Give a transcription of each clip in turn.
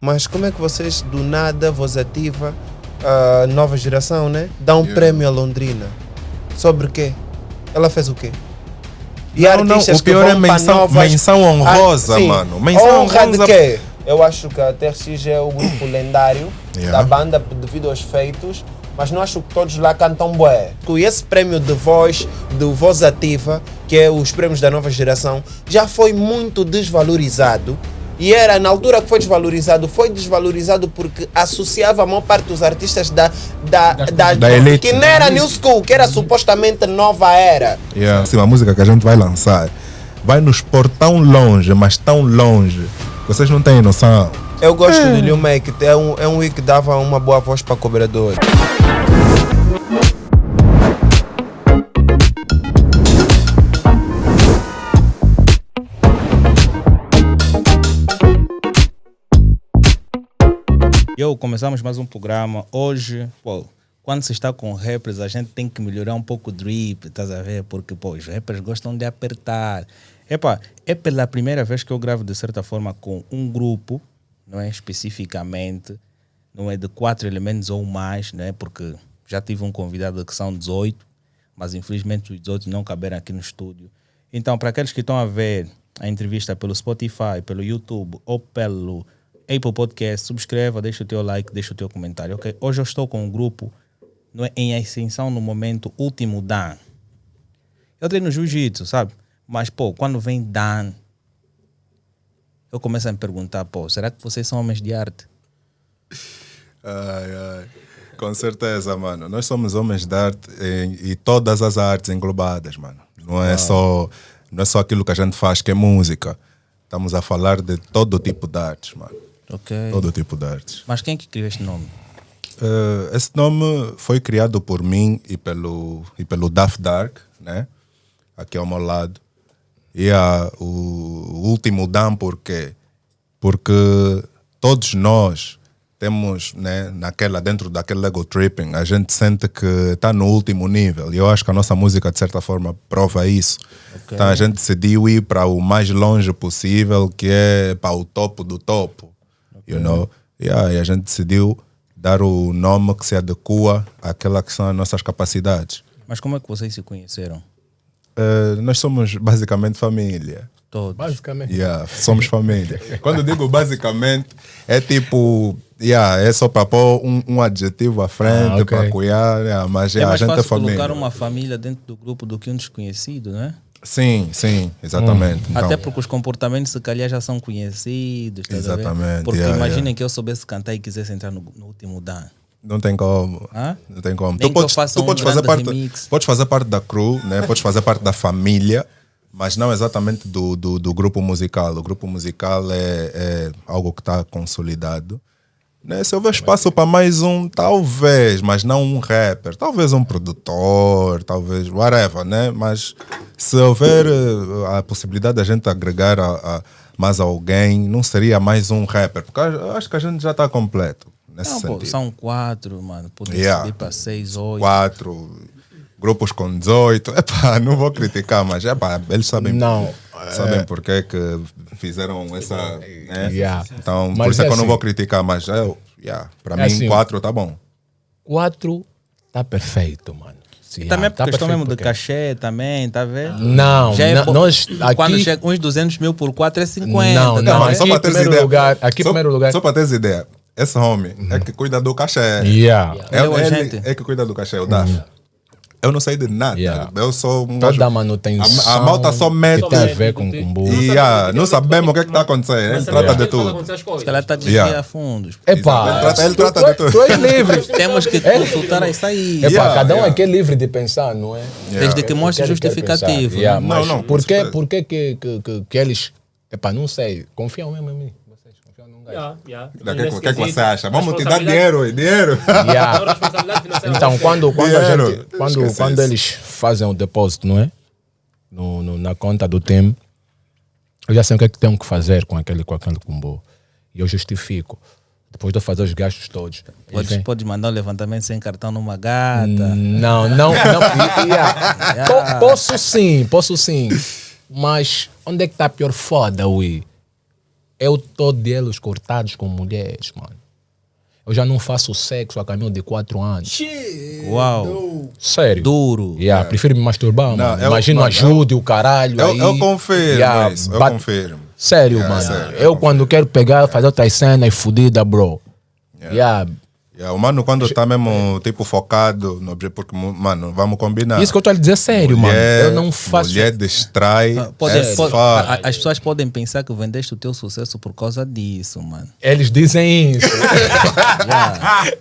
Mas como é que vocês, do nada, Voz Ativa, a nova geração, né? Dá um prémio a Londrina? Sobre o quê? Ela fez o quê? E não, o pior é menção honrosa, mano. Menção honra de quê? Eu acho que a TRX é o grupo lendário da banda devido aos feitos, mas não acho que todos lá cantam bué. E esse prémio de voz, do Voz Ativa, que é os prêmios da nova geração, já foi muito desvalorizado. E era, na altura que foi desvalorizado porque associava a maior parte dos artistas da elite, que não era New School, que era supostamente nova era. Sim, a música que a gente vai lançar vai nos pôr tão longe, mas tão longe, que vocês não têm noção. Eu gosto de Lil Make, é um que dava uma boa voz para cobrador. Começamos mais um programa. Hoje, quando se está com rappers, a gente tem que melhorar um pouco o drip, estás a ver? Porque, os rappers gostam de apertar. É pela primeira vez que eu gravo, de certa forma, com um grupo, não é? Especificamente, não é de 4 elementos ou mais, não é? Porque já tive um convidado que são 18, mas infelizmente os 18 não caberam aqui no estúdio. Então, para aqueles que estão a ver a entrevista pelo Spotify, pelo YouTube ou pelo Apple Podcast, subscreva, deixa o teu like, deixa o teu comentário, ok? Hoje eu estou com um grupo, não é, em ascensão no momento, Último Dan. Eu treino jiu-jitsu, sabe? Mas, quando vem Dan, eu começo a me perguntar, será que vocês são homens de arte? Com certeza, mano. Nós somos homens de arte e todas as artes englobadas, mano. Não é só aquilo que a gente faz, que é música. Estamos a falar de todo tipo de artes, mano. Okay. Todo tipo de artes. Mas quem que criou este nome? Esse nome foi criado por mim e pelo Daft Dark, né? Aqui ao meu lado. E o Último Dan, por quê? Porque todos nós temos, né, dentro daquele ego tripping, a gente sente que está no último nível. E eu acho que a nossa música, de certa forma, prova isso. Okay. Então a gente decidiu ir para o mais longe possível, que é para o topo do topo. You know? E a gente decidiu dar o nome que se adequa àquela que são as nossas capacidades. Mas como é que vocês se conheceram? Nós somos basicamente família. Todos? Basicamente. Somos família. Quando digo basicamente, é tipo... é só para pôr um adjetivo à frente, okay. para cuidar, mas é mais a gente fácil é família. Colocar uma família dentro do grupo do que um desconhecido, não é? Sim, exatamente. Então, até porque os comportamentos, se calhar, já são conhecidos. Exatamente. Porque imaginem que eu soubesse cantar e quisesse entrar no Último Dan. Não tem como. Não tem como. Tu podes fazer parte da crew, né? Podes fazer parte da família, mas não exatamente do grupo musical. O grupo musical é algo que está consolidado. Né? Se houver espaço para mais um, talvez, mas não um rapper, talvez um produtor, talvez whatever, né? Mas se houver a possibilidade de a gente agregar a mais alguém, não seria mais um rapper, porque acho que a gente já está completo nesse sentido. São 4, mano, poder subir para 6, 8. 4 grupos com 18, não vou criticar, mas eles sabem. Não. Sabem porque que fizeram essa. Né? Então, mas por isso é que eu não assim, vou criticar, mas para mim, assim, 4 tá bom. 4 tá perfeito, mano. E também por questão mesmo de cachê, também, tá vendo? Não, nós aqui... Quando chega uns 200 mil por 4 é 50. Não, mas só para ter ideia. Primeiro lugar. Só para ter ideia, esse homem é que cuida do cachê. Ele é que cuida do cachê, o Daf. Eu não sei de nada. Eu sou um toda a manutenção. A malta só mete. Que tem a ver com combo. Não sabemos o que está acontecendo. Ele trata de tudo. Ela está a desviar fundos. Ele trata de tudo. Tu és livre. Temos que consultar isso aí. Cada um aqui é livre de pensar, não é? Desde que mostre justificativo. Mas por que eles... Não sei. Confiam mesmo em mim. O que você acha? Vamos te dar dinheiro. Então, quando eles fazem o depósito, não é? Na conta do time, eu já sei o que é que tenho que fazer com aquele combo. E eu justifico. Depois de eu fazer os gastos todos. Podes mandar um levantamento sem cartão numa gata? Não. Posso sim. Mas onde é que está a pior foda, ui? eu tô deles cortados com mulheres, mano. Eu já não faço sexo a caminho de 4 anos. Uau. Sério. Duro. Prefiro me masturbar, Não, mano. eu- Imagina mano, ajude o caralho aí. Eu confirmo isso, eu confirmo. Sério, mano. sério, eu quando quero pegar, fazer outras cenas fodidas, bro. O mano quando tá mesmo tipo focado no objetivo, porque, mano, vamos combinar. Isso que eu tô a dizer sério, mano. Eu não faço... Mulher distrai. As pessoas podem pensar que vendeste o teu sucesso por causa disso, mano. Eles dizem isso.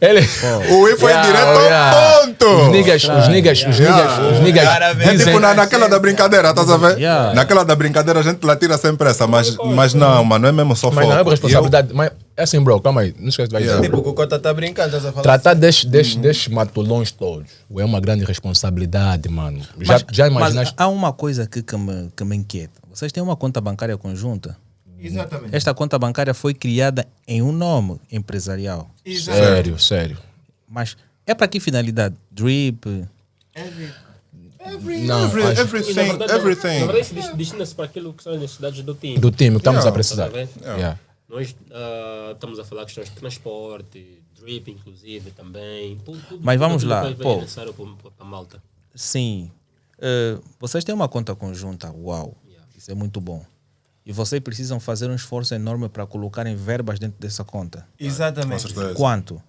Eles... O I foi direto ao ponto. Os niggas É dizem... tipo naquela da brincadeira, estás a ver? Yeah. Naquela da brincadeira a gente lá tira sempre essa, mas não, mano, não é mesmo só Mas foco. não é responsabilidade. Mas é assim, bro, calma aí. Não esquece, vai dizer. Tipo, o Cocota tá brincando, estás a falar. Tratar destes matulões todos é uma grande responsabilidade, mano. Já imaginaste? Mas há uma coisa aqui que me inquieta. Vocês têm uma conta bancária conjunta? Exatamente. Esta conta bancária foi criada em um nome empresarial. Sério. Mas é para que finalidade? Drip? Não, Everything. Na verdade, isso destina-se para aquilo que são as necessidades do time. do time que estamos a Yeah. precisar. Tá a ver? Yeah. Nós estamos a falar questões de transporte, drip, inclusive, também. Mas vamos tudo lá, que pô. é necessário para a malta. Sim. Vocês têm uma conta conjunta, uau. Isso é muito bom. E vocês precisam fazer um esforço enorme para colocarem verbas dentro dessa conta. Exatamente. Quanto?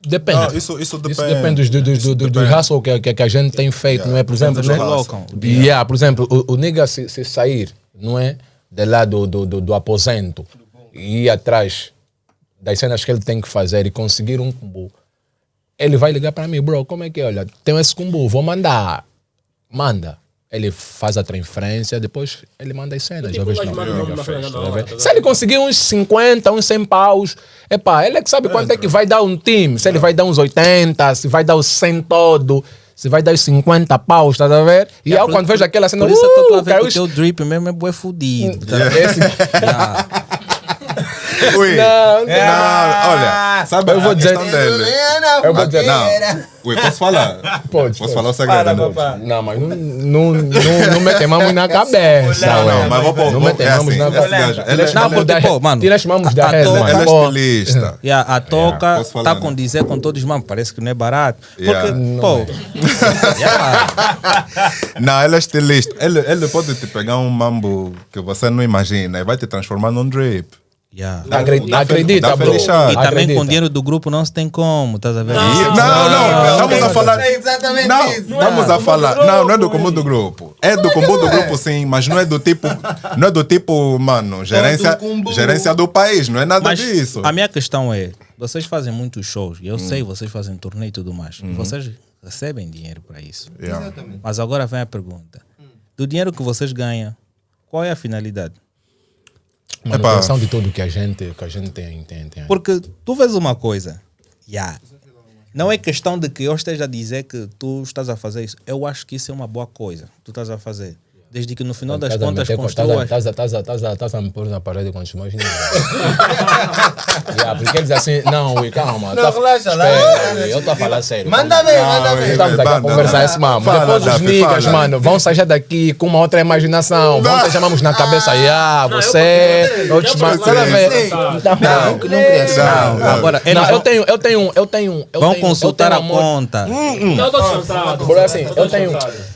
Depende. Não, isso depende. Isso depende do hustle que a gente tem feito, não é? Por exemplo, Depende né? do Colocam. Por exemplo, o nigga se sair, não é? De lá do aposento e ir atrás das cenas que ele tem que fazer e conseguir um combo, ele vai ligar para mim, bro, como é que é? Olha, tenho esse combo, vou mandar. Manda. Ele faz a transferência, depois ele manda as cenas. Tipo, Já vês mas não, manda nigga nome na fez, frente, tá na hora, vendo? tá Se ele vendo? conseguir uns 50, uns 100 paus, ele é que sabe quanto é que vai dar um time. Se ele vai dar uns 80, se vai dar os 100 todo, se vai dar os 50 paus, tá a ver? E eu quando vejo aquela cena, Por isso é que eu estou a ver caiu que o teu drip mesmo é bué fudido. Tá? esse- Yeah. Ui, Não, olha, sabe Eu vou a dizer- questão dele? Eu vou dizer, Não, ui, posso falar? Pode. Posso falar o segredo? Fala, não? papá. Não, mas não metemos na cabeça. Não, ué. mas vou Não metemos assim, na esse cabeça. gajo, ele Não, porque, pô, mano, Tira as mãos da a rede, toca- Ele é mano. Pô, estilista. A toca posso falar, tá né? com dizer com todos, mano, parece que não é barato. Porque, Yeah. pô, yeah. Não, ele é estilista. Ele pode te pegar um mambo que você não imagina e vai te transformar num drip. Yeah. Acredita, dá bro. felicidade. E também Acredita. com o dinheiro do grupo não se tem como, estás a ver? Não, estamos a falar. É exatamente Não, isso. estamos a falar. Não é do combo do grupo. É do combo do grupo, sim, mas não é do tipo. Não é do tipo, mano, gerência do país, não é nada Mas disso. a minha questão é, vocês fazem muitos shows, e eu sei, vocês fazem turnê e tudo mais, e vocês recebem dinheiro para isso. Yeah. Mas agora vem a pergunta. Do dinheiro que vocês ganham, qual é a finalidade? Manutenção de tudo que a gente tem. Porque tu vês uma coisa, não é questão de que eu esteja a dizer que tu estás a fazer isso. Eu acho que isso é uma boa coisa. Tu estás a fazer. Desde que no final das contas construas. Estás a me pôr na parede com os meus ninhos. Porque eles assim, não, ui, calma. Não, relaxa lá. Eu estou a falar sério. Manda ver, manda ver. Estamos aqui a conversar esse mano. Fala, Depois os Dafi, niggas, fala. mano, vão sair daqui com uma outra imaginação. Vão ter chamamos na cabeça, você, outros mano. Nada a ver. Não queria assim. Não. Agora, eles Não, vão, eu tenho. vão consultar a amor. conta. Não, estou descansado. Por assim, eu tenho.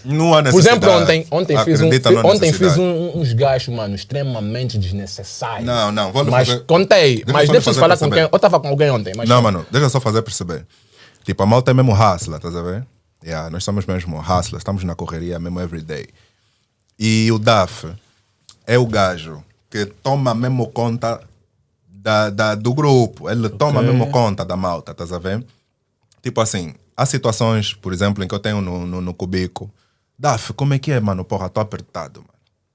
Não há Por necessidade. exemplo, ontem fiz necessidade. uns gastos, mano, extremamente desnecessários. Não, vou lhe Mas fazer. contei, Deixa mas só deixa eu fazer falar com perceber. quem. Eu estava com alguém ontem, mas. Não, mano, deixa eu só fazer perceber. Tipo, a malta é mesmo hustler, estás a ver? Yeah, nós somos mesmo hustlers, estamos na correria mesmo everyday. E o DAF é o gajo que toma mesmo conta do grupo. Ele toma mesmo conta da malta, estás a ver? Tipo assim, há situações, por exemplo, em que eu tenho no cubico. DAF, como é que é, mano? Porra, tô apertado, mano.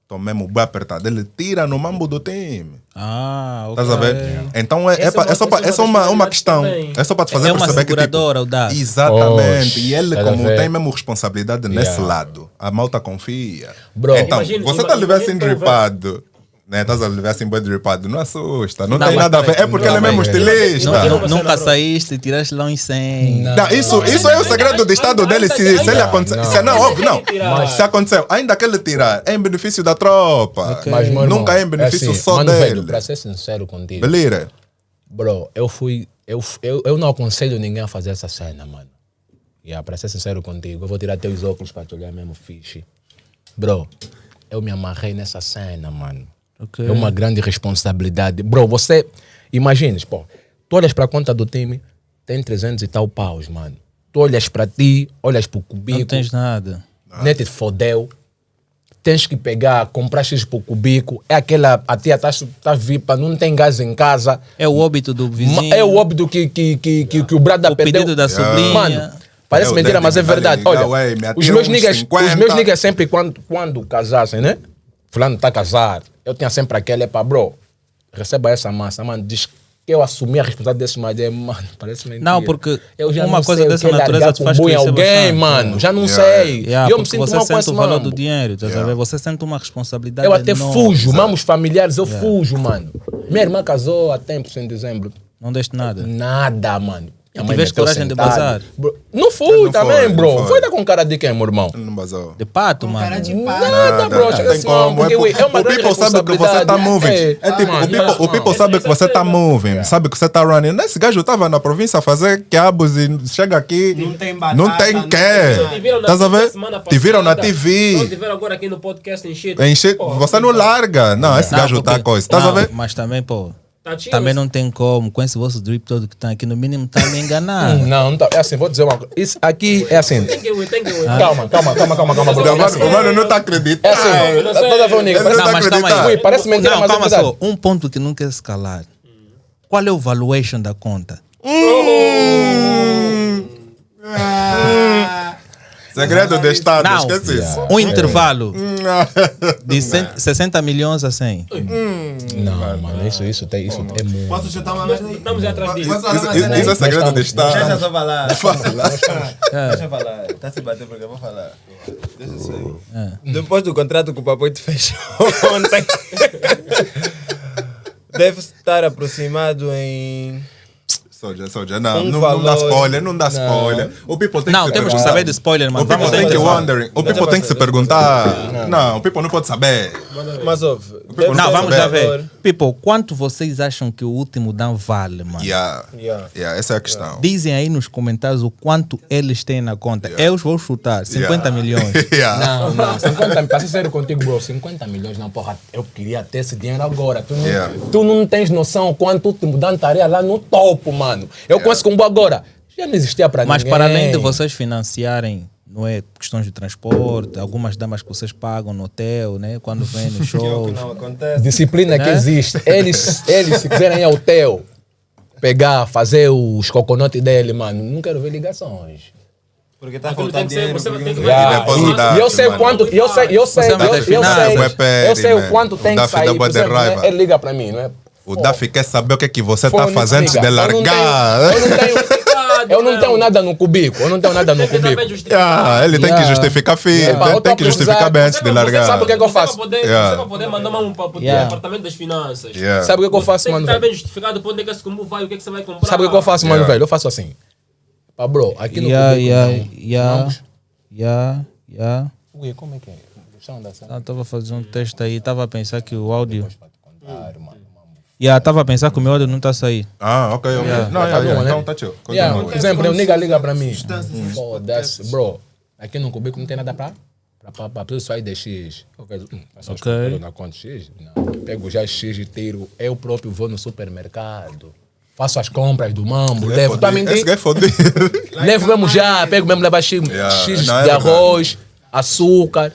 Tô mesmo bem apertado. Ele tira no mambo do time. Ah, ok. Estás a ver? Então é Essa é só uma uma das questão. finalidades É só para te fazer É uma perceber que tipo, seguradora, o DAF. exatamente. Oxe, E ele, estás a como ver? tem mesmo responsabilidade nesse lado, a malta confia. Bro, Então, Imagina- você tá ali assim imagina- dripado. Né, estás a levar assim bem dripado, não assusta, não, Não, tem mas nada a ver, é porque ele é mesmo estilista. Nunca saíste e tiraste lá uns 100. Não, isso é o segredo do estado dele. Se ele acontecer, se não, óbvio, não. Se aconteceu, ainda que ele tirar, é em benefício da tropa. Mas, meu irmão, nunca é em benefício assim, só mano, dele. velho, pra ser sincero contigo, Beleza? bro, eu não aconselho ninguém a fazer essa cena, mano. Pra ser sincero contigo, eu vou tirar teus óculos pra te olhar mesmo fixe. Bro, eu me amarrei nessa cena, mano. Okay. É uma grande responsabilidade. Bro, você, imagines, pô, tu olhas pra conta do time, tem 300 e tal paus, mano. Tu olhas pra ti, olhas pro cubico. Não tens nada. Net te fodeu. Tens que pegar, comprar X por cubico. É aquela, a tia tá vipa, não tem gás em casa. É o óbito do vizinho. É o óbito que o Brada O perdeu. pedido da sobrinha. Mano, parece Eu mentira, dei mas é de verdade. ligar, Olha, ué, me os atira meus uns niggas 50. sempre quando casassem, né? Fulano tá casado. Eu tinha sempre aquele, bro, receba essa massa, mano, diz que eu assumi a responsabilidade desse madé, mano, parece mentira. Não, porque eu já uma não coisa sei dessa o que é natureza largar te faz com crescer alguém, bastante. mano, já não Yeah. sei. Yeah, E eu me porque sinto você mal com sente esse o valor mano. do dinheiro, estás a ver? Você sente uma responsabilidade Eu até enorme. fujo, mamos familiares, eu fujo, mano. Minha irmã casou há tempos em dezembro. Não deste nada. Nada, mano. Minha mãe tiveste meteu coragem de sentado. bazar? Bro, não fui Não também, foi, bro. não foi. Foi dar com cara de quem, meu irmão? Ele não basou. De pato, mano. Nada, bro. Chega Não tem assim, mano, como. porque, é uma O grande people sabe que você tá responsabilidade. moving. É tipo, mano, o people sabe que você tá moving, sabe que você tá running. Esse gajo tava na província a fazer quiabos e chega aqui. Não tem batata, Não tem não que. tem nada. Estás a ver? Te viram na Não, TV. te viram agora aqui no podcast enchido. Você não larga. Não, esse gajo tá coisa. Estás a ver? Mas também, pô, Tá chill, também não tem como. Com esse vosso drip todo que tá aqui, no mínimo tá me enganando. Não tá. É assim, vou dizer uma coisa. Isso aqui é assim. Tem que ir. Calma, bro. O mano não tá acreditando. É assim, toda vez, nigga. Ele não Não, tá mas calma acreditando. aí. Ui, parece mentira, Não, mas é calma verdade. só. Um ponto que não quer se calar. Qual é o valuation da conta? Segredo de Estado, Não. esquece isso. Um intervalo de 60 milhões a 100. Não, mano, isso é muito. Posso chutar uma merda aí? Estamos atrás disso. Posso falar uma Isso cena aí? é segredo de Deixa eu Estado. só falar. Deixa eu falar. É. Tá se bater porque eu vou falar. Deixa isso aí. Depois do contrato que o papai te fechou ontem, deve estar aproximado em... Soldier, não valor. dá spoiler, não dá spoiler. O people tem Não, que se temos que perguntar. saber de spoiler, mano. O people Vamos tem que ver. wondering. O people tem que se perguntar. Não, o people não pode saber. Mas ouve. Não, vamos já ver. ver. People, quanto vocês acham que o último Dan vale, mano? Yeah, essa é a questão. Dizem aí nos comentários o quanto eles têm na conta. Eu vou chutar 50 milhões. Yeah. Não, 50, pra ser sério contigo, bro, 50 milhões, não, porra, eu queria ter esse dinheiro agora. Tu não tens noção quanto te mudando estaria lá no topo, mano. Eu conheço como agora, já não existia pra Mas ninguém. para além de vocês financiarem, não é, questões de transporte, algumas damas que vocês pagam no hotel, né? Quando vêm nos Que é o que shows. não acontece. Disciplina que Né? existe. Eles, se quiserem ir ao hotel, pegar, fazer os coconotes dele, mano, não quero ver ligações. Porque tá Aquilo tem faltando que ser, dinheiro. você tem que Yeah. depositar, E eu sei mano. quanto, eu sei Você vai ter finanças. eu sei o quanto tem que Daffy sair, dá por bué de exemplo, né? raiva. Ele liga pra mim, não é? O Daffy quer saber o que é que você tá Fone, fazendo antes de liga. largar. Eu não tenho nada no cubico, eu não tenho nada no cubico. Ele tem que justificar filho, tem que justificar bem antes de largar. Sabe o que é que eu faço? Você vai poder mandar um para o Yeah. departamento das finanças. Yeah. Sabe o que eu faço, Tem que mano? estar velho? bem justificado para onde é que como vai, o que é que você vai comprar. Sabe o que eu faço, mano, Yeah. velho? Eu faço assim. Pá, bro, aqui no cubico. Ui, como é que é? Deixa eu andar assim. Estava a fazer um teste aí, estava a pensar que o áudio. Estava a pensar que o meu áudio não está a sair. Ok. Não, Tá bom, né? então tá chill. Yeah, Continua. por exemplo, o nigga liga pra mim. Foda-se, bro. Aqui no cubico não tem nada pra pessoa aí de X. Ok. Na conta X? Não. Pego já X e tiro. Eu próprio vou no supermercado. Faço as compras do mambo, levo. Tá Esse gajo é fodido. Levo mesmo já, pego mesmo, levo X, Yeah, X não, é de verdade. arroz, açúcar,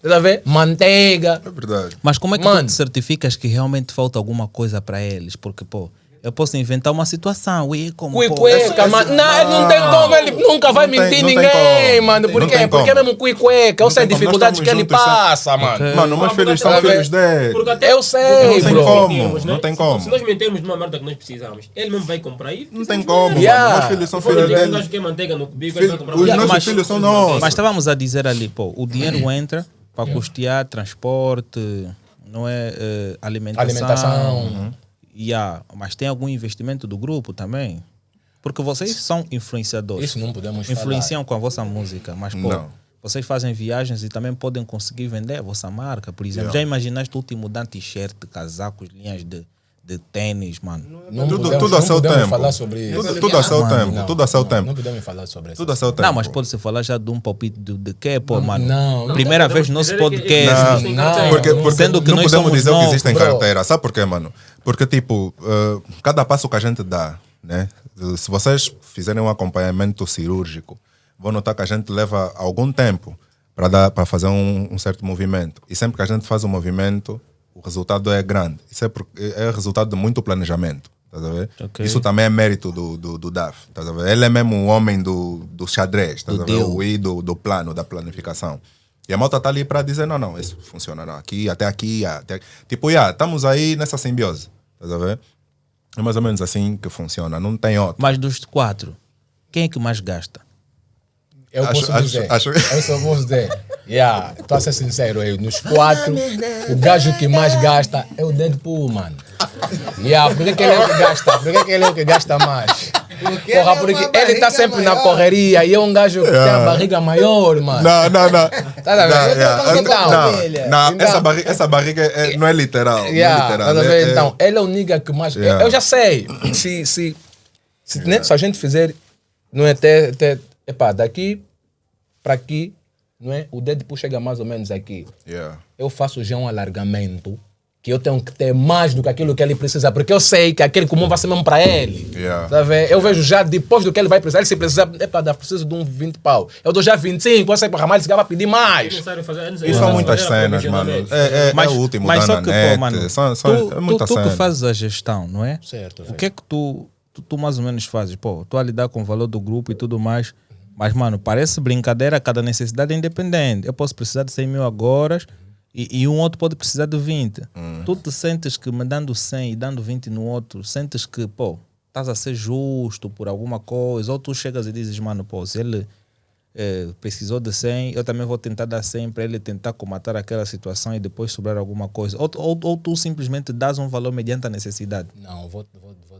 tá a ver? Manteiga. É verdade. Mas como é que tu Mano. te certificas que realmente falta alguma coisa para eles? Porque, pô, eu posso inventar uma situação, como, pô, Cuicueca, mano. Não, ele não tem como, ele nunca vai Não tem- mentir não tem ninguém, como. mano. Por Não quê? tem Porque é como. mesmo cuicueca. Eu sei as tem como, nós dificuldades que estamos ele juntos, passa, mano. Mano, meus filhos são filhos dele. Eu sei, Não tem bro. como, não tem como. Se nós metermos numa merda que nós precisamos, ele mesmo vai comprar e Não tem como, Yeah. mano. Meus filhos são Se for filhos um dele. gajo que quer manteiga no cubico, Filho- ele vai comprar os manteiga. nossos mas- filhos são nossos. Mas estávamos a dizer ali, pô, o dinheiro entra para custear transporte, não é alimentação. Alimentação. Yeah, mas tem algum investimento do grupo também? Porque vocês são influenciadores. Isso não podemos Influenciam com a vossa música, mas pô, Não. vocês fazem viagens e também podem conseguir vender a vossa marca. Por exemplo, já imaginaste o último dar t-shirt, casacos, linhas de tênis, mano? Tudo a seu tempo. falar sobre isso. Tudo a seu tempo. Não, Tudo a seu não, tempo. Não podemos falar sobre isso. Tudo a seu tempo. Não, mas pode-se falar já de um palpite de quê, pô, mano? não. Primeira vez no nosso podcast. Não, Porque Sendo que não nós podemos somos dizer o que novos, existe em bro. carteira. Sabe por quê, mano? Porque, tipo, cada passo que a gente dá, né? Se vocês fizerem um acompanhamento cirúrgico, vão notar que a gente leva algum tempo para fazer um certo movimento. E sempre que a gente faz um movimento, o resultado é grande. Isso é resultado de muito planejamento. Tá a ver? Ok. Isso também é mérito do DAF. Tá a ver? Ele é mesmo o homem do xadrez, tá a ver? deal. O I do plano, da planificação. E a malta tá ali para dizer, não, isso funciona não. Aqui, até aqui, até... Tipo, estamos aí nessa simbiose. Tá a ver? É mais ou menos assim que funciona, não tem outro. Mas dos 4, quem é que mais gasta? Eu posso dizer. Eu só vou dizer. Estou a ser sincero aí. Nos 4, o gajo que mais gasta é o Deadpool, mano. Por que ele é o que gasta? Por que ele é o que gasta mais? Porra, porque ele está sempre na correria e é um gajo que tem a barriga maior, mano. Não. Tá vendo? Então, Essa barriga não é literal. Não é literal. tá vendo? Então, ele é o nigga que mais... Eu já sei. Se a gente fizer... Não é daqui para aqui, não é? O Deadpool chega mais ou menos aqui. Eu faço já um alargamento que eu tenho que ter mais do que aquilo que ele precisa, porque eu sei que aquele comum vai ser mesmo para ele. Tá vendo? Eu vejo já depois do que ele vai precisar, ele se precisar, preciso de um 20 pau. Eu dou já 25, você para mais, ele vai pedir mais. Isso são muitas cenas, mano. É o último mas da só que, Nanete. pô, mano, É muita tu que cena. fazes a gestão, não é? Certo. O que é que tu mais ou menos fazes? Pô, tu a lidar com o valor do grupo e tudo mais, mas, mano, parece brincadeira, cada necessidade é independente. Eu posso precisar de 100 mil agora e um outro pode precisar de 20. Tu te sentes que me dando 100 e dando 20 no outro, sentes que, pô, estás a ser justo por alguma coisa, ou tu chegas e dizes, mano, pô, se ele precisou de 100, eu também vou tentar dar 100 para ele tentar comatar aquela situação e depois sobrar alguma coisa. Ou tu simplesmente dás um valor mediante a necessidade. Não, vou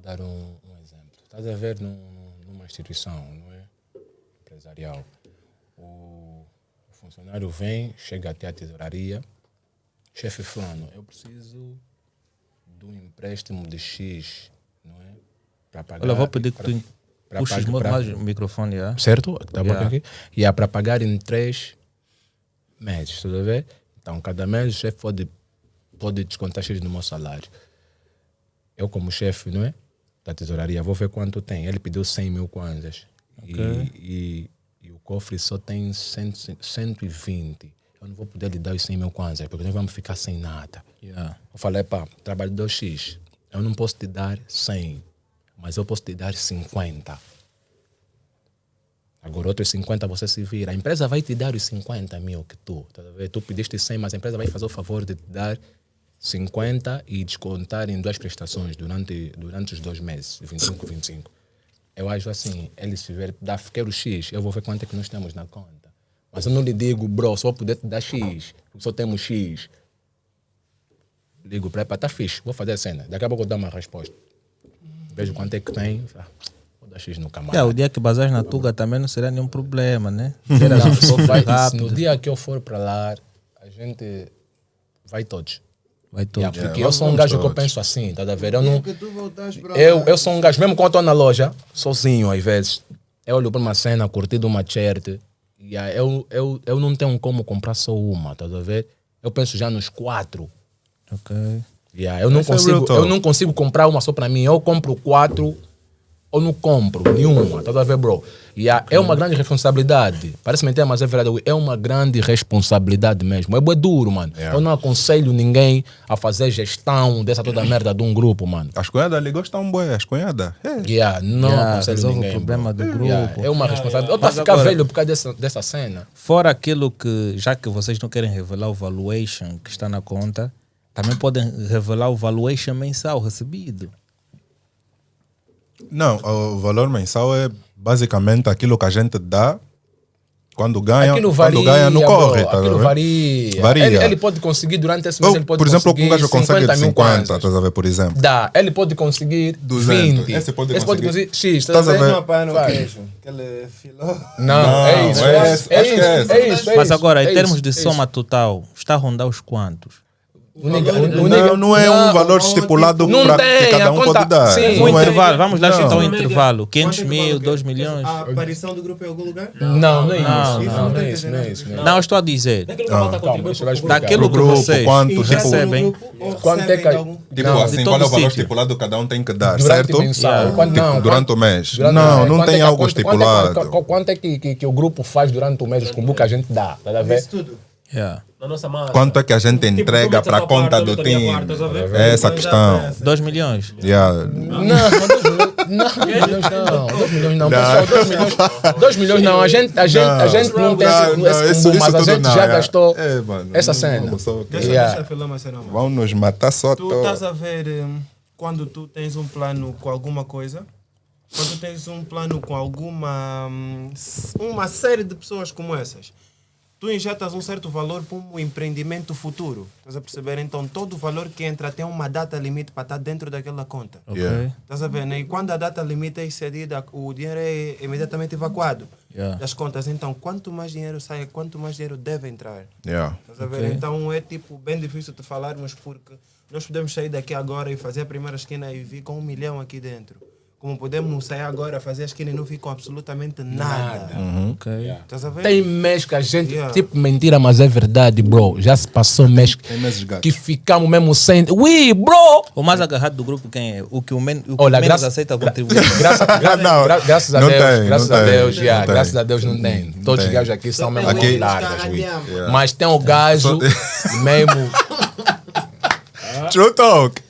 dar um exemplo. Estás a ver numa instituição, não é? Empresarial. O funcionário vem, chega até a tesouraria, chefe fulano, eu preciso de um empréstimo de X, não é? Para pagar. Olha, vou pedir que tu puxes pagar- mais o microfone, já. Certo? Tá bom Yeah. aqui? E é para pagar em 3 meses, estás a ver? Então, cada mês o chefe pode descontar X no meu salário. Eu, como chefe, não é? Da tesouraria, vou ver quanto tem. Ele pediu 100 mil kwanzas. E o cofre só tem 120. Eu não vou poder lhe dar os 100 mil kwanzas, porque nós vamos ficar sem nada. Yeah. Eu falei, trabalho 2x. Eu não posso te dar 100, mas eu posso te dar 50. Agora, outros 50 você se vira. A empresa vai te dar os 50 mil que tá a ver? Tu pediste 100, mas a empresa vai fazer o favor de te dar 50 e descontar em 2 prestações durante os 2 meses, 25. Eu acho assim, ele se ver, quero X, eu vou ver quanto é que nós temos na conta. Mas eu não lhe digo, bro, só vou poder te dar X, porque só temos X. Ligo para ele, tá fixe, vou fazer a cena. Daqui a pouco eu dou uma resposta. Vejo quanto é que tem, vou dar X no camarada. O dia que basares na Tuga também não será nenhum problema, né? Não, Será no dia que eu for para lá, a gente vai todos. Vai todo. Porque eu sou um gajo que eu todos. penso assim, tá a ver? Eu sou um gajo, mesmo quando estou na loja, sozinho às vezes, eu olho para uma cena, curtindo uma t-shirt, e aí eu não tenho como comprar só uma, tá a ver? Eu penso já nos 4. Ok. Eu não Esse é o real talk. eu não consigo comprar uma só para mim. Eu compro 4 ou não compro nenhuma, tá a ver, bro? É uma grande responsabilidade. Parece mentira, mas é verdade. É uma grande responsabilidade mesmo. É bué duro, mano. Eu não aconselho ninguém a fazer gestão dessa toda merda de um grupo, mano. As cunhadas ali gostam bué, as cunhadas. Não aconselho resolve ninguém. o problema bro. do grupo. É uma responsabilidade. Eu estou a Mas ficar agora- velho por causa dessa cena. Fora aquilo que, já que vocês não querem revelar o valuation que está na conta, também podem revelar o valuation mensal recebido. Não, o valor mensal é basicamente aquilo que a gente dá Quando ganha, Aquilo quando ganha não corre. Tá aquilo a ver? varia. Varia. Ele pode conseguir durante esse mês, ele pode Por exemplo, conseguir um gajo consegue 50 de mil 50, kwanzas. estás a ver, por exemplo. Dá, ele pode conseguir 200. 20. Esse pode conseguir X, Estás a ver? Não apanha no Vai. queijo. Aquele filó. Não, é isso. é esse, acho que é esse. É isso. Mas agora, em é termos isso, de é soma total, está a rondar os quantos? Não é um valor estipulado não para tem, que cada a um conta- pode dar. sim. Um Não é- intervalo, vamos dar Não. então um intervalo. 500 Quanto é que mil, vale o quê? 2 milhões. A aparição do grupo em algum lugar? Não, não é isso. Não, Não, não. é isso. Não é isso. Não, eu estou a dizer, Daquilo que a malta calma, contribui deixa eu pro explicar. daquilo que grupo, vocês quanto, tipo, recebem, Quanto é que- Tipo Não, assim, de qual é todo o valor sítio. estipulado que cada um tem que dar, Durante certo? mensal. Yeah. Quanto- Tipo, não, durante quanto- o mês. durante- Não quanto tem é que- algo quanto- estipulado. Quanto é que o grupo faz durante o mês, os cumbu que a gente dá? Tá a ver? Isso tudo. yeah, Na nossa massa. Quanto é que a gente Tipo, entrega tu para a metes a tua conta parte, do eu meto a minha time? parte, estás a ver? É essa a questão. 2 milhões. Yeah. Não, 2 milhões não. Pessoal, 2 milhões não. A gente não tem esse cumbu, mas a gente já gastou essa cena. Deixa falar uma cena. Mano. Vão nos matar só Tu estás a ver quando tu tens um plano com alguma coisa, quando tu tens um plano com alguma uma série de pessoas como essas, tu injetas um certo valor para um empreendimento futuro. Estás a perceber? Então todo o valor que entra tem uma data limite para estar dentro daquela conta. Yeah. Estás a ver? Né? E quando a data limite é excedida, o dinheiro é imediatamente evacuado Yeah. das contas. Então quanto mais dinheiro sai, quanto mais dinheiro deve entrar. Yeah. Estás a ver? Ok. Então é tipo bem difícil de falarmos porque nós podemos sair daqui agora e fazer a primeira esquina e vir com 1 milhão aqui dentro. Como podemos sair agora, fazer a esquina e não vir com absolutamente nada. Ok. Estás a ver? Tem mês que a gente, Yeah. tipo mentira, mas é verdade, bro. Já se passou mês Tem meses gatos. que ficamos mesmo sem. Ui, bro! O mais agarrado do grupo quem é? O que Olha, menos aceita contribuir. Graças a Não Deus, tem, graças não a tem, Deus, não yeah, tem. graças a Deus não tem. Todos os tem. gajos aqui são mesmo Aqui- largas, ui. Yeah. Mas tem o gajo mesmo. True talk.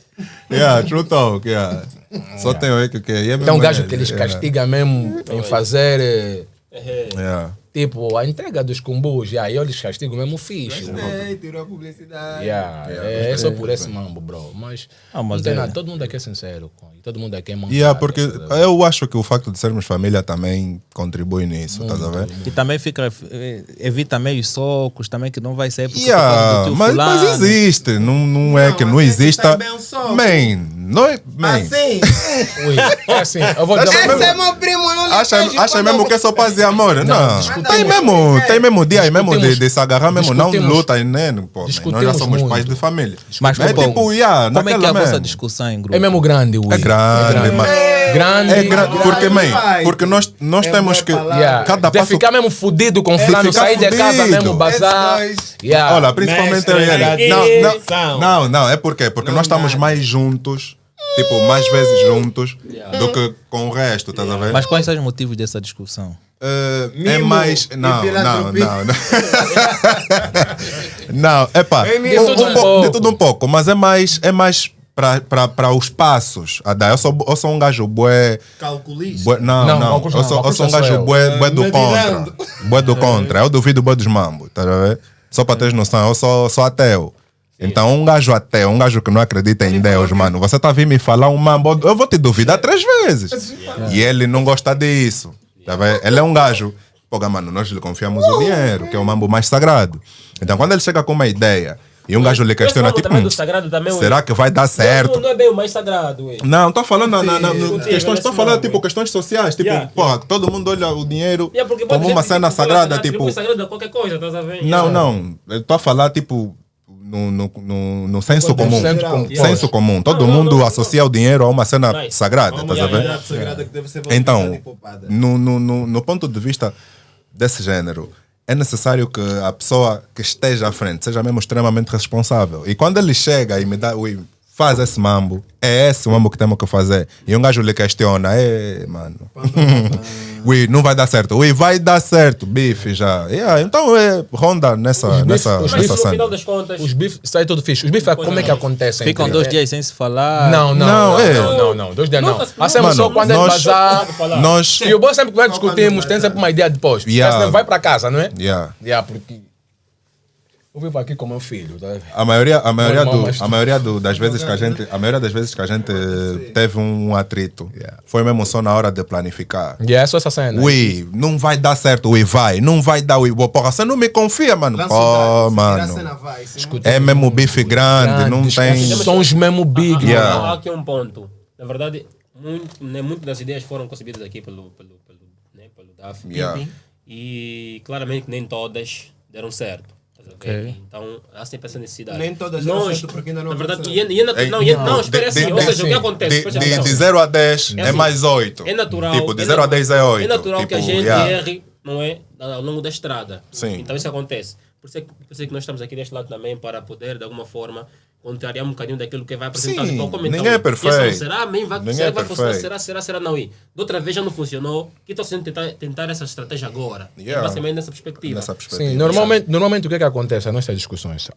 Yeah, true talk. Yeah. Só tem o que é. Tem um gajo que eles castigam mesmo em fazer Yeah. tipo a entrega dos combos. E aí eles castigam mesmo fixe. Tirou a publicidade. É só por esse mambo, bro. Mas, Ah, mas não tem é. nada. Todo mundo aqui é sincero. E todo mundo aqui é montado. Yeah, porque eu acho que o facto de sermos família também contribui nisso, estás a ver? E também fica, evita meio socos, também que não vai sair porque por causa do Yeah, teu mas fulano. existe, não é que não assim que exista. sai bem um soco. Man, não é. Man, Assim, Ui, é assim, eu vou dizer esse uma é coisa. meu primo, não lhe acha vejo quando mesmo eu que é só paz e amor? Não, discutimos. tem mesmo dia aí mesmo de se agarrar mesmo, não discutimos- luta, né? Pô, man, nós já discutimos somos muito. pais de família. Mas é pô, tipo, yeah, como é que é a naquela vossa mesmo. discussão em grupo? É mesmo grande, ui. É grande, mas. Grande. É grande, porque, man, porque nós É temos boa que. palavra. Yeah. Cada De passo. ficar mesmo fudido com fulano, ficar sair de casa fudido. mesmo, bazar. Esses dois. Yeah. Olha, principalmente eu e ele. Não, é porque é nós estamos mais juntos, tipo, mais vezes juntos do que com o resto, estás a ver? Mas quais são os motivos dessa discussão? É Mimo mais. e Não. filantropia. Não, é pá. É de tudo um pouco. De tudo um pouco, mas é mais para os passos a dar. Eu sou um gajo bué. Calculista. Não, Não, eu concurso não, sou um concurso gajo sou eu. bué do contra. Medidando. Bué do contra. Eu duvido bué dos mambo, tá a ver? Só para teres noção, eu sou ateu. Então, um gajo ateu, um gajo que não acredita em Deus, mano, você tá vindo me falar um mambo, eu vou te duvidar 3 vezes. E ele não gosta disso. Tá vendo? Ele é um gajo. Pô, mano, nós lhe confiamos o dinheiro, que é o mambo mais sagrado. Então, quando ele chega com uma ideia e um gajo lhe questiona, tipo, também do sagrado também, será que vai dar certo? Não é bem o mais sagrado, ué. Não, estou falando questões, estou nesse falando mambo, tipo questões sociais, tipo, Yeah, porra, todo mundo olha o dinheiro Yeah, porque pode como uma dizer que, cena tipo, sagrada, atribui tipo, sagrado a qualquer coisa, estás a ver? não, eu estou a falar tipo no senso comum. senso comum. Senso comum. Todo Não, mundo não. associa o dinheiro a uma cena Nice. sagrada, estás a ver? Sagrada que deve ser Então, valorizada e poupada. no ponto de vista desse género, é necessário que a pessoa que esteja à frente seja mesmo extremamente responsável. E quando ele chega e me dá, ui, faz esse mambo, é esse o mambo que temos que fazer. E um gajo lhe questiona, mano, ui, não vai dar certo. Ui, vai dar certo, bife já. Yeah, então ronda nessa Mas isso, no cena. final das contas, Os bifes, sai tudo fixe. Os bifes, como é que acontecem? Ficam entre- 2 dias sem se falar. Não. 2 dias não. Nunca se- Hacemos só Mano, quando ele nós- bazar. Nós, E o bom sempre que nós discutimos, tem sempre uma ideia depois. Yeah. Vai para casa, não é? yeah. Yeah, porque Eu vivo aqui com meu filho. Tá? A maioria das vezes que a gente teve um atrito foi mesmo só na hora de planificar. E é só essa cena. Ui, não vai dar certo, ui, vai. Não vai dar, ui. Porra, você não me confia, mano. Pô, mano. É mesmo bife grande, não tem... São os mesmo big. Há aqui um ponto. Na verdade, muito das ideias foram concebidas aqui pelo DAF. E claramente nem todas deram certo. Okay. Então há sempre essa necessidade. Nem todas deram certo porque ainda não. Na verdade, não, espera assim. Ou seja, o que acontece? De 0 a 10 é mais 8. É natural. Tipo, de 0 a 10 é 8. É natural tipo, que a gente erre, não é? Ao longo da estrada. Sim. Então isso acontece. Por isso é que nós estamos aqui deste lado também para poder, de alguma forma, contrariar um bocadinho daquilo que vai apresentar. Sim, então, ninguém é perfeito. Será vai funcionar? Será? Não. E de outra vez já não funcionou. Que estou sendo tentar essa estratégia agora. Basicamente nessa perspectiva. Sim, normalmente o que acontece nas nossas discussões?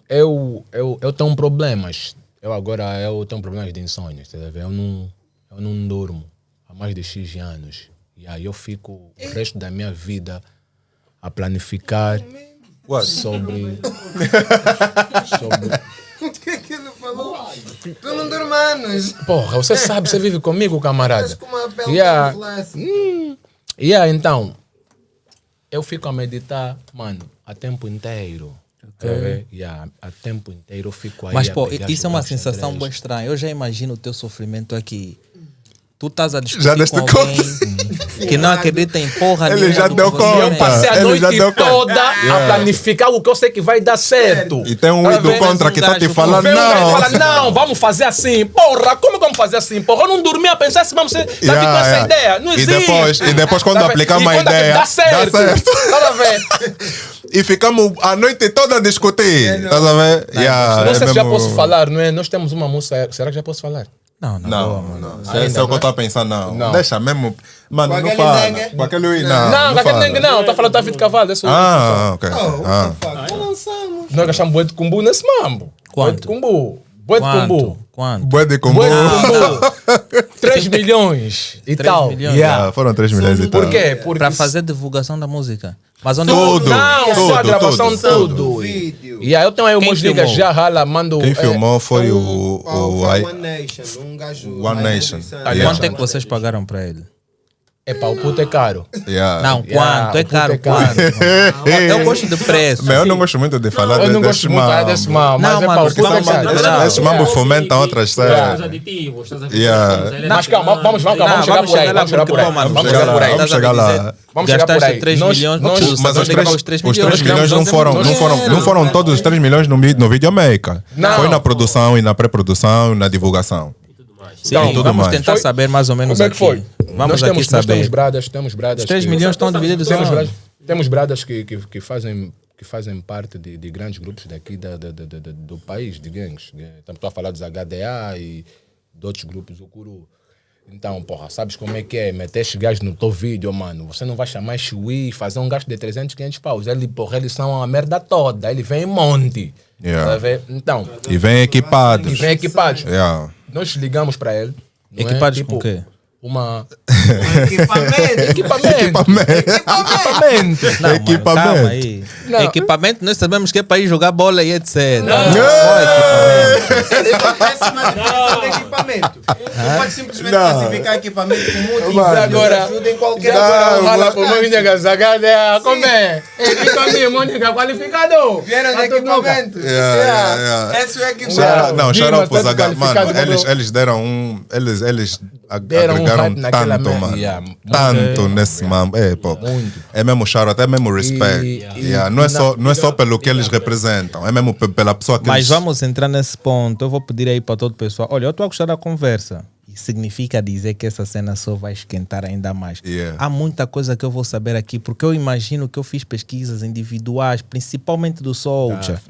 Eu tenho problemas. Eu tenho problemas de insônia. Eu não durmo há mais de X anos. E aí eu fico o resto da minha vida a planificar sobre... O que é que ele falou? Tu não dormes. Porra, você sabe, você vive comigo, camarada. Então, eu fico a meditar, mano, a tempo inteiro. A tempo inteiro eu fico aí. Mas, pô, isso é uma sensação bem estranha. Eu já imagino o teu sofrimento aqui. Tu estás a discutir com alguém que não acredita em porra nenhuma. Ele já deu conta. Eu passei a noite toda a planificar o que eu sei que vai dar certo. E tem um do contra que está te falando, não, vamos fazer assim. Porra, como vamos fazer assim? Porra, eu não dormi a pensar se vamos ser. Já ficou essa ideia. Não existe. E depois quando aplicar uma ideia, dá certo. Tá a ver? E ficamos a noite toda a discutir. Estás a ver? Não sei se já posso falar, não é? Nós temos uma música. Será que já posso falar? Não. Se é o que eu estou a pensar, não. Deixa mesmo. Mano, não fala. Com aquele não. Tá falando da Vida de Cavalo. Ok. Lançamos. Nós gastamos boi de cumbu nesse mambo. Quanto? Boi de cumbu. Quanto? Boi de cumbu. 3 milhões e 3 tal. milhões. Foram 3 milhões e tal. Por quê? Para fazer divulgação da música. Mas onde Tudo. Não, só a gravação, tudo. E aí eu tenho aí umas ligas já rala, mando. Quem filmou foi o One Nation, um gajo. One Nation. Quanto é que vocês pagaram para ele? Epá, o puto é caro. Não, quanto? É caro, quanto? Eu gosto de preço. Mas eu não gosto muito de falar Eu não gosto muito desse mambo. Mas é mano, o puto é caro. Esses mambos fomentam outras séries. Aditivos, Mas calma, vamos chegar por aí. Vamos chegar por aí. Vamos chegar lá. Vamos chegar por aí. 3 milhões, mas os 3 milhões não foram todos os 3 milhões no videomaker. Foi na produção e na pré-produção, na divulgação. Sim, então, vamos tentar saber mais ou menos como é que foi. Vamos aqui saber. Nós temos bradas. Os 3 milhões estão divididos em... Temos bradas que fazem parte de grandes grupos daqui do país, de gangues. Estamos a falar dos HDA e de outros grupos, o Curu. Então, porra, sabes como é que é? Meter esses gajos no teu vídeo, mano. Você não vai chamar Chui, fazer um gasto de 300, 500 paus. Eles são uma merda toda. Ele vem em monte. Então, e vem equipados. Nós ligamos para ele. Equipados com o quê? Equipamento, nós sabemos que é para ir jogar bola e etc. Equipamento. Não pode simplesmente classificar equipamento como útil. Agora, ajuda em qualquer fala por nós, nega, Zagada, como é? Equipamento, nega, qualificado. Vieram de equipamento. Esse é equipamento. Não, shout para os H. Mano, eles deram Eles agregaram tanto, mano. Tanto nesse mambo. É mesmo shout, é mesmo respect. Não é só pelo que eles representam, é mesmo pela pessoa que Mas vamos entrar nesse ponto. Eu vou pedir aí para todo o pessoal. Olha, eu estou a gostar da conversa. Significa dizer que essa cena só vai esquentar ainda mais. Há muita coisa que eu vou saber aqui, porque eu imagino que eu fiz pesquisas individuais, principalmente do Soulja.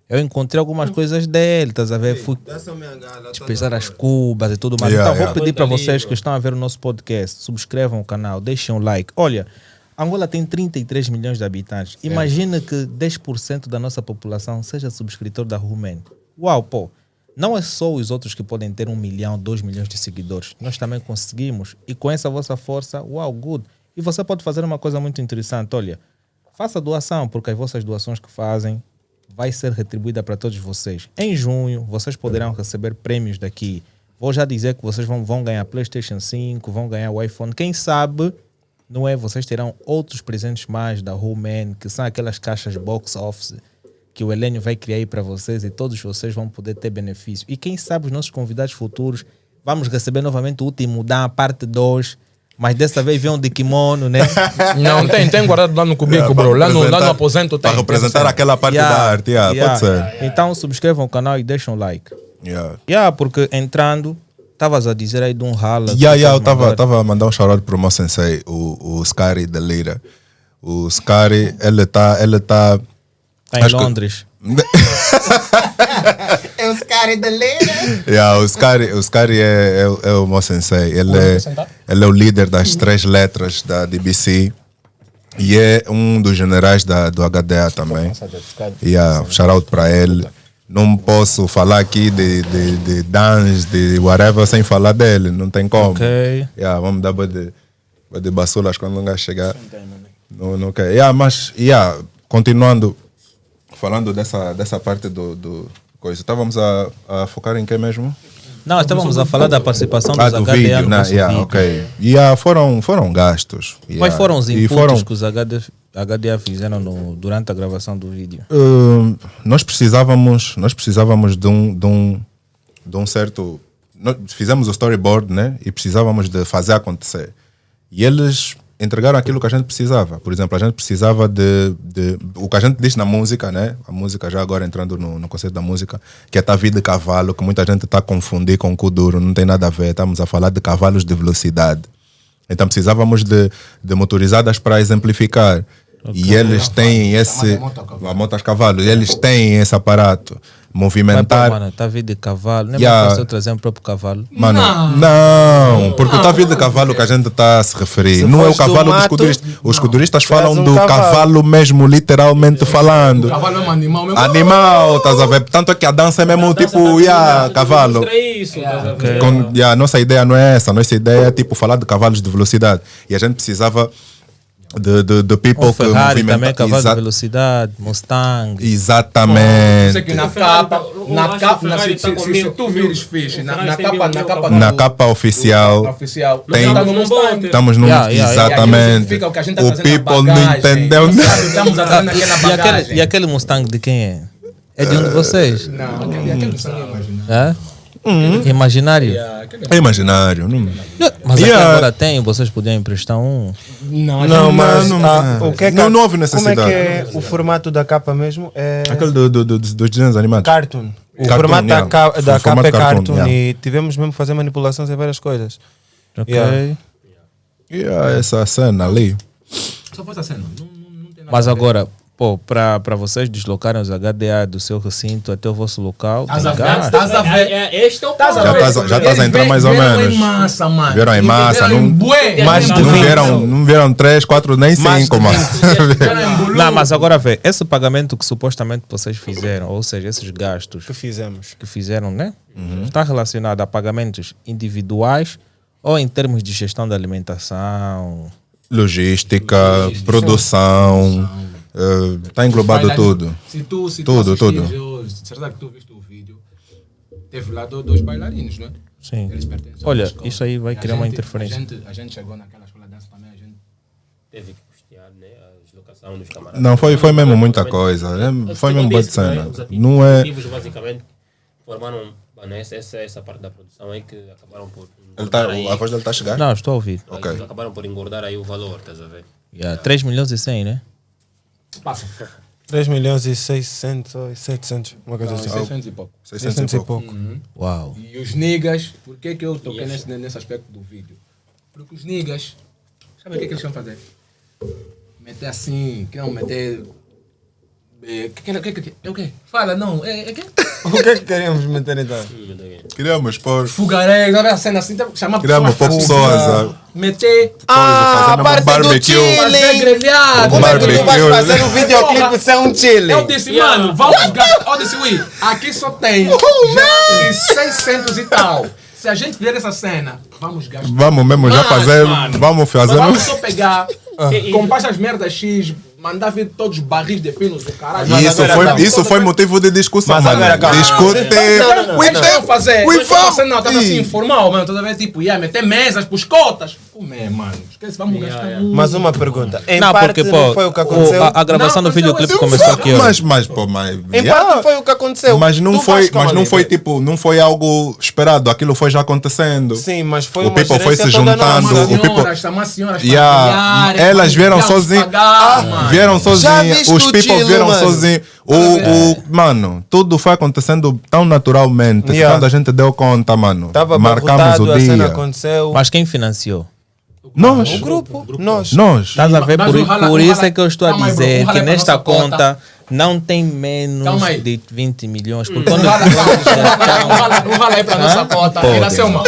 Eu encontrei algumas coisas dele, estás a ver? Fui pesquisar as cubas e tudo mais. Então vou pedir para vocês que estão a ver o nosso podcast, subscrevam o canal, deixem um like. Olha, Angola tem 33 milhões de habitantes. Imagina que 10% da nossa população seja subscritor da Rumen. Uau, pô! Não é só os outros que podem ter 1 milhão, 2 milhões de seguidores. Nós também conseguimos. E com essa vossa força, uau, good. E você pode fazer uma coisa muito interessante. Olha, faça doação, porque as vossas doações que fazem vai ser retribuída para todos vocês. Em junho, vocês poderão receber prêmios daqui. Vou já dizer que vocês vão ganhar PlayStation 5, vão ganhar o iPhone. Quem sabe, não é? Vocês terão outros presentes mais da Human, que são aquelas caixas box office que o Helênio vai criar aí para vocês e todos vocês vão poder ter benefício. E quem sabe os nossos convidados futuros, vamos receber novamente o último da parte 2, mas dessa vez vem um de kimono, né? Não, tem guardado lá no cubico, bro. Lá no aposento tem. Para representar aquela parte da arte, pode ser. Então subscrevam o canal e deixem um like. Yeah. Porque entrando, estavas a dizer aí de um rala. Eu estava a mandar um shout-out para o meu sensei, o Scary da Lira. O Scary, ele tá em Londres. É o Scary da Lira. O Scary é o meu sensei. Ele é o líder das 3 letras da DBC e é um dos generais do HDA também. Shout-out para ele. Não posso falar aqui de dance, de whatever, sem falar dele. Não tem como. Okay. Vamos dar de bassulas quando o gajo chegar. Não quer. Mas, continuando, falando dessa parte do coisa. Estávamos a focar em que mesmo? Não, estávamos a falar da participação dos do HDA vídeo, no nosso vídeo. Ok. Foram gastos. Quais foram os inputs que os HDA fizeram durante a gravação do vídeo? Nós precisávamos de um certo... Nós fizemos o storyboard, né? E precisávamos de fazer acontecer. E eles entregaram aquilo que a gente precisava. Por exemplo, a gente precisava de o que a gente diz na música, né? A música, já agora entrando no conceito da música, que é Tavi de cavalo, que muita gente está a confundir com Kuduro, não tem nada a ver. Estamos a falar de cavalos de velocidade. Então precisávamos de motorizadas para exemplificar. Okay. E eles têm esse... Motas cavalo. E eles têm esse aparato. Movimentar... Mano, tá vindo de cavalo. Não é mais fácil trazer um próprio cavalo? Mano, não. Porque tá vindo de cavalo que a gente está a se referir. Não é o cavalo dos escuduristas. Os escuduristas falam do cavalo mesmo, literalmente falando. O cavalo é um animal mesmo. Animal, estás a ver? Tanto é que a dança é mesmo tipo, cavalo. A nossa ideia não é essa. A nossa ideia é tipo falar de cavalos de velocidade. E a gente precisava... de people que Ferrari também, cavalo de velocidade, Mustang. Exatamente. Isso aqui na capa, se tu vires fixe, na capa oficial, tem, estamos no exatamente. O people não entendeu nada. E aquele Mustang de quem é? É de um de vocês? Não, aquele Mustang é imaginário. É imaginário. Mas aqui agora tem, vocês podiam emprestar um. Não, mas o que é que não houve necessidade. Como é que é o formato da capa mesmo? É aquele dos desenhos animados. Cartoon. O formato da capa é cartoon e tivemos mesmo que fazer manipulações em várias coisas. Ok. Essa cena ali. Só foi essa cena. Não tem nada. Mas agora, pô, para vocês deslocarem os HDA do seu recinto até o vosso local, estás a ver? Este é o já estás a entrar mais ou menos. Vieram em massa, não vieram 3, 4, nem 5, mano. Não, mas agora vê, esse pagamento que supostamente vocês fizeram, ou seja, esses gastos que fizeram, né? Está relacionado a pagamentos individuais ou em termos de gestão da alimentação? Logística, produção. Está englobado tudo. Se tu tudo. Será que tu viste o vídeo? Teve lá dois bailarinos, não é? Sim. Eles pertencem. Olha, isso aí vai criar uma interferência. A gente chegou naquela escola de dança também, a gente teve que custear, né, a deslocação dos camaradas. Não, foi mesmo muita coisa. Foi mesmo boa de cena. Não é... Os ativos basicamente formaram essa parte da produção aí que acabaram por... A voz dele está a chegar? Não, estou a ouvir. Okay. Acabaram por engordar aí o valor, estás a ver? 3 milhões e 100, né? passa. 3 milhões e 600 ou 700, uma coisa assim. 600 e pouco. 600 e pouco. Uau. E os niggas, por que eu toquei nesse aspecto do vídeo? Porque os niggas, sabe o que eles vão fazer? Meter assim, que não meter... O quê? Fala, não. O que é que queríamos meter então? Queríamos pôr... Fugaré, sabe a cena assim? Chamar queríamos pôr pessoas meter... a parte do chile! Fazer grelhado! Como é que tu vais fazer um videoclipe sem um chile? Eu disse, mano, vamos gastar... Eu disse, aqui só tem de 600 e tal. Se a gente ver essa cena, vamos gastar. Vamos mesmo já fazer... Vamos fazer... Vamos só pegar... Com as merdas X... mandar vir todos os barris de pinos do caralho. Isso foi motivo de discussão, Mas mano. agora, calma. Discutir. Tava assim, informal, mano. Toda vez tipo, meter mesas pros cotas. Mano, esquece, vamos gastar muito. Mas uma pergunta. Em Não, parte porque, não pô, foi o que aconteceu. a gravação Não, do videoclipe mas começou aqui hoje. Mas Em parte foi o que aconteceu. Mas não Tu foi, vais, calma mas não ali, foi tipo, não foi algo esperado, aquilo foi já acontecendo. Sim, mas foi O uma people foi gerência se toda juntando, nossa. o people- Uma senhora Yeah, elas vieram sozinhas. Vieram sozinhas, viste os o people Chilo, vieram mano? sozinhos. Mano, tudo foi acontecendo tão naturalmente. que Yeah. Quando a gente deu conta, mano, Estava marcamos abarrotado, o a cena dia. aconteceu. Mas quem financiou? Nós, O grupo, nós. Estás a ver? Mas Por, o rala- por o isso rala- é que eu estou a Calma aí, bro, dizer o rala que é pra nesta nossa cota. conta não tem menos Calma aí. de 20 milhões. Porque quando O rala aí pra nossa cota. Pode. Ela Selma.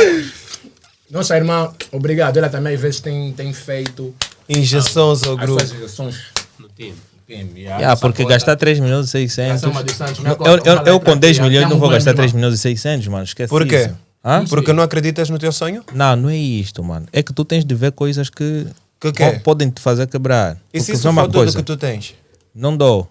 Nossa irmã, obrigado. Ela também às vezes tem feito Injeções ao as grupo. suas injeções No time. no time. Yeah, porque essa gastar cota. 3 milhões e 600. Selma dos Santos, minha Eu, cota, eu, o rala eu aí pra com 10 ti, milhões é não vou um gastar bom 3 irmão. milhões e 600, mano. Esquece Por quê? isso. Hã? Porque não acreditas no teu sonho? Não é isto, mano. É que tu tens de ver coisas que Que quê? podem te fazer quebrar. E se Porque isso só uma for tudo coisa, que tu tens? não dou.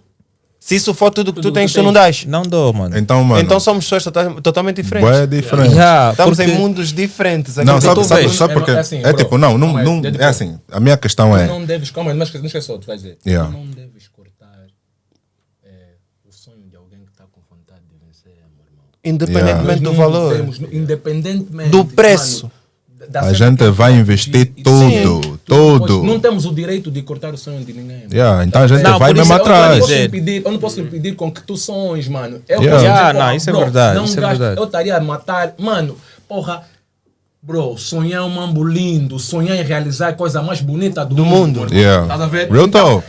Se isso for tudo que tu tens, tu não dás. Não dou, mano. então, mano, Então somos pessoas totalmente diferentes. é diferente. Já, Estamos porque- em mundos diferentes. Não, Aqui sabe, tu sabe, vês. sabe porque? É assim, É bro. tipo, não, Calma aí, é assim, a minha questão Tu é, não deves, calma, não esquece só, tu vais dizer. Yeah. Tu não deves cortar o sonho de alguém que está com vontade de vencer, meu irmão. Independentemente do Nós não valor. temos, independentemente Do preço. mano, da a cena gente que vai tu investir e- tudo, Nós tudo. não temos o direito de cortar o sonho de ninguém. mano. Yeah, então a gente Não, vai por isso mesmo eu tô a atrás. dizer. Eu não posso impedir com que tu sonhes, mano. Eu Yeah. posso Yeah, dizer, não, porra, isso é bro, verdade, não isso é gasto- verdade. Eu estaria a matar, mano, porra. Bro, sonhar é um mambo lindo, sonhar em realizar a coisa mais bonita do mundo. mano. Yeah. Estás a ver? Real Então, talk.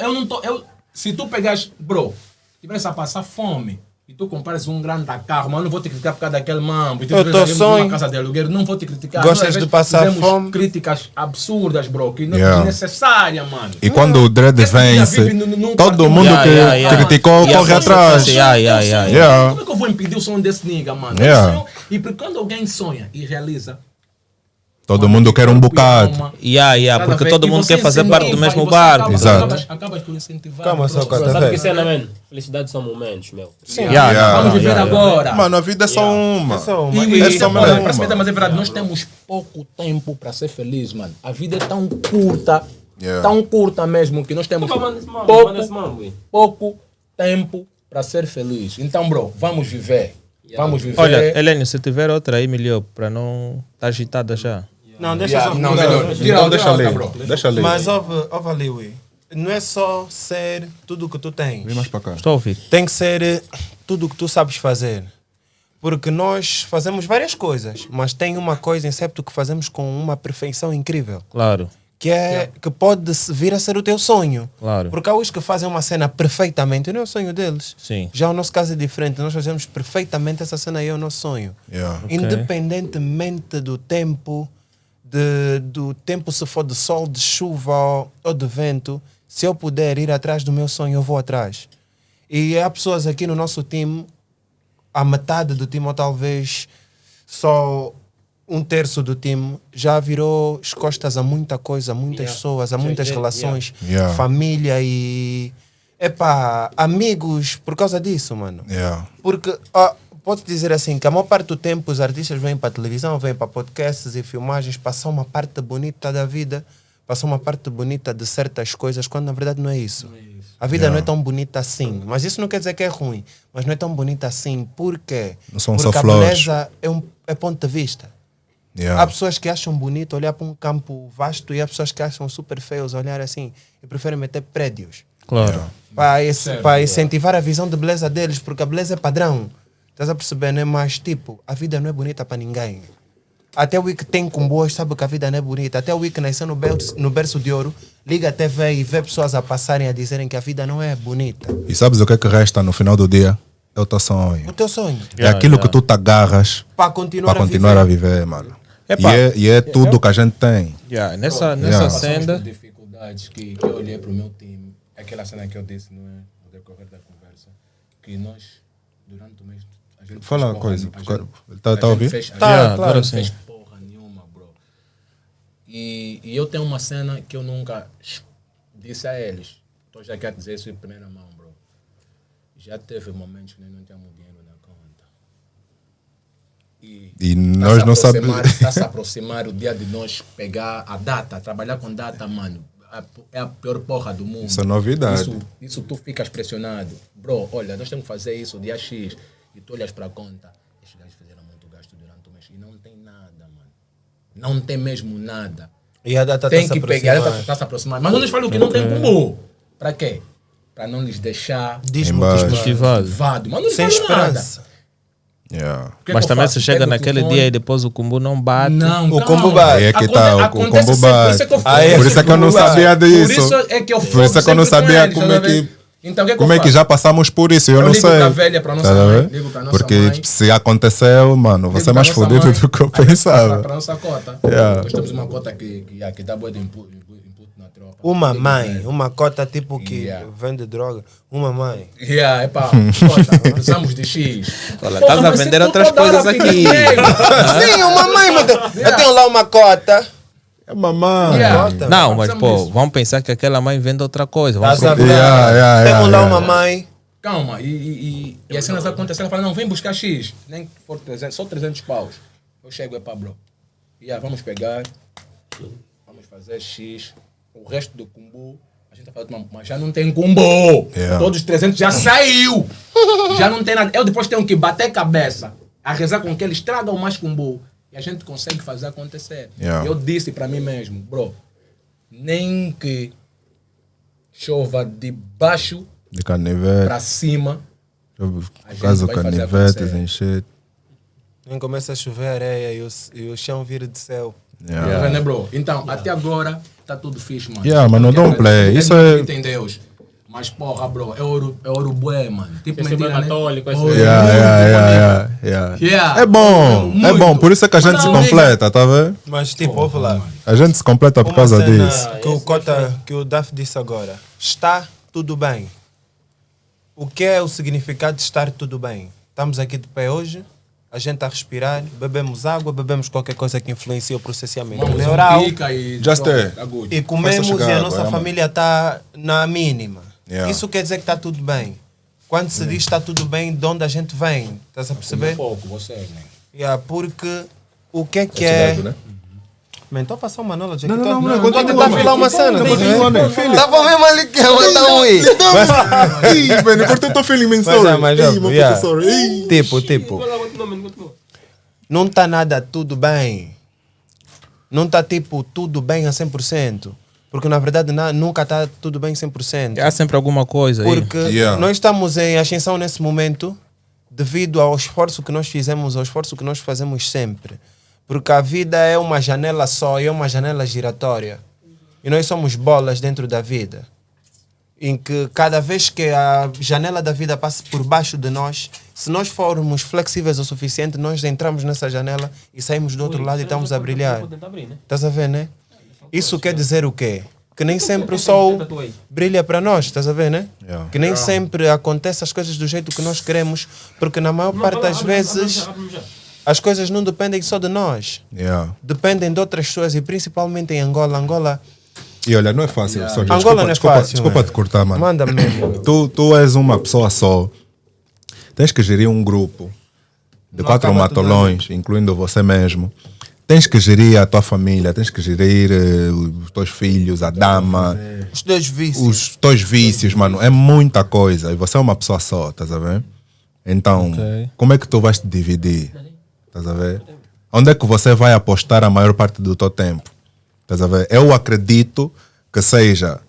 eu não tô. Se tu pegas, bro, tivesse a passar fome e tu compares um grande carro, mas eu não vou te criticar por causa daquele mambo. E tu Eu vês tô ali sonho. uma casa de aluguel, não vou te criticar. Gostas Nós, às de vezes, passar fizemos fome? críticas absurdas, bro, que não é Yeah. desnecessária, mano. E quando o Dread Esse dia vence, vive num todo quartinho. mundo Yeah, que yeah, yeah. criticou Yeah, corre com atrás. certeza, yeah. Yeah. Como é que eu vou impedir o sonho desse nigga, mano? Yeah. Eu sonho- E porque quando alguém sonha e realiza, Todo mundo quer um bocado. Porque todo mundo quer fazer parte do mesmo barco. Exato. Acabas por incentivar. Calma bro. só, Cota. Sabe o velho. que cena, man? Felicidade são momentos, meu. Sim. Vamos viver agora. Mano, a vida é só uma. É só uma. E É só mas uma. é verdade, nós temos pouco tempo para ser feliz, mano. A vida é tão curta, Yeah. tão curta mesmo, que nós temos Manda esse mambo, hein? pouco tempo para ser feliz. Então, bro, vamos viver. Vamos viver. Olha, Helênio, se tiver outra aí, melhor, para não estar agitada já. Não, deixa só. Não, melhor. Então deixa ali. bro. Deixa ali. Mas ouve ali, Ui. Não é só ser tudo o que tu tens. Vem mais para cá. Estou a ouvir. Tem que ser tudo o que tu sabes fazer. Porque nós fazemos várias coisas, mas tem uma coisa, excepto que fazemos com uma perfeição incrível. Claro. Que pode vir a ser o teu sonho. Claro. Porque há os que fazem uma cena perfeitamente, não é o sonho deles. Sim. Já o nosso caso é diferente, nós fazemos perfeitamente essa cena aí, é o nosso sonho. Yeah. Independentemente do tempo, do tempo se for de sol, de chuva ou de vento, se eu puder ir atrás do meu sonho, eu vou atrás. E há pessoas aqui no nosso time, a metade do time, ou talvez só um terço do time, já virou as costas a muita coisa, a muitas pessoas, a muitas relações, Yeah. família e amigos, por causa disso, mano. Yeah. Porque posso dizer assim, que a maior parte do tempo os artistas vêm para a televisão, vêm para podcasts e filmagens, passam uma parte bonita da vida, passam uma parte bonita de certas coisas, quando na verdade não é isso. A vida não é tão bonita assim. Mas isso não quer dizer que é ruim. Mas não é tão bonita assim. Por quê? Não são Porque só a flores. beleza é ponto de vista. Yeah. Há pessoas que acham bonito olhar para um campo vasto e há pessoas que acham super feios olhar assim e preferem meter prédios. Claro. Para incentivar a visão de beleza deles, porque a beleza é padrão. Estás a perceber, né? Mas tipo, a vida não é bonita para ninguém. Até o que tem comboios sabe que a vida não é bonita. Até o que nasceu no berço de ouro, liga a TV e vê pessoas a passarem a dizerem que a vida não é bonita. E sabes o que é que resta no final do dia? É o teu sonho. O teu sonho, É aquilo que tu te agarras para continuar, para continuar a viver, mano. Epá. E é tudo que a gente tem. Nessa Yeah. senda. As dificuldades que eu olhei para o meu time, aquela cena que eu disse no decorrer da conversa, que nós, durante o mês, a gente Fala fez uma porra coisa. nenhuma. Tá a ouvir? Yeah, Claro, agora não fez sim. porra nenhuma, bro. E eu tenho uma cena que eu nunca disse a eles, estou já quero dizer isso em primeira mão, bro. Já teve momentos que nós não tínhamos dinheiro na conta. E nós não sabemos. Está se aproximar o dia de nós pegar a data, trabalhar com data, mano. É a pior porra do mundo. Isso é novidade. Isso tu ficas pressionado. Bro, olha, nós temos que fazer isso dia X. E tu olhas para a conta. Esses gajos fizeram muito gasto durante o mês. E não tem nada, mano. Não tem mesmo nada. E a data tem está que se pegar, a aproximar. data está se aproximando. Mas não nos falam que não tem como. Para quê? Para não lhes deixar Desmotivado. desmotivado. Mas não Sem falam nada. esperança. Yeah. O que é Mas que eu também faço? se chega Pego o naquele telefone. dia e depois o combo não bate. Não, O calma. combo bate. Aí é que tá, o Acontece combo sempre, bate. Por isso é que eu Por isso é que eu não sabia disso. Por isso é que eu Por isso é que eu não foco sempre sabia com eles, como é tá a ver? que. Então, o que é que Como eu é que faço? já passamos por isso? Eu não ligo sei. pra velha, pra nossa Tá a mãe, ver? ligo pra nossa Porque mãe. se aconteceu, mano, você é mais fodido do que eu pensava. Para nossa cota. Yeah. Nós temos uma cota que dá boa de input na tropa. Uma Tem mãe, que ver. uma cota tipo que Yeah. vende droga. Uma mãe. Yeah, epá, cota, precisamos de X. Olha, Porra, estás a mas vender se outras toda hora coisas fica aqui. Sim, uma mãe. Eu tenho lá uma cota. É mamãe. Yeah. Não, mas Precisamos pô, disso. vamos pensar que aquela mãe vende outra coisa. Vamos Estás a ver? Yeah, Temos lá yeah. uma mãe. Calma, e as cenas acontecem, ela fala, não, vem buscar X, nem que for 300, só 300 paus. Eu chego, é pá, bro. Vamos pegar, vamos fazer X, o resto do combo, a gente tá falando, mas já não tem combo. Yeah. Todos os 300 já saiu. Já não tem nada. Eu depois tenho que bater cabeça, a rezar com que eles tragam mais combo. E a gente consegue fazer acontecer. Yeah. Eu disse para mim mesmo, bro, nem que chova de baixo De canivete. para cima. Por gente causa do vai fazer canivetes, acontecer. encher. Nem começa a chover areia e o chão vira de céu. Yeah. Tá vendo, né, bro? Então, até agora, tá tudo fixe, mano. Yeah, mas não dá um play. Isso é- Tem Deus. Mas, porra, bro, é ouro bué, mano. Tipo, Esse é mentira, bem né? católico, esse Ouro é- Yeah. Yeah. É bom, Muito. é bom. Por isso é que a gente Mas se não, completa, tá vendo? Mas tipo, ouve lá. A gente se completa por Uma causa cena disso. que o Cota, que o Daf disse agora. Está tudo bem. O que é o significado de estar tudo bem? Estamos aqui de pé hoje, a gente a respirar, bebemos água, bebemos qualquer coisa que influencia o processamento Vamos, neural pica e Just pronto, there. tá good. e comemos Faça e chegar a água, nossa mano. família está na mínima. Yeah. Isso quer dizer que está tudo bem. Quando se diz está tudo bem, de onde a gente vem? Estás a perceber? Pouco, vocês, né? Yeah, porque o que é... né? Man, estou a passar uma knowledge aqui. Não, Estou a continua, tentar filar uma cena. continua, estás a ver? né? Filho. Estava mesmo ali que eu então ir. Ih, velho, cortou teu feeling, man, Mas sorry. é, mas Ih, meu yeah. puto, sorry. Ih. Tipo. Continua. Não está nada tudo bem. Não está tipo tudo bem a 100%. Porque na verdade nunca está tudo bem 100%. Há sempre alguma coisa aí. Porque Yeah. nós estamos em ascensão nesse momento devido ao esforço que nós fizemos, ao esforço que nós fazemos sempre. Porque a vida é uma janela só, é uma janela giratória. E nós somos bolas dentro da vida. Em que cada vez que a janela da vida passa por baixo de nós, se nós formos flexíveis o suficiente, nós entramos nessa janela e saímos do outro lado e estamos a brilhar. Estás a ver, né? Isso quer dizer o quê? Que nem sempre o sol brilha para nós, estás a ver, né? Yeah. Que nem sempre acontecem as coisas do jeito que nós queremos, porque na maior parte das vezes as coisas não dependem só de nós. Yeah. Dependem de outras pessoas e principalmente em Angola. Angola E olha, não é fácil. Sorry, Angola não é fácil. Desculpa mano. te cortar, mano. Manda mesmo. Tu és uma pessoa só. Tens que gerir um grupo de Não 4 acaba tudo matolões, incluindo você mesmo. Tens que gerir a tua família, tens que gerir os teus filhos, a dama, Os dois vícios. os teus vícios, mano. É muita coisa. E você é uma pessoa só, estás a ver? Então, Ok. como é que tu vais te dividir? Estás a ver? Onde é que você vai apostar a maior parte do teu tempo? Estás a ver? Eu acredito que seja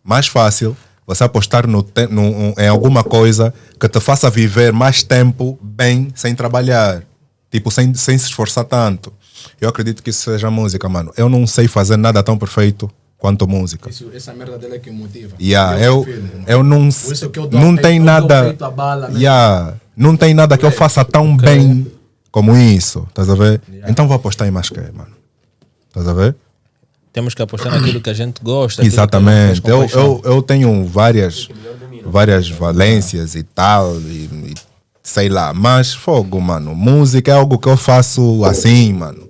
mais fácil você apostar em alguma coisa que te faça viver mais tempo bem sem trabalhar. Tipo, sem se esforçar tanto. Eu acredito que isso seja música, mano. Eu não sei fazer nada tão perfeito quanto música. Essa merda dele é que motiva. Yeah, confirmo. eu não Por isso que eu dou não peito- tem eu dou nada. peito à bala, né? Yeah, não tem nada que eu faça tão bem como isso. Estás a ver? Então vou apostar em mais que, mano. Estás a ver? Temos que apostar naquilo que a gente gosta. aquilo que Exatamente. a gente faz com paixão. Eu tenho várias valências e tal, e sei lá, mas fogo, mano. Música é algo que eu faço assim, mano.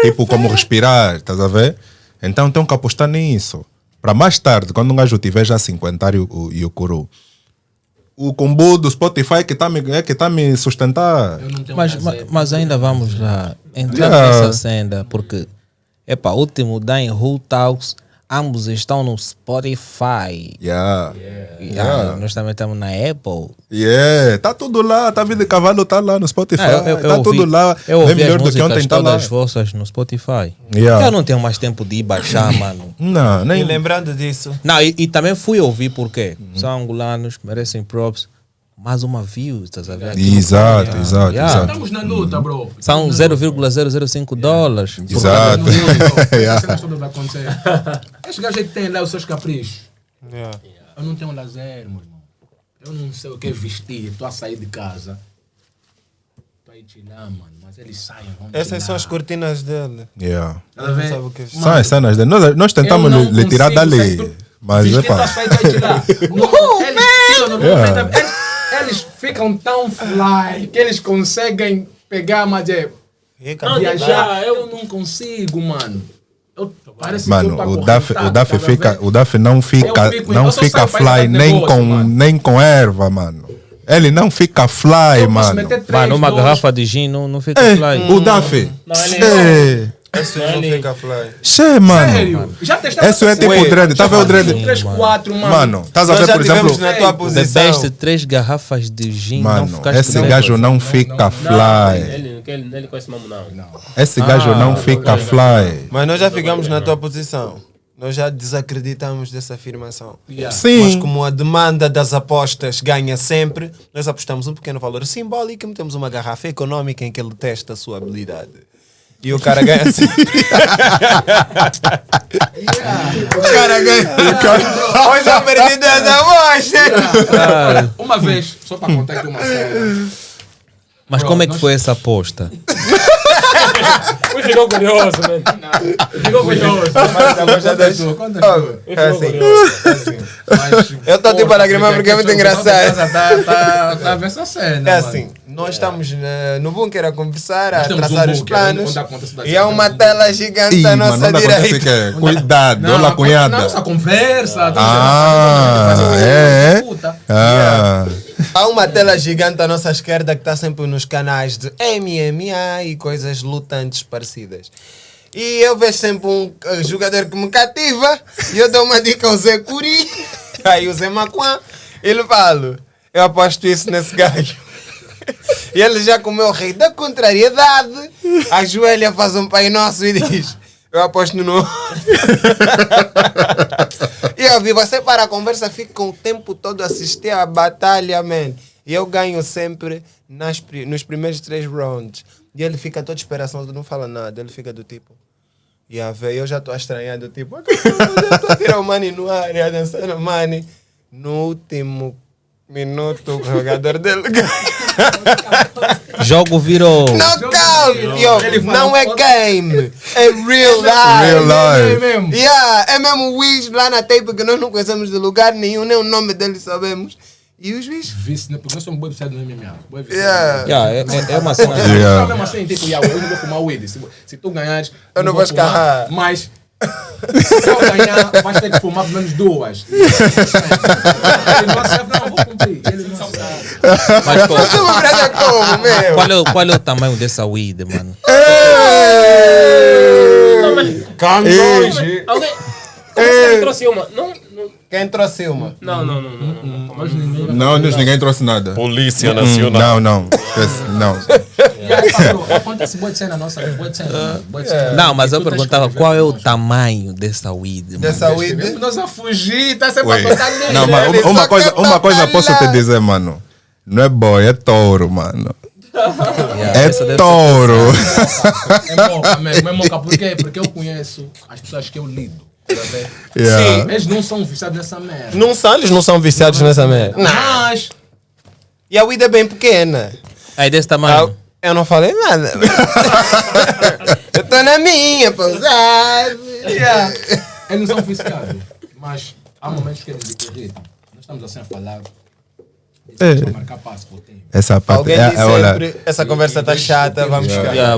Tipo como respirar, estás a ver? Então tenho que apostar nisso. para mais tarde, quando um gajo tiver já 50 e o curu, o combo do Spotify que tá me sustentar. Mas ainda vamos lá entrar nessa senda, porque o último da em Who Talks, ambos estão no Spotify. Nós também estamos na Apple. Tá tudo lá, tá vindo cavalo, tá lá no Spotify. Tá tudo lá. Eu ouvi melhor as do que ontem, tá lá. todas vossas no Spotify. Eu não tenho mais tempo de ir baixar, mano. Não, nem E lembrando disso, Não, e também fui ouvir porque são angolanos, merecem props. Mais uma view, estás a ver? Exato. Estamos na luta, bro. São $0,005. Exato. Tudo vai acontecer. Esses gajos aí que têm lá os seus caprichos. Eu não tenho lazer, meu irmão. Eu não sei o que é vestir. Estou a sair de casa. Estou a ir chilar, mano. Mas eles saem, vão essas são as cortinas dele. Tá a ver? Sabe o que é isso? São as cenas dele. Nós tentamos lhe tirar dali. Mas, eles ficam tão fly que eles conseguem pegar, mas viajar. Eu não consigo, mano. Mano, o Daf não fica fly nem com erva, mano. Ele não fica fly, mano. Mano, uma garrafa de gin não fica fly. O Daf. Esse não fica fly. Che, mano. Sério? Já testaste? Esse é tipo o dread. Tá vendo o dread? 3, 4, mano. Mano, estás a ver, por exemplo. Na tua posição. Bebeste 3 garrafas de gin, não Mano, ficaste esse bem. gajo não fica fly. Ele conhece mesmo não. Esse gajo não fica fly. Mas nós já ficamos na tua posição. Nós já desacreditamos dessa afirmação. Mas Sim. como a demanda das apostas ganha sempre, nós apostamos um pequeno valor simbólico e metemos uma garrafa econômica em que ele testa a sua habilidade. E o cara ganha assim. O cara ganha. Hoje eu perdi 2 apostas. Uma vez, só para contar aqui uma cena. Mas como é que foi essa aposta? Ficou curioso, mano. Ficou curioso. Eu estou tipo a lagrimar porque é muito engraçado. Tá a ver essa cena. É assim, nós estamos no bunker a conversar, a temos traçar um os bunker, planos onde acontece da e há uma tela gigante Ih, à mano, nossa onde acontece direita. que Cuidado, olha a cunhada. Nossa conversa. Há uma tela gigante à nossa esquerda que está sempre nos canais de MMA e coisas lutantes parecidas. E eu vejo sempre um jogador que me cativa e eu dou uma dica ao Zé Curi, aí o Zé Macuã, ele fala, eu aposto isso nesse gajo. E ele já comeu o rei da contrariedade, ajoelha, faz um Pai Nosso e diz, eu aposto no... E eu vi, você para a conversa, fica o tempo todo a assistir a batalha, man. E eu ganho sempre nos primeiros 3 rounds. E ele fica todo esperançoso, não fala nada. Ele fica do tipo... E a ver, eu já estou a estranhar do tipo... Eu estou a tirar o Money no ar e a dançar o Money. No último minuto, o jogador dele Jogo virou. Knockout! Não é game, é real life. É mesmo o Wiz lá na tape que nós não conhecemos de lugar nenhum, nem o nome dele sabemos. E os juízes? Vice, né? Porque nós somos boi viciado no MMA. É uma cena. É mesmo assim, tipo, eu não vou fumar weed. Se tu ganhares, eu não vou escarrar. Mas se eu ganhar, vais ter que fumar pelo menos 2. Ele não serve, não, vou cumprir. Ele não sabe. Mas como, qual é o tamanho dessa weed, mano? Alguém trouxe uma? Quem trouxe uma? Não. Não, ninguém trouxe nada. Polícia Nacional. Não. Acontece boa de cena nossa. Não, mas eu perguntava qual é o tamanho dessa weed. Dessa weed? Nós a fugir, tá sempre a contar nele. Não, mas uma coisa posso te dizer, mano. Não é boi, é touro, mano. É touro. É moca, por quê? Porque eu conheço as pessoas que eu lido. Sim. Eles não são viciados nessa merda. Eles não são viciados nessa merda. Mas... E a weed é bem pequena. Aí desse tamanho? Eu não falei nada. Eu tô na minha, pousada. Eles não são viciados. Mas há momentos que eles dizem, nós estamos assim a falar. Vamos marcar passo pro tempo. Essa parte alguém diz sempre, essa conversa tá chata, vamos ficar.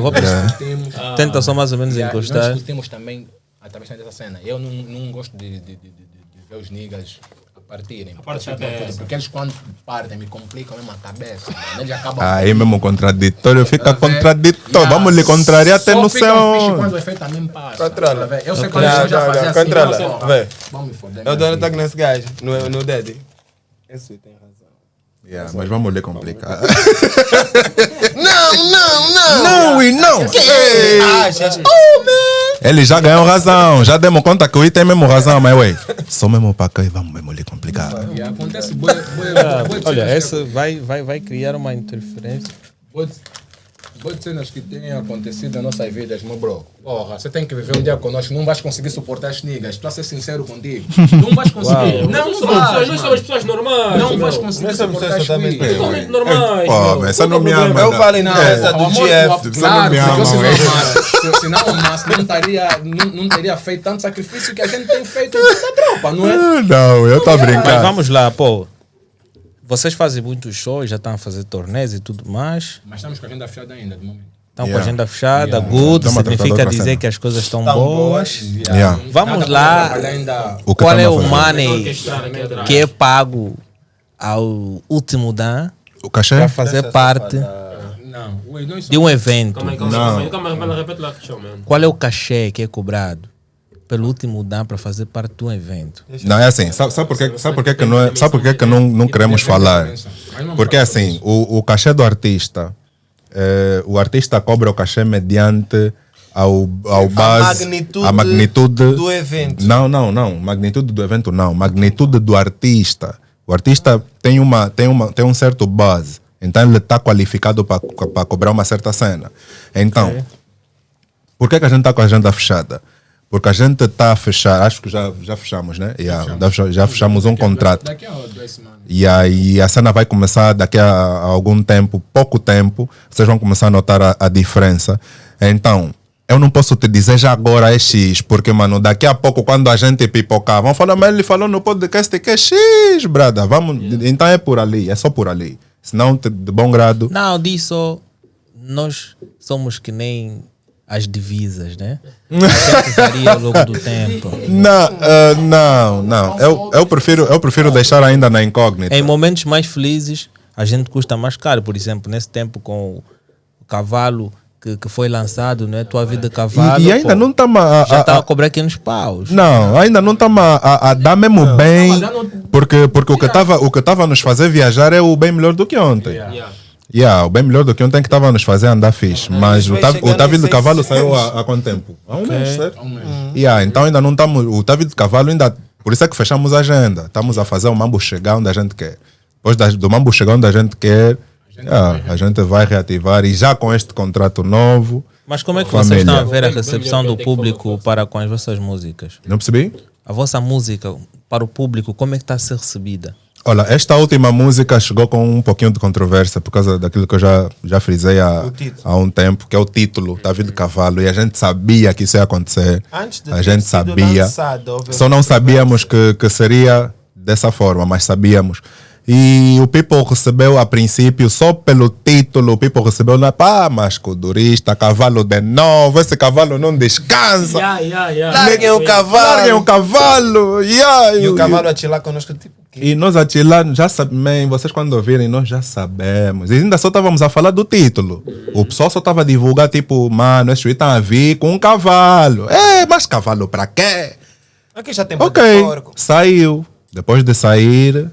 Tenta só mais ou menos encostar. Nós discutimos também talvez tenha essa cena. Eu não gosto de ver os niggas a partirem. Porque eles quando partem me complicam mesmo a cabeça. Mano. Eles acabam. Aí mesmo contraditório fica contraditório. Vamos lhe contrariar até no céu. Quando o efeito também passa. Controla. Eu sei quando eu já fazia assim. Controla. Vê. Vamos me foder. Eu dou um toque nesse gajo, no Daddy. Esse tem razão. Yeah, mas vamos lhe complicar. Não! Não e não! Ele já ganhou razão, já demos conta que o I tem mesmo razão, mas ué, só mesmo para cá e vamos mesmo lhe complicar. E acontece Olha, essa vai criar uma interferência. Boas cenas que têm acontecido nas nossas vidas, meu bro. Porra, você tem que viver um dia conosco, não vais conseguir suportar as niggas. Estou a ser sincero contigo. Não vais conseguir. Nós somos pessoas normais. Não vais conseguir suportar as niggas. Totalmente normais. Pô, essa não me ama. Eu falo em defesa do GF. Claro, porque se não amasse, não teria feito tanto sacrifício que a gente tem feito na tropa, não é? Não, eu estou a Mas brincar. vamos lá, pô. Vocês fazem muitos shows, já estão a fazer turnês e tudo mais. Mas estamos com a agenda fechada ainda, de momento. Estão com a agenda fechada, good, Estamos a tratar de significa outra dizer cena. que as coisas estão Tão boas. Yeah. Vamos lá. O que Qual é estamos o a fazer? money que é pago ao último dan O cachê? para fazer parte Não, ué, nós de um evento? Calma aí, repete lá a questão, mano. Qual é o cachê que é cobrado pelo último dan para fazer parte de um evento? Não, é assim, sabe por que que não é, sabe por que não queremos falar? Porque é assim, o cachê do artista, o artista cobra o cachê mediante ao base, a magnitude do evento. Não, magnitude do evento não, magnitude do artista. O artista tem um certo base, então ele está qualificado para cobrar uma certa cena. Então, por que a gente está com a agenda fechada? Porque a gente está a fechar, acho que já fechamos, né? Já fechamos um contrato. Daqui a 2 semanas. E aí a cena vai começar daqui a algum tempo, pouco tempo, vocês vão começar a notar a diferença. Então, eu não posso te dizer já agora é X, porque, mano, daqui a pouco, quando a gente pipocar, vão falar, mas ele falou no podcast que é X, brada. Vamos, então é por ali, é só por ali. Senão, de bom grado. Não, disso nós somos que nem as divisas, né? A gente varia ao longo do tempo. Não. Eu prefiro deixar ainda na incógnita. Em momentos mais felizes, a gente custa mais caro. Por exemplo, nesse tempo com o cavalo que foi lançado, né? Tua Vida de Cavalo. E ainda não estamos já estava a cobrar aqui nos paus. Não, ainda não estamos a dar mesmo bem. Porque o que estava a nos fazer viajar é o bem melhor do que ontem. O bem melhor do que ontem que estava a nos fazer andar fixe. Mas o Tua Vida de Cavalo saiu há quanto tempo? Há um mês, certo? Então ainda não estamos. O Tua Vida de Cavalo ainda. Por isso é que fechamos a agenda. Estamos a fazer o mambo chegar onde a gente quer. Depois do mambo chegar onde a gente quer, a gente vai reativar. E já com este contrato novo. Mas como é que vocês estão a ver a recepção do público para com as vossas músicas? Não percebi? A vossa música para o público, como é que está a ser recebida? Olha, esta última música chegou com um pouquinho de controvérsia por causa daquilo que eu já frisei há um tempo, que é o título, Tua Vida de Cavalo, e a gente sabia que isso ia acontecer. Antes de a ter gente sido sabia. lançado, Só não sabíamos que seria dessa forma, mas sabíamos. E o people recebeu a princípio, só pelo título, o people recebeu mas culturista, cavalo de novo, esse cavalo não descansa. Larguem o cavalo. Larguem o cavalo. E o cavalo a chilar conosco, tipo. E nós a chilar, já sabem, vocês quando ouvirem, nós já sabemos. E ainda só estávamos a falar do título. O pessoal só estava a divulgar, tipo, mano, esse está a vir com um cavalo. Mas cavalo para quê? Aqui já tem porco. Saiu. Depois de sair,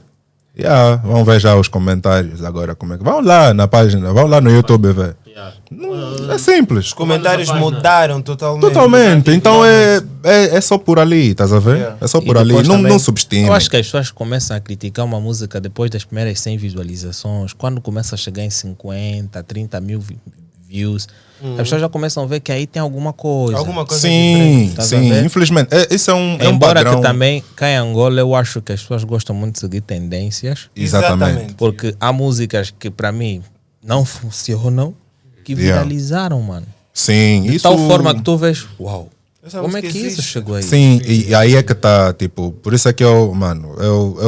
vamos ver já os comentários agora. Como é que... Vão lá na página, vão lá no YouTube ver. É simples. Os comentários mudaram totalmente. Totalmente. Então é só por ali, estás a ver? É só por ali. Não subestime. Eu acho que as pessoas começam a criticar uma música depois das primeiras 100 visualizações. Quando começa a chegar em 50, 30 mil views, as pessoas já começam a ver que aí tem alguma coisa. Sim, infelizmente. Isso é um Embora padrão. que também, cá em Angola, eu acho que as pessoas gostam muito de seguir tendências. Exatamente. Porque há músicas que para mim não funcionam, que viralizaram, mano. Sim, de tal forma que tu vês, uau, como é que isso chegou aí? Sim, e aí é que tá, tipo, por isso é que eu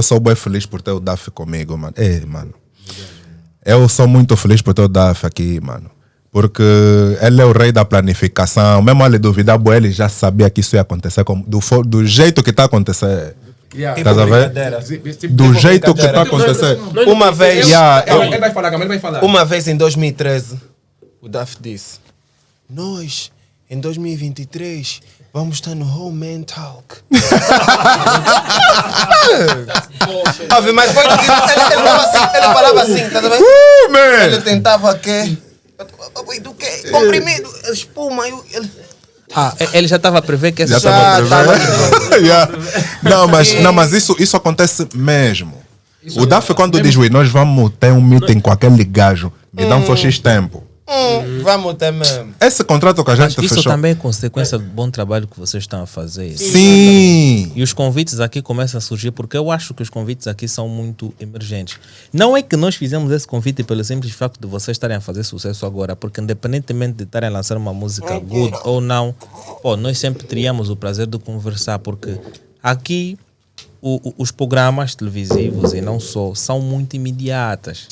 sou bem feliz por ter o Daf comigo, mano. Mano, eu sou muito feliz por ter o Daf aqui, mano. Porque ele é o rei da planificação. Mesmo ele duvidar, ele já sabia que isso ia acontecer. Do jeito que está a acontecer. Estás a ver? Do jeito que está a acontecer. Uma vez. Ele vai falar, ele vai falar. Uma vez em 2013, o Duff disse: nós, em 2023, vamos estar no Home Man Talk. Óbvio, mas foi ele falava assim, tá vendo? Ele tentava que. Do que? Comprimido, espuma. Ele já estava a prever que essa Já estava a prever. Não, mas isso acontece mesmo. O Duff, quando diz, nós vamos ter um meeting com aquele gajo, me dá só X tempo. Vamos ter mesmo. Esse contrato que a gente isso fechou. também é consequência do bom trabalho que vocês estão a fazer. Sim. E os convites aqui começam a surgir porque eu acho que os convites aqui são muito emergentes. Não é que nós fizemos esse convite pelo simples facto de vocês estarem a fazer sucesso agora, porque independentemente de estarem a lançar uma música good ou não, nós sempre teríamos o prazer de conversar, porque aqui os programas televisivos e não só são muito imediatas.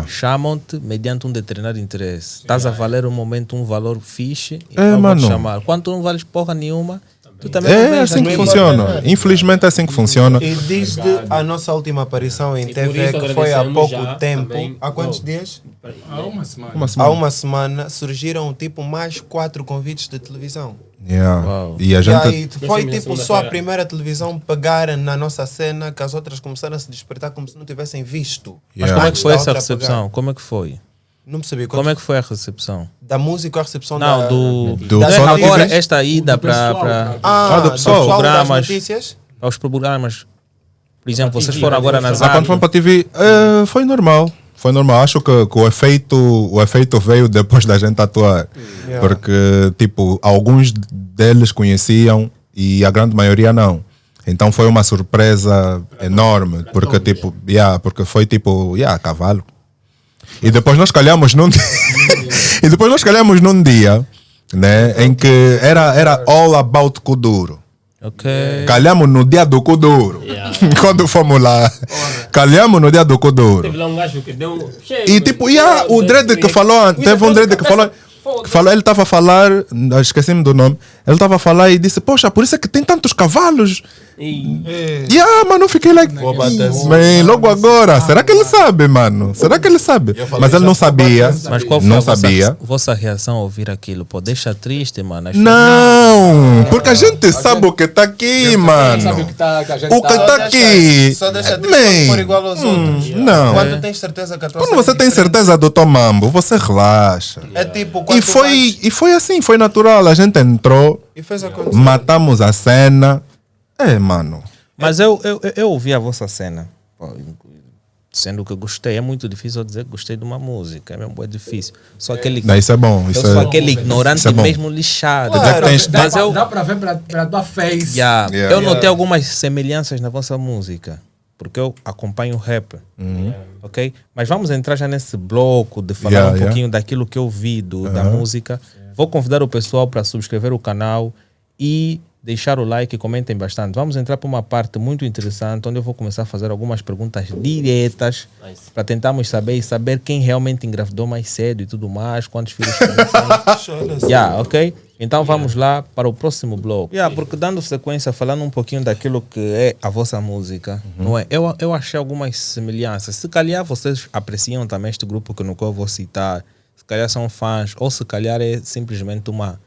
Chamam-te mediante um determinado interesse. Estás a valer um momento, um valor fixe e vão te chamar. Quando tu não vales porra nenhuma, tu também não vens. Assim que funciona. Infelizmente é assim que funciona. E desde a nossa última aparição em TV, que foi há pouco tempo, há quantos dias? Há uma semana. Há uma semana surgiram tipo mais 4 convites de televisão. E a gente... foi tipo só a primeira televisão pegar na nossa cena, que as outras começaram a se despertar como se não tivessem visto. Mas como é que foi essa recepção? Como é que foi? Não percebi. Como é que foi a recepção? Da música ou a recepção do agora esta ida para do pessoal, programas, notícias? Para os programas. Por exemplo, vocês foram agora nas quando foram para a TV, foi normal. Foi normal. Acho que o efeito veio depois da gente atuar. Porque, tipo, alguns deles conheciam e a grande maioria não. Então foi uma surpresa enorme. Porque, porque foi tipo, cavalo. E depois nós calhamos num dia, né, em que era all about Kuduro. Calhamos no dia do Kuduro. Quando fomos lá, calhamos no dia do Kuduro. Teve lá um gajo que deu e tipo, o Dredd que falou, teve um Dredd que falou, ele estava a falar, esqueci-me do nome, ele estava a falar e disse, poxa, por isso é que tem tantos cavalos. Mano, eu fiquei like, logo agora, será que ele sabe, mano? Será que ele sabe? Mas ele não sabia. Mas qual foi a vossa reação ao ouvir aquilo? Deixa triste, mano. Não, porque a gente sabe o que está aqui, mano. O que está aqui. Só deixa triste quando for igual aos outros. Não. Quando tens certeza que a tua Quando você tem certeza do teu mambo, você relaxa. É tipo, e foi assim, foi natural. A gente entrou, e fez acontecer. Matamos a cena. Mano. Mas eu ouvi a vossa cena. Sendo que gostei, é muito difícil dizer que gostei de uma música. É mesmo difícil. Sou aquele. Isso é bom. Eu sou aquele ignorante mesmo lixado. Claro, mas dá para ver para tua face. Eu notei algumas semelhanças na vossa música. Porque eu acompanho o rap. Ok? Mas vamos entrar já nesse bloco de falar um pouquinho daquilo que eu vi da música. Vou convidar o pessoal para subscrever o canal e deixar o like e comentem bastante. Vamos entrar para uma parte muito interessante, onde eu vou começar a fazer algumas perguntas diretas para tentarmos saber quem realmente engravidou mais cedo e tudo mais, quantos filhos tem. Ok? Então vamos lá para o próximo bloco. Porque dando sequência, falando um pouquinho daquilo que é a vossa música, não é? Eu achei algumas semelhanças. Se calhar vocês apreciam também este grupo que no qual eu vou citar, se calhar são fãs, ou se calhar é simplesmente uma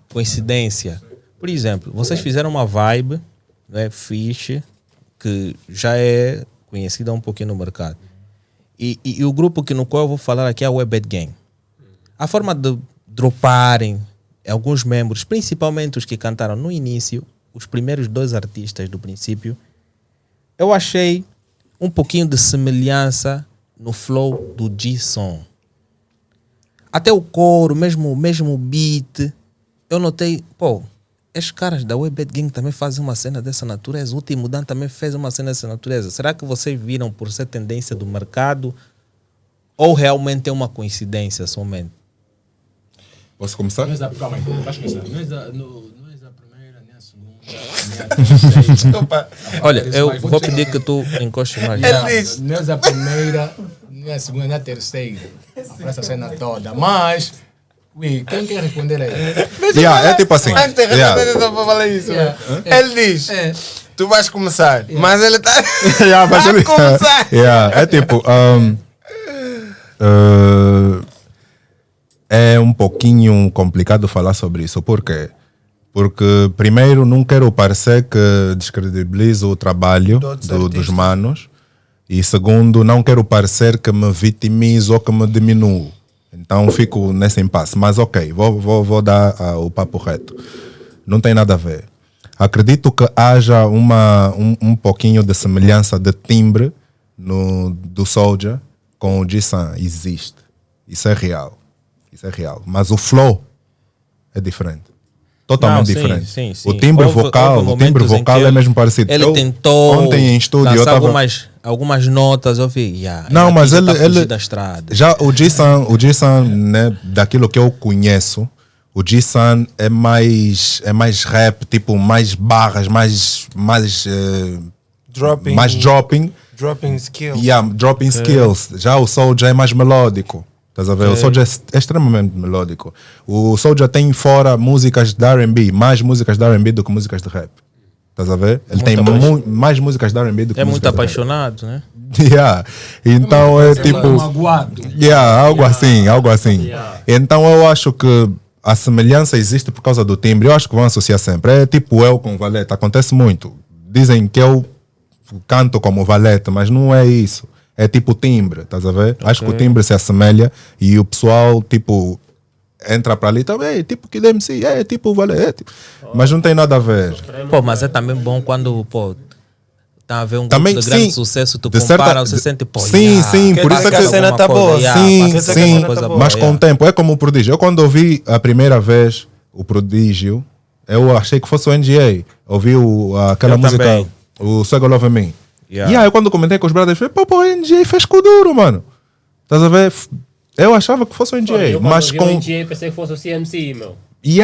coincidência. Por exemplo, vocês fizeram uma vibe, né, fixe, que já é conhecida um pouquinho no mercado. E o grupo no qual eu vou falar aqui é o Webed Gang. A forma de droparem alguns membros, principalmente os que cantaram no início, os primeiros 2 artistas do princípio, eu achei um pouquinho de semelhança no flow do G-Song. Até o coro, mesmo o beat, eu notei, estes caras da Webed Gang também fazem uma cena dessa natureza. O Último Dan também fez uma cena dessa natureza. Será que vocês viram por ser tendência do mercado ou realmente é uma coincidência somente? Posso começar? Não és a primeira, nem a segunda, nem a terceira. Olha, eu vou pedir que tu encostes mais. Não és a primeira, nem a segunda, nem a terceira. essa cena toda. Mas, ui, quem quer responder aí? É tipo assim. Antes de responder, só para falar isso. Ele diz, tu vais começar, mas ele está Mas a ele- começar. É tipo. É um pouquinho complicado falar sobre isso. Por quê? Porque, primeiro, não quero parecer que descredibilizo o trabalho dos manos. E, segundo, não quero parecer que me vitimizo ou que me diminuo. Então, fico nesse impasse. Mas, ok, vou dar o papo reto. Não tem nada a ver. Acredito que haja um pouquinho de semelhança de timbre do Soulja com o G-Sun. Existe. Isso é real. Mas o flow é diferente. Totalmente diferente. Sim. O timbre vocal é mesmo parecido. Ele tentou ontem em estúdio eu lançar tava... algumas notas, eu vi. Não, mas ele da estrada. já o G-Sun, né, daquilo que eu conheço, o G-Sun é mais rap, tipo mais barras, mais dropping. Dropping skills. Dropping skills. Já o Soulja é mais melódico. Estás a ver? O Soulja é extremamente melódico. O Soulja tem fora músicas de R&B, mais músicas de R&B do que músicas de rap. Estás a ver? Ele tem mais músicas de R&B do que É músicas muito apaixonado, né? de rap. Então é tipo... Magoado. algo assim. Então eu acho que a semelhança existe por causa do timbre. Eu acho que vão associar sempre. É tipo eu com o Valete. Acontece muito. Dizem que eu canto como Valete, mas não é isso. É tipo timbre, estás a ver? Acho que o timbre se assemelha e o pessoal, tipo, entra para ali também, tipo que DMC, tipo Valete. Mas não tem nada a ver. Pô, mas é também bom quando, pô, tá a ver um Também, grupo de grande sim, sucesso, tu de compara, certa- você sente, pô, sim, por isso é que a cena tá boa. Sim, mas com o o tempo, é como o Prodígio. Eu quando ouvi a primeira vez o Prodígio, eu achei que fosse o NGA. Ouvi aquela Eu música, também. o Swag Love Me. Yeah. E aí eu quando comentei com os brothers, falei, pô, o NGA fez com o duro, mano. Estás a ver? Eu achava que fosse o NGA, mas com... o NGA pensei que fosse o CMC, meu. E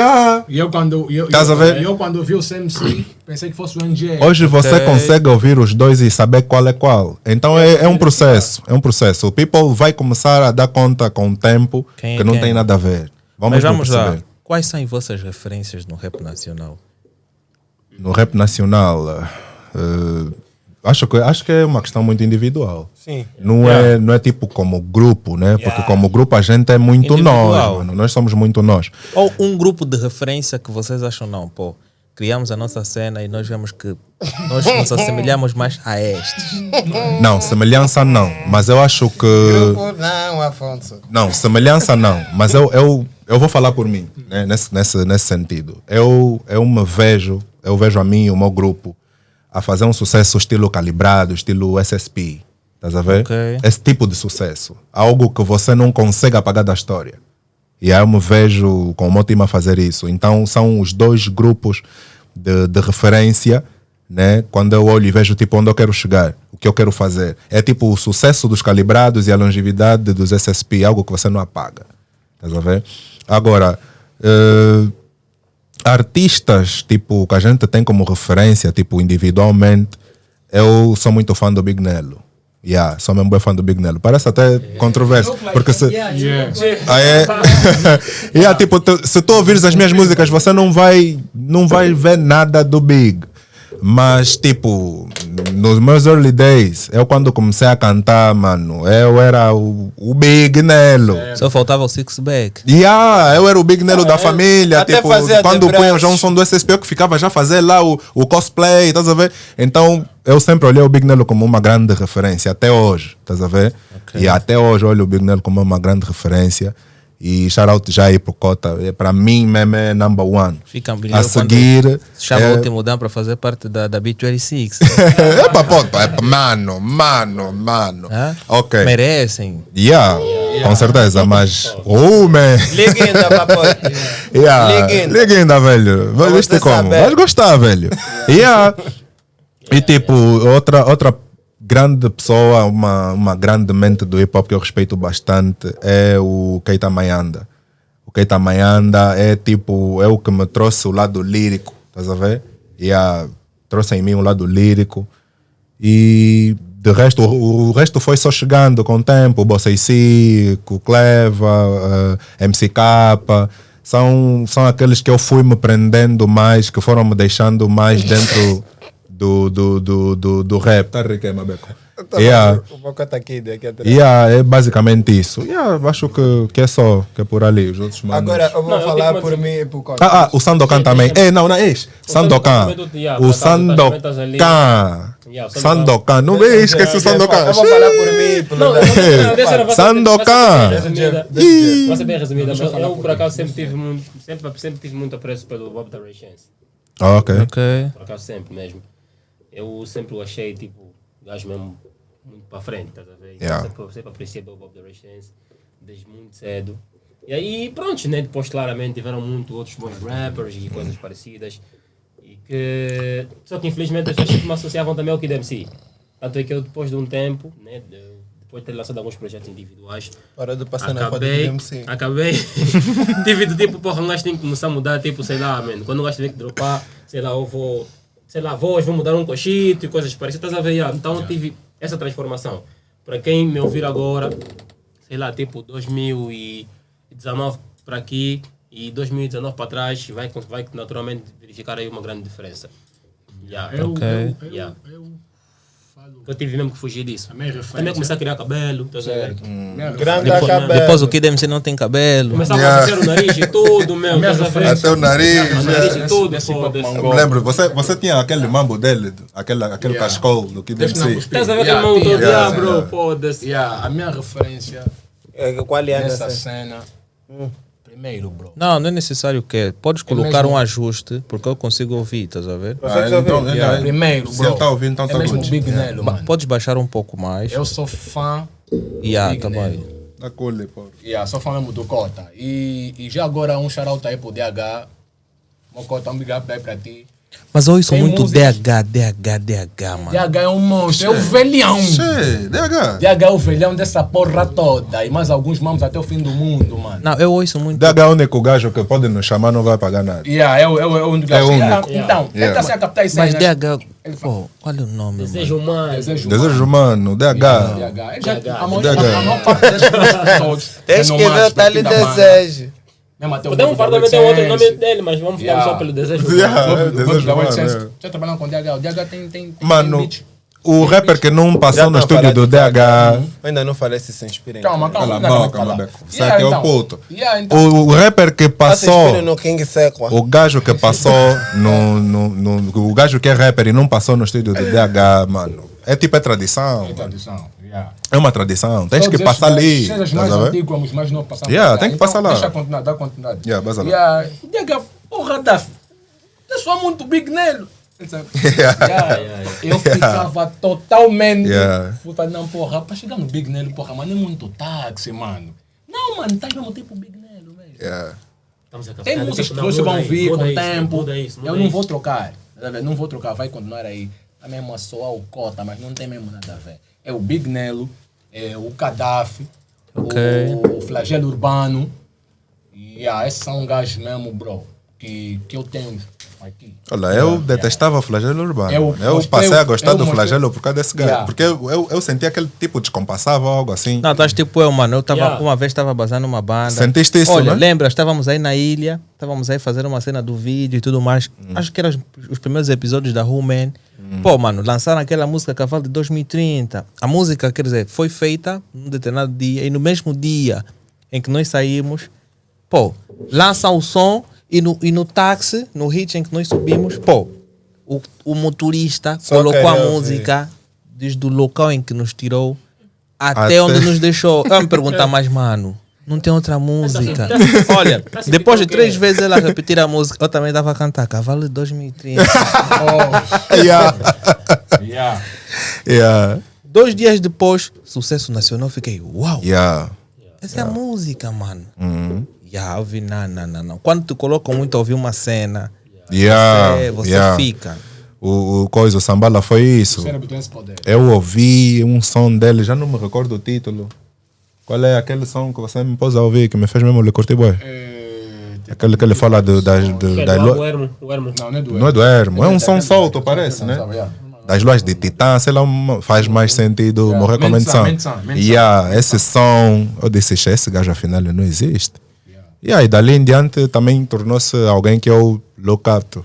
eu quando Estás a ver? eu quando vi o CMC, pensei que fosse o NGA. Hoje você consegue ouvir os dois e saber qual é qual. Então é um processo. É um processo. O people vai começar a dar conta com o tempo Quem é que não quem? tem nada a ver. Mas vamos lá. perceber. Quais são as vossas referências no rap nacional? No rap nacional, acho que é uma questão muito individual. Sim. Não é tipo como grupo, né? Porque como grupo a gente é muito Individual. nós, mano. Nós somos muito nós. Ou um grupo de referência que vocês acham, não, pô, criamos a nossa cena e nós vemos que nós nos assemelhamos mais a estes. Não, semelhança não. Mas eu acho que... Grupo, não, Afonso. Não, semelhança não. Mas eu vou falar por mim, né? nesse sentido. Eu vejo a mim e o meu grupo a fazer um sucesso estilo Calibrado, estilo SSP. Estás a ver? Ok. Esse tipo de sucesso. Algo que você não consegue apagar da história. E aí eu me vejo com o meu time a fazer isso. Então são os dois grupos de referência, né? Quando eu olho e vejo tipo onde eu quero chegar, o que eu quero fazer. É tipo o sucesso dos Calibrados e a longevidade dos SSP, algo que você não apaga. Estás a ver? Agora, artistas tipo que a gente tem como referência, tipo individualmente, eu sou muito fã do Big Nelo. Sou mesmo bem fã do Big Nelo. Parece até controverso, porque se... tipo, se tu ouvires as minhas músicas, você não vai ver nada do Big. Mas, tipo, nos meus early days, eu quando comecei a cantar, mano, eu era o Big Nelo. Só faltava o Six Back. Eu era o Big Nelo da família. Até Tipo, fazia quando de punha o braço. Johnson do SSP, eu que ficava já a fazer lá o cosplay, estás a ver? Então, eu sempre olhei o Big Nelo como uma grande referência, até hoje, estás a ver? E até hoje eu olho o Big Nelo como uma grande referência. E shout out já aí pro Cota, para mim mesmo é number one. Fica melhor A seguir, chama o último Dan para fazer parte da B26. mano. Hã? Ok. Merecem. Com certeza, mas... man. Legenda, papote. Legenda, velho. Vai Pra viste você como? saber. Vais gostar, velho. E tipo, outra grande pessoa, uma grande mente do hip hop que eu respeito bastante é o Keita Mayanda. O Keita Mayanda é tipo, é o que me trouxe o lado lírico, estás a ver? Trouxe em mim o lado lírico. E De resto, o resto foi só chegando com o tempo. O Bossa IC, o Cleva, MCK. São aqueles que eu fui me prendendo mais, que foram me deixando mais dentro do rap. Tá rico, Mabeco? O Boca tá aqui, daqui atrás. É basicamente isso. Acho que é só, que é por ali. Os outros manos. Agora eu vou falar por mim e por Costa. O Sandokan também. Não é isso. Sandokan. O Sandokan. Sandokan. Não vê, esqueci o Sandokan. Eu vou falar por mim. Sandokan. Vai ser bem resumida, mas eu por acaso sempre tive muito apreço pelo Bob the Ray Chance. Ok. Por acaso sempre mesmo. Eu sempre o achei tipo gajo mesmo muito para frente, estás a ver? Eu sempre apreciei o Bob the Ray Chance desde muito cedo. E aí pronto, né? Depois claramente tiveram muito outros bons rappers e coisas parecidas. Só que infelizmente as pessoas me associavam também ao Kid MC. Tanto é que eu depois de um tempo, né, depois de ter lançado alguns projetos individuais, para de passar na foto do MC. Acabei. Tive do tipo, porra, um gajo tem que começar a mudar, tipo, sei lá, man, quando o gajo tiver que dropar, sei lá, eu vou, sei lá, vou mudar um cochito e coisas parecidas, estás a ver? Então eu tive essa transformação. Para quem me ouvir agora, sei lá, tipo 2019 para aqui e 2019 para trás, vai naturalmente verificar aí uma grande diferença. Eu tive mesmo que fugir disso. Também começar a criar cabelo. Grande cabelo. Depois o Kid MC não tem cabelo. Começar a fazer o nariz e tudo, meu. Até o nariz. O nariz e tudo, foda-se. Eu me lembro, você tinha aquele mambo dele, aquele cascol do Kid MC. Estás a ver aquele mambo todo, bro? Foda-se. A minha referência Qual é nessa cena... Primeiro, bro. Não é necessário que podes colocar um ajuste, porque eu consigo ouvir, estás a ver? Primeiro, se bro. ele tá ouvindo, então tá mesmo good. Big Nelo, mano. Podes baixar um pouco mais. Eu sou fã Big tá bem. Da cole, pô. Sou fã mesmo do Cota. E já agora um shout-out aí pro DH. Meu Cota, um big up aí pra ti. Mas eu ouço Tem muito músicas- DH, mano. DH é um monstro, é o velhão. DH. DH é o velhão dessa porra toda. E mais alguns mamos até o fim do mundo, mano. Não, eu ouço muito. DH é o único gajo que pode nos chamar, não vai pagar nada. É o único gajo. único. Então, tenta se a captar isso aí. Mas DH, pô, qual é o nome, mano? Desejo humano. Desejo humano, DH. DH. A maior parte das pessoas. Tens que ver o tal desejo. Podemos falar também tem outro nome dele, mas vamos falar só pelo desejo humano. Desejo humano. Já trabalhando com o DH. O DH tem Mano, beat. o rapper que não passou no estúdio do DH. Eu ainda não falei se inspirem. Calma. Cala a boca, Mabeco. Isso aqui é o puto. Então. O rapper que Se passou. inspirem no King Sequa. O gajo que passou o gajo que é rapper e não passou no estúdio do DH, mano. É tipo tradição. Tradição. É uma tradição. Tens que passar ali. Seja os Estás mais a ver? antigos, os mais novos passamos. Tem que passar lá. Deixa continuar, dá continuidade. Basta lá. O DH, porra, eu sou muito big nele. Eu ficava totalmente. Fui falar, não, porra, para chegar no big nele, porra, mas não é muito táxi, mano. Não, mano, tá mesmo tipo big nele, velho. Tem músicas que vocês vão ouvir com o tempo. Eu não vou trocar. Não vou trocar, vai continuar aí. Tá mesmo a soar o Cota, mas não tem mesmo nada a ver. É o Big Nelo, é o Gaddafi, o Flagelo Urbano. E esses são gajos mesmo, bro, que eu tenho aqui. Olha, eu detestava o flagelo urbano. Eu Eu mostrei- passei a gostar eu do mostrei- flagelo por causa desse gajo. Yeah. Porque eu sentia aquele tipo descompassava ou algo assim. Não, estás tipo eu, mano. Eu tava, Yeah. uma vez estava basando uma banda. Sentiste isso, Olha, né? lembra, estávamos aí na ilha, estávamos aí fazer uma cena do vídeo e tudo mais. Acho que eram os primeiros episódios da Human. Pô, mano, lançaram aquela música Cavalo de 2030. A música, quer dizer, foi feita num determinado dia e no mesmo dia em que nós saímos, pô, lançam o som e no táxi, no hit em que nós subimos, pô, o motorista Só colocou a queria música desde o local em que nos tirou até onde nos deixou. Eu me perguntar, mas mano, não tem outra música. Olha, depois de 3 vezes ela repetir a música, eu também dava a cantar Cavalo de 2030. Yeah. 2 dias depois, sucesso nacional, fiquei, uau, Yeah. essa é a música, mano. Eu vi, não. Quando tu coloca muito a ouvir uma cena, você fica. O Sambala foi isso. Cérebro tem esse poder. Eu ouvi um som dele, já não me recordo o título. Qual é aquele som que você me pôs a ouvir, que me fez mesmo lhe curtir, boy? Aquele que ele fala da O Ermo. Não é do Não é do Hermo, é um som solto, parece, né? das Luas de Titã, sei lá, faz mais sentido morrer com Menção. Esse som, eu disse, esse gajo afinal não existe. E dali em diante também tornou-se alguém que eu locato.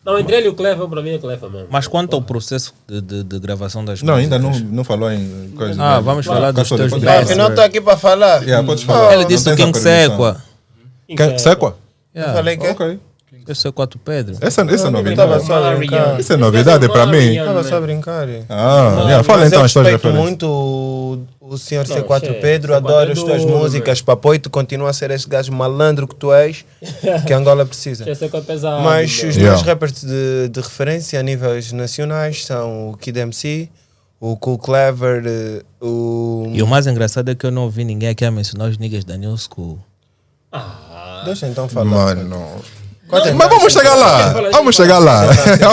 Não, entre ele e o Clefa, para mim é Clefa mesmo. Mas quanto ao processo de gravação das Não, músicas? ainda não falou em coisa. Vamos falar dos teus pode best. Afinal, estou aqui para falar. Podes falar. Ele disse o King Sequa. Sequa? Eu falei que... Ok. Eu sou 4 Pedro. Essa é Estava novidade. só a brincar. Isso é novidade para mim. Estava só a brincar. Fala Mas então eu as tuas respeito referências. muito o senhor C4 C4 Pedro, é adoro as tuas duro, músicas, papai, tu continua a ser esse gajo malandro que tu és, que Angola precisa. Esse é pesado. Mas os Yeah. meus rappers de referência a níveis nacionais são o Kid MC, o Cool Clever, o... E o mais engraçado é que eu não ouvi ninguém aqui a mencionar os niggas da New School. Deixa então falar. Mano. Conta Mas vamos chegar lá. Vamos chegar lá.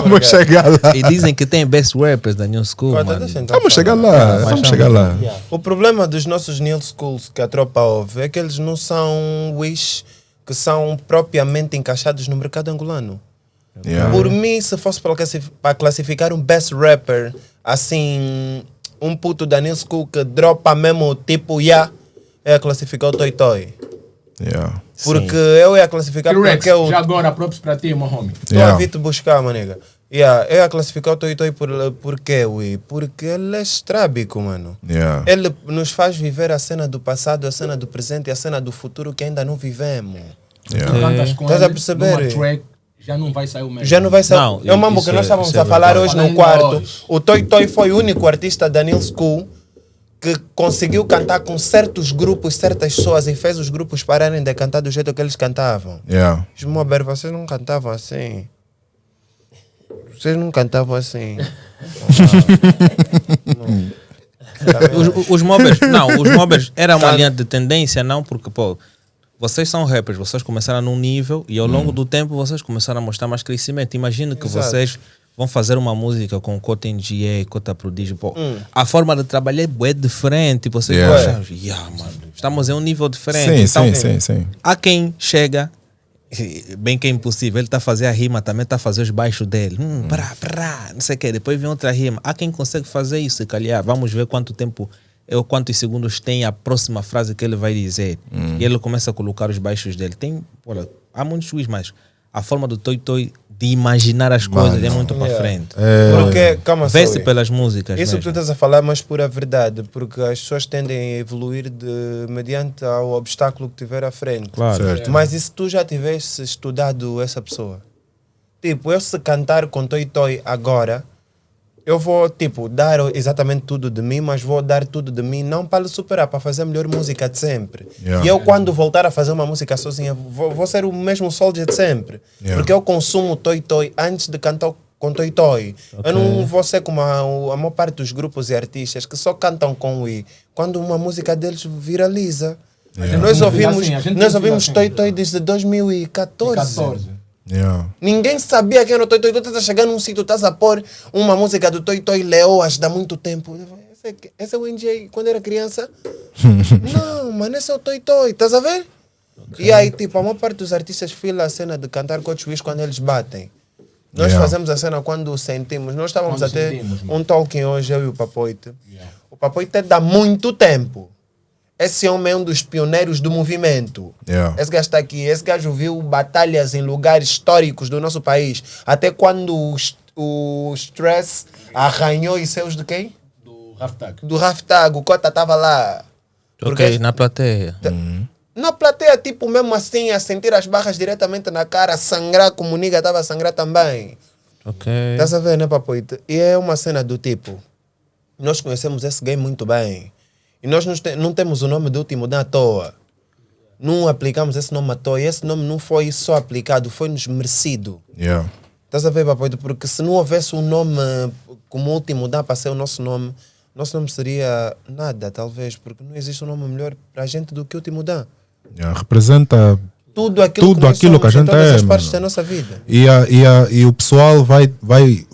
Vamos chegar lá. E dizem que tem best rappers da New School, Conta, mano. deixa então Vamos falar. chegar lá. Vamos chegar lá. O problema dos nossos new schools que a tropa ouve é que eles não são wish que são propriamente encaixados no mercado angolano. Yeah. Por mim, se fosse para classificar um best rapper, assim, um puto da new school que dropa mesmo tipo é classificar o Toy Toy. Yeah. Porque eu ia classificar T-Rex, porque eu já agora, próprios para ti, meu homie. estou a vir te buscar, manega. Eu ia classificar o Toy Toy por quê, ui? Porque ele é estrábico, mano. Yeah. Ele nos faz viver a cena do passado, a cena do presente e a cena do futuro que ainda não vivemos. Tu Yeah. cantas com Estás a ele perceber? numa track, já não vai sair o mesmo. Já não vai ser. Não, É o mambo isso que nós é- estávamos isso é a falar verdade. hoje no Falando quarto. hoje. O Toy Toy foi o único artista da New School que conseguiu cantar com certos grupos, certas pessoas e fez os grupos pararem de cantar do jeito que eles cantavam. Yeah. Os Mober, vocês não cantavam assim. Vocês não cantavam assim. Os mobbers, não, os mobbers era uma linha de tendência, não, porque, pô, vocês são rappers, vocês começaram num nível e ao longo do tempo vocês começaram a mostrar mais crescimento. Imagina que Exato. vocês vão fazer uma música com Cota NGA, Cota Prodígio, pô, a forma de trabalhar é diferente, vocês Yeah. vão achar, mano, estamos em um nível diferente. Sim, Então, sim. há quem chega, bem que é impossível, ele está a fazer a rima, também está a fazer os baixos dele. Prá, não sei o quê. Depois vem outra rima. Há quem consegue fazer isso, se calhar. Vamos ver quanto tempo ou quantos segundos tem a próxima frase que ele vai dizer. E ele começa a colocar os baixos dele. Olha, há muitos juízes, mas a forma do Toy Toy de imaginar as coisas é muito para frente. Porque, calma só. Vê-se Ui. pelas músicas Isso que tu mesmo. estás a falar é mais pura verdade, porque as pessoas tendem a evoluir mediante ao obstáculo que tiver à frente. Claro. Certo. Mas e se tu já tivesse estudado essa pessoa? Tipo, eu se cantar com Toy Toy agora, eu vou, tipo, dar exatamente tudo de mim, mas vou dar tudo de mim não para lhe superar, para fazer a melhor música de sempre. Yeah. E eu, quando voltar a fazer uma música sozinha, vou ser o mesmo soldier de sempre. Yeah. Porque eu consumo Toy Toy antes de cantar com Toy Toy. Eu não vou ser como a maior parte dos grupos e artistas que só cantam com o quando uma música deles viraliza. Nós não ouvimos, fica assim, a gente nós não fica ouvimos assim. Toy Toy desde 2014. 14. Yeah. Ninguém sabia quem era o Toy Toy. Tu estás a chegar num sítio, estás a pôr uma música do Toy Toy Leoas há muito tempo. Esse é o NJ quando era criança? Não, mano, esse é o Toy Toy, estás a ver? E aí, tipo, a maior parte dos artistas fila a cena de cantar com os quando eles batem. Nós Yeah. fazemos a cena quando sentimos. Nós estávamos Quando a ter sentimos, mano. um talking hoje, eu e o Papoite. O Papoite é dá muito tempo. Esse homem é um dos pioneiros do movimento. Yeah. Esse gajo está aqui. Esse gajo viu batalhas em lugares históricos do nosso país. Até quando o Stress arranhou os seus de quem? Do Raftag. Do Raftag. O Cota estava lá. Ok, na plateia. Na plateia, tipo, mesmo assim, a sentir as barras diretamente na cara, a sangrar como o Niga estava a sangrar também. Ok. Estás a ver, né, Papoite? E é uma cena do tipo, nós conhecemos esse game muito bem. E nós não temos o nome do último da à toa. Não aplicamos esse nome à toa. E esse nome não foi só aplicado, foi-nos merecido. Yeah. Estás a ver, Papoite? Porque se não houvesse um nome como último dá para ser o nosso nome seria nada, talvez. Porque não existe um nome melhor para a gente do que o último dá. Yeah. Representa Tudo aquilo Tudo que nós aquilo que a somos em gente todas é, as partes mano. da nossa vida. e o pessoal vai.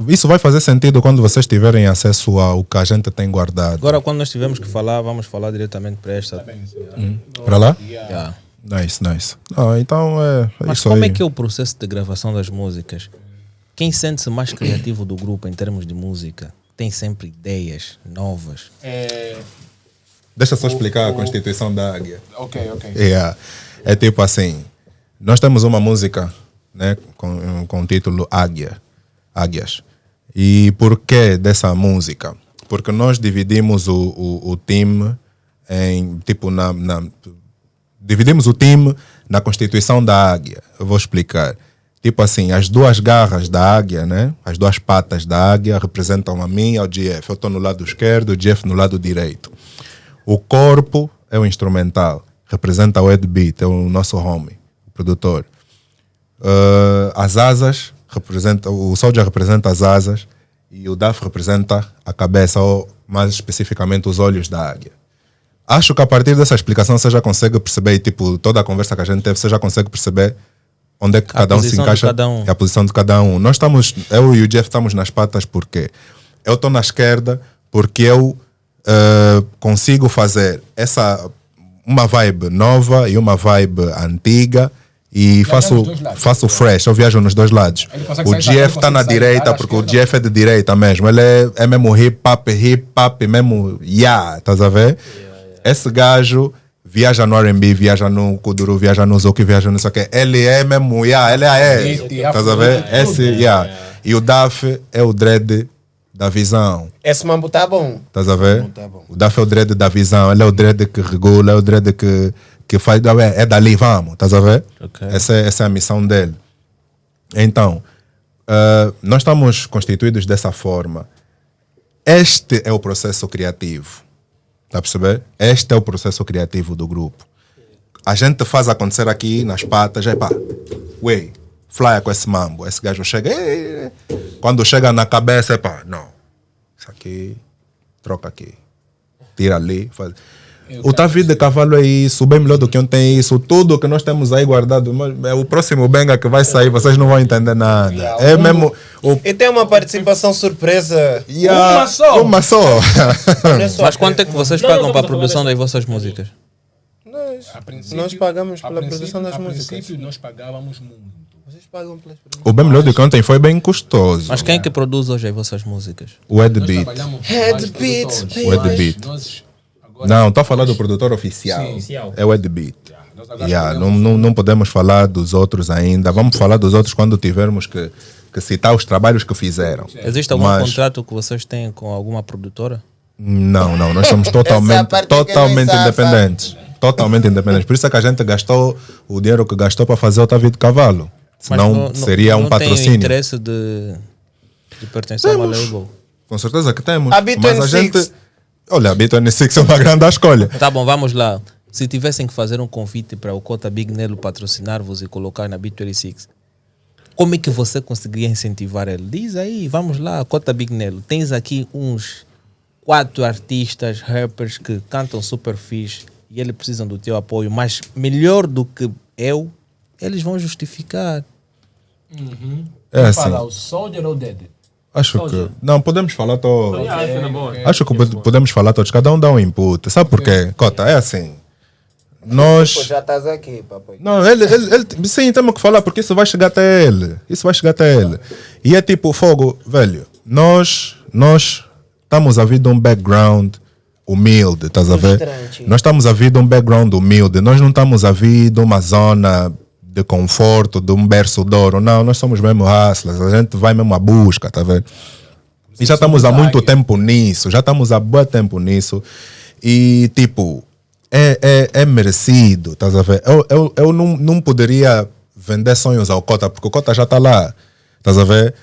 Isso vai fazer sentido quando vocês tiverem acesso ao que a gente tem guardado. Agora, quando nós tivermos que falar, vamos falar diretamente para esta. Para lá? Yeah. Nice. Então é Mas isso como aí. é que é o processo de gravação das músicas? Quem sente-se mais criativo do grupo em termos de música tem sempre ideias novas. Deixa só explicar a constituição da Águia. Ok. É tipo assim, nós temos uma música, né, com o título Águias. E por que dessa música? Porque nós dividimos o time em, tipo, dividimos o time na constituição da águia. Eu vou explicar. Tipo assim, as duas garras da águia, né? As duas patas da águia representam a mim e ao GF. Eu estou no lado esquerdo, o GF no lado direito. O corpo é o instrumental, representa o Ed Beat, é o nosso homie, o produtor. As asas, o Soulja representa as asas e o Daf representa a cabeça, ou mais especificamente os olhos da águia. Acho que a partir dessa explicação você já consegue perceber, tipo, toda a conversa que a gente teve, você já consegue perceber onde é que cada um se encaixa. É a posição de cada um. Nós estamos, eu e o Jeff estamos nas patas porque eu estou na esquerda porque eu consigo fazer uma vibe nova e uma vibe antiga e faço fresh, eu viajo nos dois lados. O Jeff está na direita porque o Jeff é de direita mesmo, ele é mesmo hip hop mesmo, estás a ver? Esse gajo viaja no R&B, viaja no Kuduro, viaja no Zouk, viaja no isso aqui. Ele é mesmo, ele é. Estás a ver? E o Daf é o dread da visão. Esse mambo tá bom. Estás a ver? O Daf é o dread da visão, ele é o dread que regula, é o dread que faz, é dali, vamos, estás a ver? Okay. Essa é a missão dele. Então, nós estamos constituídos dessa forma. Este é o processo criativo. Está a perceber? Este é o processo criativo do grupo. A gente faz acontecer aqui nas patas, flya com esse mambo. Esse gajo chega, quando chega na cabeça, não, isso aqui, troca aqui, tira ali, faz. O Tavi de Cavalo é isso, bem melhor do que ontem é isso, tudo que nós temos aí guardado, é o próximo benga que vai sair, vocês não vão entender nada. Mesmo. E tem uma participação surpresa. Uma só. Mas quanto é que vocês pagam para a produção das vossas músicas? Nós pagamos pela produção das músicas. A princípio nós pagávamos muito. Vocês pagam pelas produções. O bem melhor do que ontem foi bem custoso. Mas quem é que produz hoje as vossas músicas? O Ed Beat. O Ed Beat. Não, estou a falar do produtor oficial. É o Ed Beat. Não podemos falar dos outros ainda. Vamos falar dos outros quando tivermos que citar os trabalhos que fizeram. Existe algum contrato que vocês têm com alguma produtora? Não. Nós somos totalmente independentes. Totalmente independentes. Por isso é que a gente gastou o dinheiro que gastou para fazer o Tavi de Cavalo. Senão seria um patrocínio. Não tem interesse de pertencer a uma label? Com certeza que temos. A B26. Olha, a B26 é uma grande escolha. Tá bom, vamos lá. Se tivessem que fazer um convite para o Cota Big Nelo patrocinar-vos e colocar na B26, como é que você conseguiria incentivar ele? Diz aí, vamos lá, Cota Big Nelo. Tens aqui uns 4 artistas, rappers que cantam super fixe e eles precisam do teu apoio, mas melhor do que eu, eles vão justificar. É assim. Fala o Soulja ou o Dead? Acho que. Não, podemos falar todos. Acho que podemos falar todos. Cada um dá um input. Sabe por quê? Cota, é assim. Nós. Já estás aqui, papai. Não, ele. Sim, temos que falar porque isso vai chegar até ele. E é tipo fogo, velho. Nós estamos a vir de um background humilde, estás a ver? Nós estamos a vir de um background humilde. Nós não estamos a vir de uma zona de conforto, de um berço de ouro. Não, nós somos mesmo hustlers, a gente vai mesmo à busca, tá vendo? E já estamos há muito tempo nisso, e tipo, é merecido, estás a ver? Eu não poderia vender sonhos ao Cota, porque o Cota já está lá, estás a ver?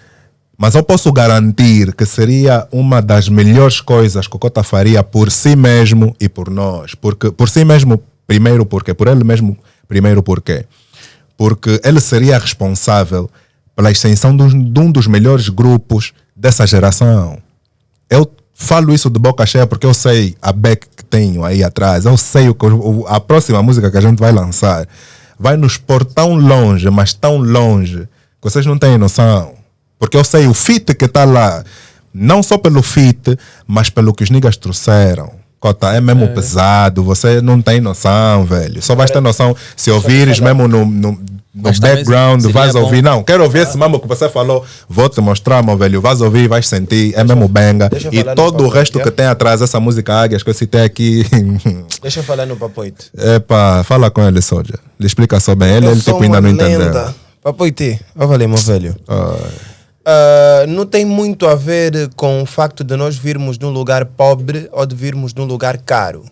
Mas eu posso garantir que seria uma das melhores coisas que o Cota faria por si mesmo e por nós. Porque, por si mesmo, primeiro porque, por ele mesmo, primeiro porque. Porque ele seria responsável pela extensão de um dos melhores grupos dessa geração. Eu falo isso de boca cheia porque eu sei a back que tenho aí atrás. Eu sei a próxima música que a gente vai lançar vai nos pôr tão longe, mas tão longe, que vocês não têm noção. Porque eu sei o feat que está lá, não só pelo feat, mas pelo que os niggas trouxeram. Cota, é mesmo pesado, você não tem noção, velho. Só vais ter noção se ouvires mesmo no Mas também background, seria vais bom. ouvir. Não, quero ouvir esse mambo que você falou. Vou te mostrar, meu velho. Vais ouvir, vais sentir. É mesmo benga. deixa eu E falar no todo o papo, resto yeah? que tem atrás, essa música Águias que eu citei aqui. Deixa eu falar no Papoite. Epa, fala com ele, Soldier. Lhe explica só bem. Ele tipo ainda não entendeu. Papoite, eu falei, meu velho. Não tem muito a ver com o facto de nós virmos num lugar pobre ou de virmos num lugar caro.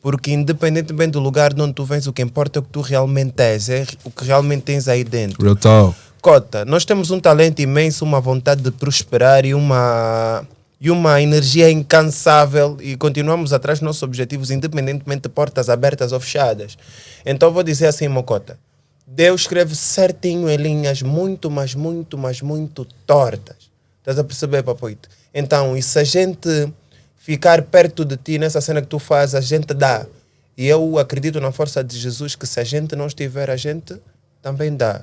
Porque independentemente do lugar de onde tu vens, o que importa é o que tu realmente és, é o que realmente tens aí dentro. Real talk. Cota, nós temos um talento imenso, uma vontade de prosperar e uma energia incansável e continuamos atrás dos nossos objetivos, independentemente de portas abertas ou fechadas. Então vou dizer assim, Mocota, Deus escreve certinho em linhas muito, mas muito, mas muito tortas. Estás a perceber, Papoito? Então, e se a gente ficar perto de ti nessa cena que tu fazes, a gente dá. E eu acredito na força de Jesus que se a gente não estiver, a gente também dá.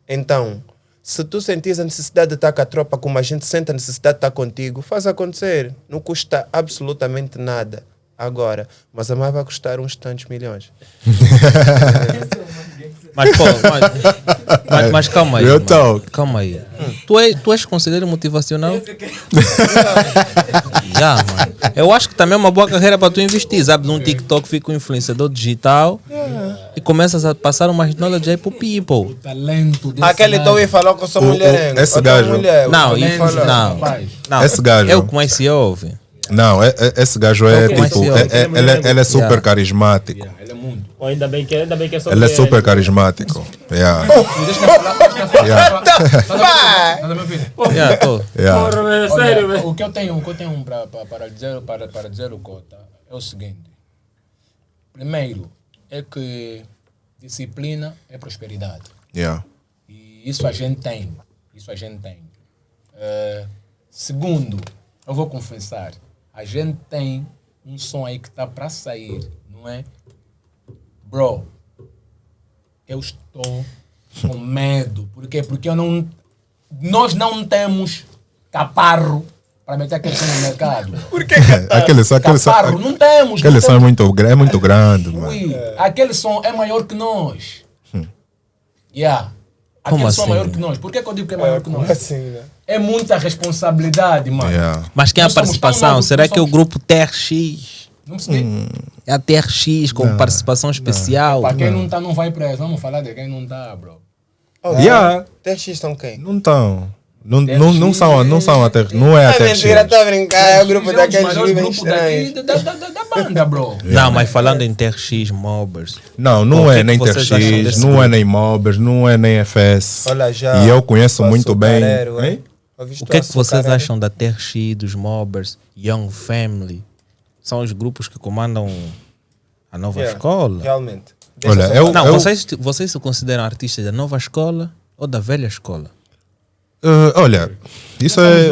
Então, se tu sentires a necessidade de estar com a tropa como a gente sente a necessidade de estar contigo, faz acontecer. Não custa absolutamente nada agora. Mas a mais vai custar uns tantos milhões. Mas, pô, mas calma aí. Real mano. talk. Calma aí. Tu és conselheiro motivacional? Já, mano. Eu acho que também é uma boa carreira para tu investir. Sabe, num TikTok fica um influenciador digital e começas a passar umas knowledge aí pro people. Talento desse Aquele gajo. Toui falou que eu sou mulherengo. esse Eu tô gajo- mulher, Não, eu tô isso falando. não. Não, Esse gajo- eu como é que se ouve. Não, esse gajo é Ok, tipo. mas Ele é super Yeah. carísmaco. Ele é mundo. Ou ainda bem que é só Ele é mulher, super né? carismático. Yeah. Deixa eu falar. Tá me ouvindo? Yeah, tô. Yeah. Porra, velho, sério, velho. O que eu tenho para dizer o Cota é o seguinte. Primeiro, é que disciplina é prosperidade. Yeah. E isso a gente tem. Segundo, eu vou confessar, a gente tem um som aí que está para sair, não é? Bro, eu estou com medo. Por quê? Porque nós não temos caparro para meter aquele som no mercado. Aquele som Caparro, não temos. aquele não som é temos. muito grande, mano. Ui, aquele som é maior que nós. Yeah. Como Aquele som é assim? maior que nós. Por que eu digo que é maior que nós? Assim, né? É muita responsabilidade, mano. Yeah. Mas quem é a Nós somos tão participação? novos, Será nós que é o somos- grupo TRX? Não percebi. É a TRX com participação especial? Para quem não tá, não vai preso. Vamos falar de quem não tá, bro. Yeah. TX estão quem? Não estão. Não são até. Não é É até. mentira, tá a brincar. É o grupo É um dos daqueles maiores vivem grupos daqui estranhos. da banda, bro. Não, mas falando em TRX Mobbers. Não O que é é nem que vocês acham TRX, desse não grupo? é nem Mobbers, não é nem FS. Olha já. E eu conheço o muito bem. açucareiro, Hein? O que é que vocês acham da TRX, dos Mobbers, Young Family? São os grupos que comandam a nova escola? Realmente. Olha, Deixa eu- Não, eu- vocês se consideram artistas da nova escola ou da velha escola? Olha, isso é.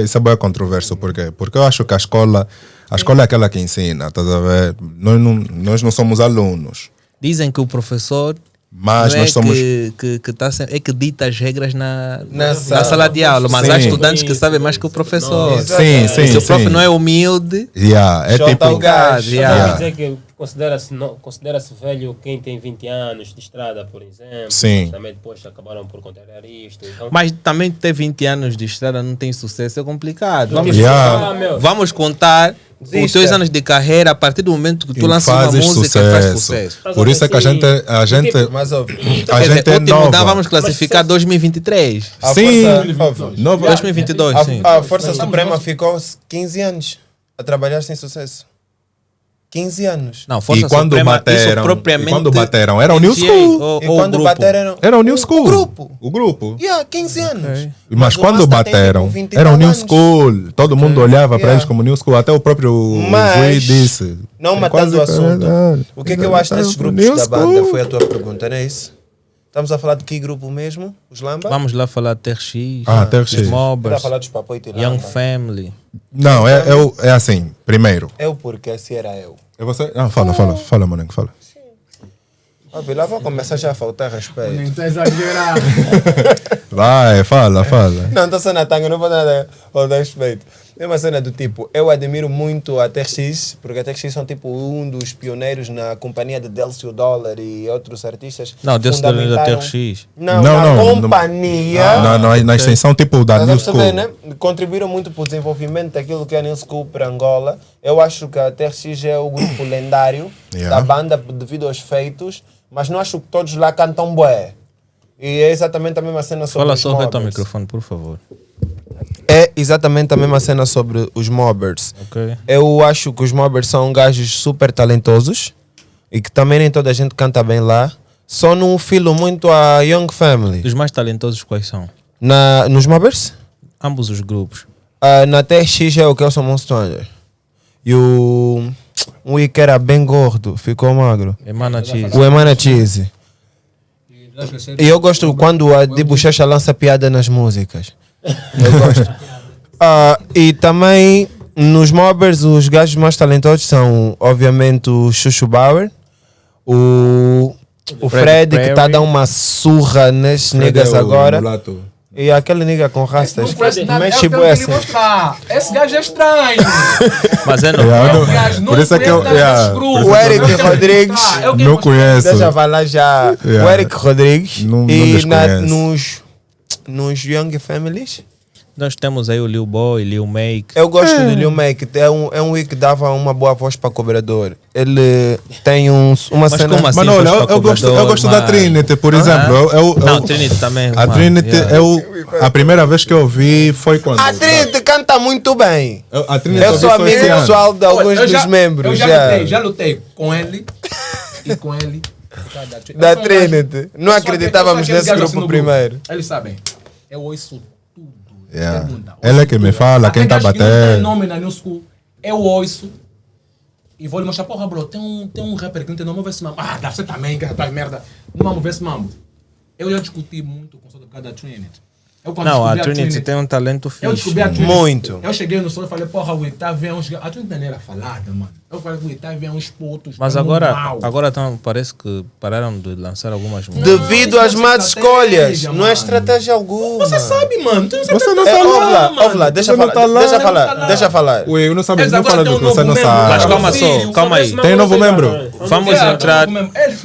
Isso é bué controverso. Por quê? Porque eu acho que a escola é aquela que ensina, estás a ver? Nós não somos alunos, Dizem que o professor mas não nós é somos. que tá é que dita as regras na sala. sala de aula, mas há Sim. estudantes que sabem mais que o professor. Sim, sim, E se o prof sim. não é humilde, Yeah, é Shota tipo. o gajo. Yeah. Quer dizer que considera-se velho quem tem 20 anos de estrada, por exemplo. Sim. Também depois acabaram por contrariar isto. Então, mas também ter 20 anos de estrada não tem sucesso, é complicado. Yeah. meu. Vamos contar os Desista. teus anos de carreira a partir do momento que tu E lanças uma fazes música e faz sucesso. Por isso é que a gente Mas óbvio. a Quer gente dizer, é último nova. dá, vamos classificar 2023. A Sim. Força, óbvio. Nova. 2022, sim. A Força Suprema ficou 15 anos a trabalhar sem sucesso. 15 anos. Não, Força E quando Suprema, isso bateram, propriamente e quando bateram, era o New NGA School. ou E o quando grupo? bateram. Era o New School. O grupo. O grupo. 15 anos. Mas o quando Masta tem, bateram, tipo, 20 e era o tal New anos. School. Todo mundo olhava para Yeah. eles como New School. Até o próprio Mas, Rui disse. não É matando o quase- assunto. O que é que eu acho desses grupos New da banda? School. Foi a tua pergunta, não é isso? Estamos a falar de que grupo mesmo? Os Lamba? Vamos lá falar TRX, TRX. os Estamos a Mobbers, falar dos Papoito e Young Lamba. Family. Não, é assim. Primeiro. Eu porque se era eu. É você? Não, fala, Maninho, fala. Óbvio, lá vou começar já a faltar respeito. Nem tá exagerando. Vai, fala. Não, estou só na tanga, não vou dar respeito. Mesma cena do tipo, eu admiro muito a TX, porque a TX são tipo um dos pioneiros na companhia de Delcio Dollar e outros artistas. Não, Delcio Dollar é da TX. Não, Não, na companhia. Na extensão tipo da Estás a New School. perceber, né? Contribuíram muito para o desenvolvimento daquilo que é a New School para Angola. Eu acho que a TX é o grupo lendário da banda devido aos feitos, mas não acho que todos lá cantam bué. E é exatamente a mesma cena sobre Fala os só reto ao mobbers. microfone, por favor. É exatamente a mesma cena sobre os mobbers. Ok. Eu acho que os mobbers são gajos super talentosos e que também nem toda a gente canta bem lá. Só não filo muito a Young Family. Dos mais talentosos quais são? Nos mobbers? Ambos os grupos. Na TX é o Kelson Monster. E o que era bem gordo, ficou magro. Emana Cheese. O Emana Cheese. E eu gosto quando a de Bochecha lança piada nas músicas. Eu gosto. E também nos mobbers os gajos mais talentosos são obviamente o Chuchu Bauer, o Fred que está a dar uma surra nas negas agora. E aquele nigga com rastas mexe bué assim. Esse gajo é estranho. Mas é não. Por isso é que eu. O Eric Rodrigues. Não conheço. Deixa eu falar já. O Eric Rodrigues. Não E desconheço. nos Young Families. Nós temos aí o Lil Boy, Lil Make. Eu gosto do Lil Make. É um que dava uma boa voz para cobrador. Ele tem uma cena. Como assim? Mas olha, voz para eu gosto cobrador, da Trinity, por exemplo. Não, Trinity também. A mano, Trinity, yeah. a primeira vez que eu vi foi quando. A Trinity canta muito bem. A Trinity Eu sou vi só amigo esse ano. pessoal de alguns dos membros. Eu já lutei com ele e com ele. Da Trinity. Não acreditávamos nesse grupo primeiro. Eles sabem. Eu ouço tudo. Yeah. Pergunta. Ele é que me fala, quem tá Até gajo que não batendo. tem nome na New School. Eu ouço. E vou lhe mostrar, porra, bro, tem um rapper que não tem nome, vamos ver esse mambo. Ah, deve ser também, que tua merda. Não vamos ver esse mambo. Eu já discuti muito com o por causa da Trinity. Não, a Trinity tem um talento Eu fixe. descobri a Trinity. Muito. Eu cheguei no som e falei, porra, o tá vendo uns... A Trinity não era falada, mano. Eu falei, o tá vendo uns putos. Mas tão agora mal. parece que pararam de lançar algumas músicas. Devido às más escolhas. Não é estratégia alguma. Você sabe, mano. Você não É, sabe ouve lá, mano. ouve lá, deixa Você não falar, tá lá. deixa Você falar, não tá lá. deixa falar. Ui, eu não sabe, Eles não agora fala têm do um que você novo não membro. sabe. Mas calma só, calma aí. Tem novo membro? Vamos entrar.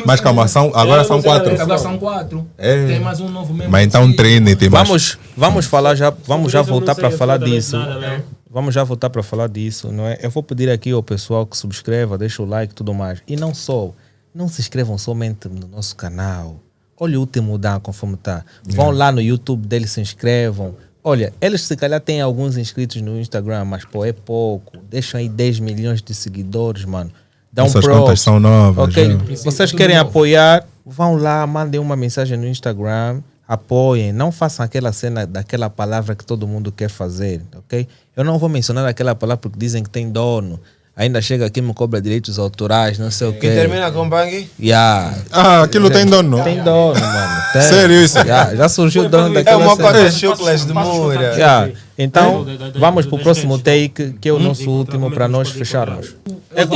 Mas calma, agora são 4. Agora são 4. É. Tem mais um novo membro. Mas então Trinity, mas Vamos falar já, vamos já Por isso eu não voltar sei para falar absolutamente disso. nada, né? Vamos já voltar para falar disso, não é? Eu vou pedir aqui ao pessoal que subscreva, deixa o like e tudo mais. E não só, não se inscrevam somente no nosso canal. Olha o último Dan conforme está. Vão lá no YouTube deles, se inscrevam. Olha, eles se calhar têm alguns inscritos no Instagram, mas pô, é pouco. Deixam aí 10 milhões de seguidores, mano. Dá um essas props. contas são novas. Ok, já. vocês querem apoiar, vão lá, mandem uma mensagem no Instagram, apoiem, não façam aquela cena daquela palavra que todo mundo quer fazer, ok? Eu não vou mencionar aquela palavra porque dizem que tem dono, ainda chega aqui e me cobra direitos autorais, não sei o E quê. termina com bang. Yeah. Aquilo tem dono? Tem dono, mano. Tem. Sério isso? Já surgiu o dono É daquela uma cena. cota chuclas de Moura. Yeah. Então, vamos para o próximo take, que é o nosso último, para nós fecharmos. É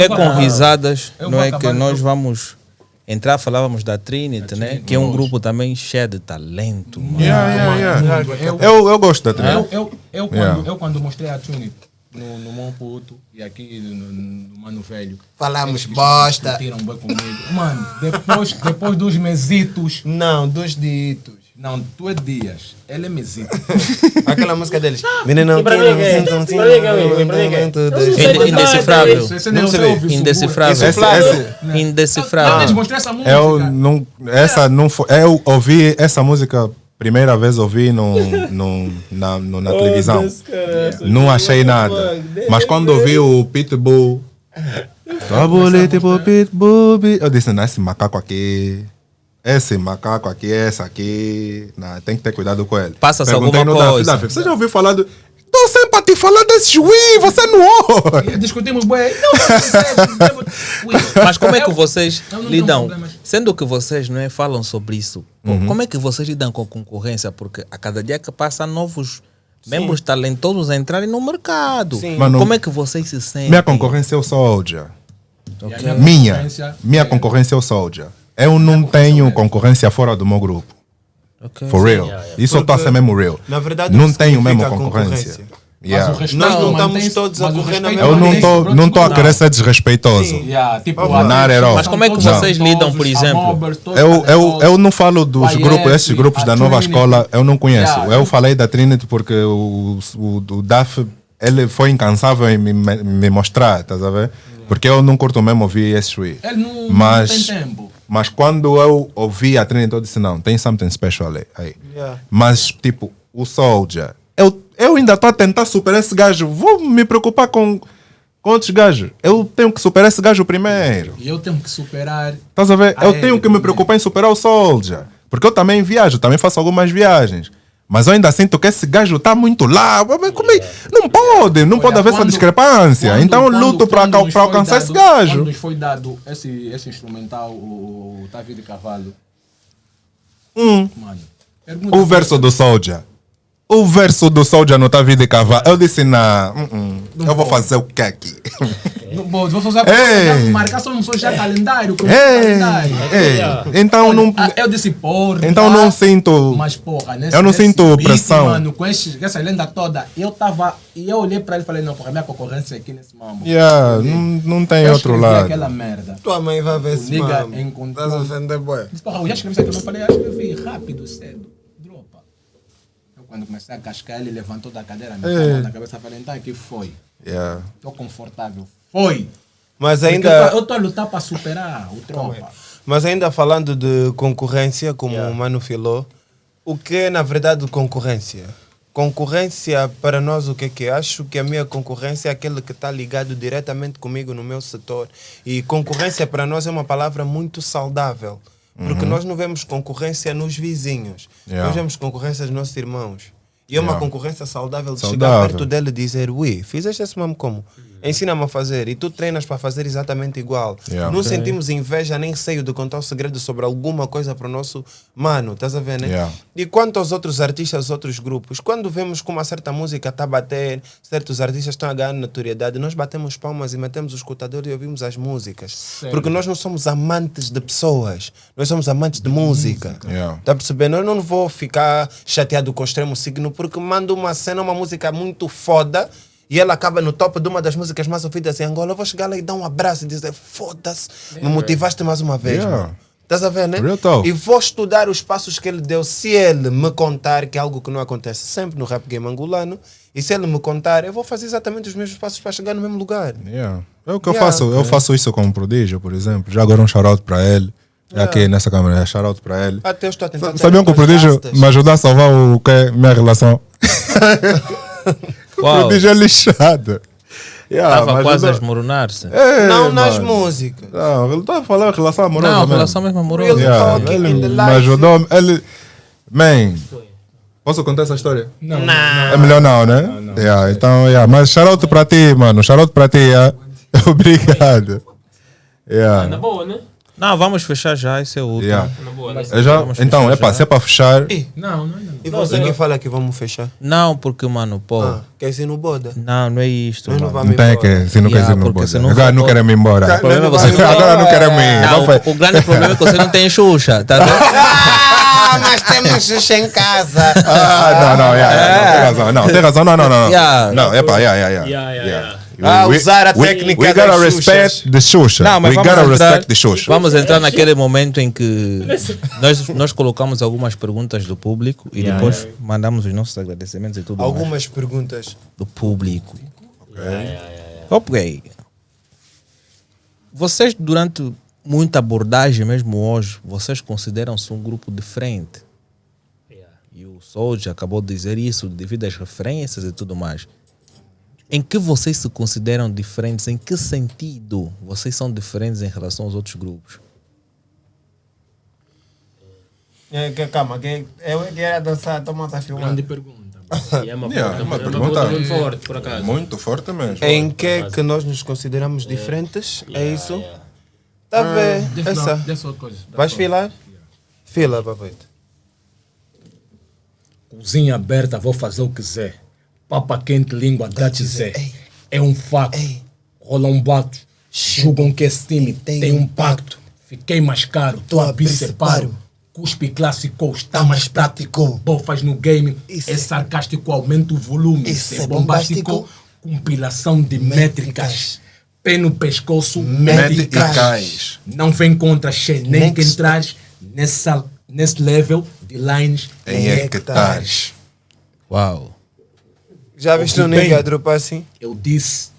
com risadas, não é que nós vamos entrar, falávamos da Trinity, né? Que é um grupo também cheio de talento, mano. Eu gosto da Trinity. Eu quando mostrei a Trinity no Mão Puto e aqui no Mano Velho. Falamos bosta. Discutiram bem comigo. Mano, depois dos mesitos. Não, dos ditos. Não, tu é Dias. Ele é mesito. Aquela música deles. Menino, Para mim, Indecifrável. Não Indecifrável. Indecifrável. Eles mostraram essa música. Eu ouvi essa música primeira vez ouvi na televisão. Não achei nada. Mas quando ouvi o Pitbull, tipo Pitbull, eu disse, não, esse macaco aqui, essa aqui, não, tem que ter cuidado com ele. Passa-se Perguntei alguma no coisa. Davi, você já ouviu falar do... Tô sempre para te falar desse juiz, você não ouve. Discutimos bem. Mas como é que vocês Eu não lidam? tenho problemas. Sendo que vocês não é, falam sobre isso, pô, como é que vocês lidam com a concorrência? Porque a cada dia que passa novos membros talentosos a entrarem no mercado. Sim. Mano, Como é que vocês se sentem? Minha concorrência é o Soldier. E a Minha concorrência é o Soldier. Eu não tenho concorrência fora do meu grupo. Ok. For real. Isso eu tô a ser mesmo real. Na verdade, não o que tenho mesmo significa concorrência. Yeah. Mas o restante Nós não estamos mantém-se, todos a mas o correr na respeito mesma Eu não mantém-se, estou a não. querer ser desrespeitoso. Yeah, tipo, Not at all. Mas como é que são vocês todos lidam, por talentosos, exemplo? amobers, todos Eu talentosos. não falo dos YF, grupos, esses grupos a da nova Trinity. escola, eu não conheço. Yeah. Eu falei da Trinity porque o Daf, ele foi incansável em me mostrar, estás a ver? Porque eu não curto mesmo ouvir S3. Ele não Mas- tem tempo. Mas quando eu ouvi a Trinity, eu disse, não, tem something special aí. Yeah. Mas, tipo, o Soulja, eu ainda estou a tentar superar esse gajo. Vou me preocupar com outros gajos. Eu tenho que superar esse gajo primeiro. E eu tenho que superar. Estás a ver? Ah, Eu é, tenho que me preocupar em superar o Soulja. Porque eu também viajo, também faço algumas viagens. Mas eu ainda sinto que esse gajo está muito lá. Mas como é? Não pode Olha, haver essa quando- discrepância. Então eu quando- luto para quando nos foi alcançar esse dado- gajo. Quando nos foi dado esse instrumental, o Davi de Cavalo. Mano, pergunta O verso do Soulja. O verso do Soulja no Davi de Cavalo. Eu disse, não, eu vou fazer o que aqui? Bom, vou fazer Ei. marcação no social calendário. Com Ei, calendário. ei. Então não, Eu disse, porra. então não sinto. Mas, porra, Eu não sinto beat, pressão. Mano, com essa lenda toda, eu olhei pra ele e falei, não, porra, minha concorrência aqui nesse mambo. Yeah, não tem Eu outro escrevi lado. aquela merda. Tua mãe vai ver O esse nigga mamo. encontrou- Estás a vender boy. Disse, porra, eu já escrevi isso aqui, eu não falei, eu escrevi rápido, cedo, dropa. Eu quando comecei a cascar, ele levantou da cadeira, me pegou na cabeça, falei, então aqui foi. Yeah. Tô confortável. Foi. Mas Porque ainda, eu tô a lutar pra superar o tropa. mas ainda falando de concorrência, como o Mano falou, o que é na verdade concorrência? Concorrência para nós o que é? Acho que a minha concorrência é aquele que está ligado diretamente comigo no meu setor. E concorrência para nós é uma palavra muito saudável. Porque nós não vemos concorrência nos vizinhos. Yeah. Nós vemos concorrência dos nossos irmãos. E é uma Yeah. concorrência saudável de Saudável. chegar perto dele e dizer: ui, fizeste esse mesmo como? Ensina-me a fazer. E tu treinas para fazer exatamente igual. Yeah. Não sentimos inveja nem receio de contar o segredo sobre alguma coisa para o nosso mano. Estás a ver, né? Yeah. E quanto aos outros artistas, aos outros grupos, quando vemos que uma certa música está a bater, certos artistas estão a ganhar notoriedade, nós batemos palmas e metemos o escutador e ouvimos as músicas. Porque nós não somos amantes de pessoas, nós somos amantes de música. Yeah. Tá percebendo? Eu não vou ficar chateado com o extremo signo porque mando uma cena, uma música muito foda e ela acaba no top de uma das músicas mais ouvidas em Angola. Eu vou chegar lá e dar um abraço e dizer: foda-se, me motivaste mais uma vez. Yeah. Mano. Estás a ver, né? Real talk. E vou estudar os passos que ele deu. Se ele me contar, que é algo que não acontece sempre no rap game angolano, e se ele me contar, eu vou fazer exatamente os mesmos passos para chegar no mesmo lugar. Yeah. É o que eu Yeah, faço. Eu faço isso com o Prodígio, por exemplo. Já agora um shout-out para ele. Aqui nessa câmera, shout-out para ele. Até eu estou a tentar. Sabiam que o Prodígio me ajudou a salvar o que é minha relação? O Uau, Prodígio é lixado. Yeah, estava me quase a ajudou. esmoronar-se. É, Não nas mano. músicas. Não, ele está a falar relação amorosa. Não, mesmo. relação mesmo amorosa. Real Yeah, talk ele in the me life. ajudou. Ele. Man, posso contar essa história? Não. É melhor não, né? Yeah, então, yeah. Mas shout-out para ti, mano. Shout-out para ti. Yeah. Obrigado. Yeah. Na boa, né? Não, vamos fechar já, esse é o último. Yeah. Na boa, né? Eu já, Vamos então, fechar já. se é para fechar. Não. E você que fala que vamos fechar? Não, porque, mano, pô, Quer ir no boda? não é isto, Nós não mano. vamos Não tem embora. que, se não Yeah, quer ir no porque boda. se não Agora for não boda- queremos ir embora. O problema é você não Agora não queremos ir. Não, Vamos fa- o grande problema é que você não tem Xuxa, tá vendo? Ah, mas temos Xuxa em casa. Não, tem razão. Não, tem razão. Não. Yeah. Não, yeah. Yeah. Usar a técnica We gotta das respect the Xuxa. Não, mas We vamos gotta entrar, respect the Xuxa. vamos entrar naquele momento em que nós colocamos algumas perguntas do público e depois mandamos os nossos agradecimentos e tudo mais Algumas perguntas. do público. Ok. Vocês, durante muita abordagem, mesmo hoje, vocês consideram-se um grupo diferente. E o Soulja acabou de dizer isso devido às referências e tudo mais. Em que vocês se consideram diferentes? Em que sentido vocês são diferentes em relação aos outros grupos? Calma, eu quero dançar, toma a filmar. Grande pergunta. E é uma Uma pergunta pergunta muito forte, por acaso. muito forte mesmo. Em que nós nos consideramos diferentes? É isso? Tá a ver? Essa. Dessa coisa. Vais filar? Fila, papaito. Cozinha aberta, vou fazer o que quiser. Papa quente, língua, grátis Zé. É um facto. Rola um bato. Julgam que esse time tem um pacto. Fiquei mais caro, tô a separo. Cuspe clássico, está mais prático. Bofas no game, Isso é sarcástico, aumenta o volume. Isso Isso é é bombástico, compilação de métricas. Pé no pescoço, métricas. Métricas. Não vem contra Xê, nem quem traz nesse level de lines Em hectares. Uau. Já viste um Ouvi bem. nigga dropar assim? Eu disse,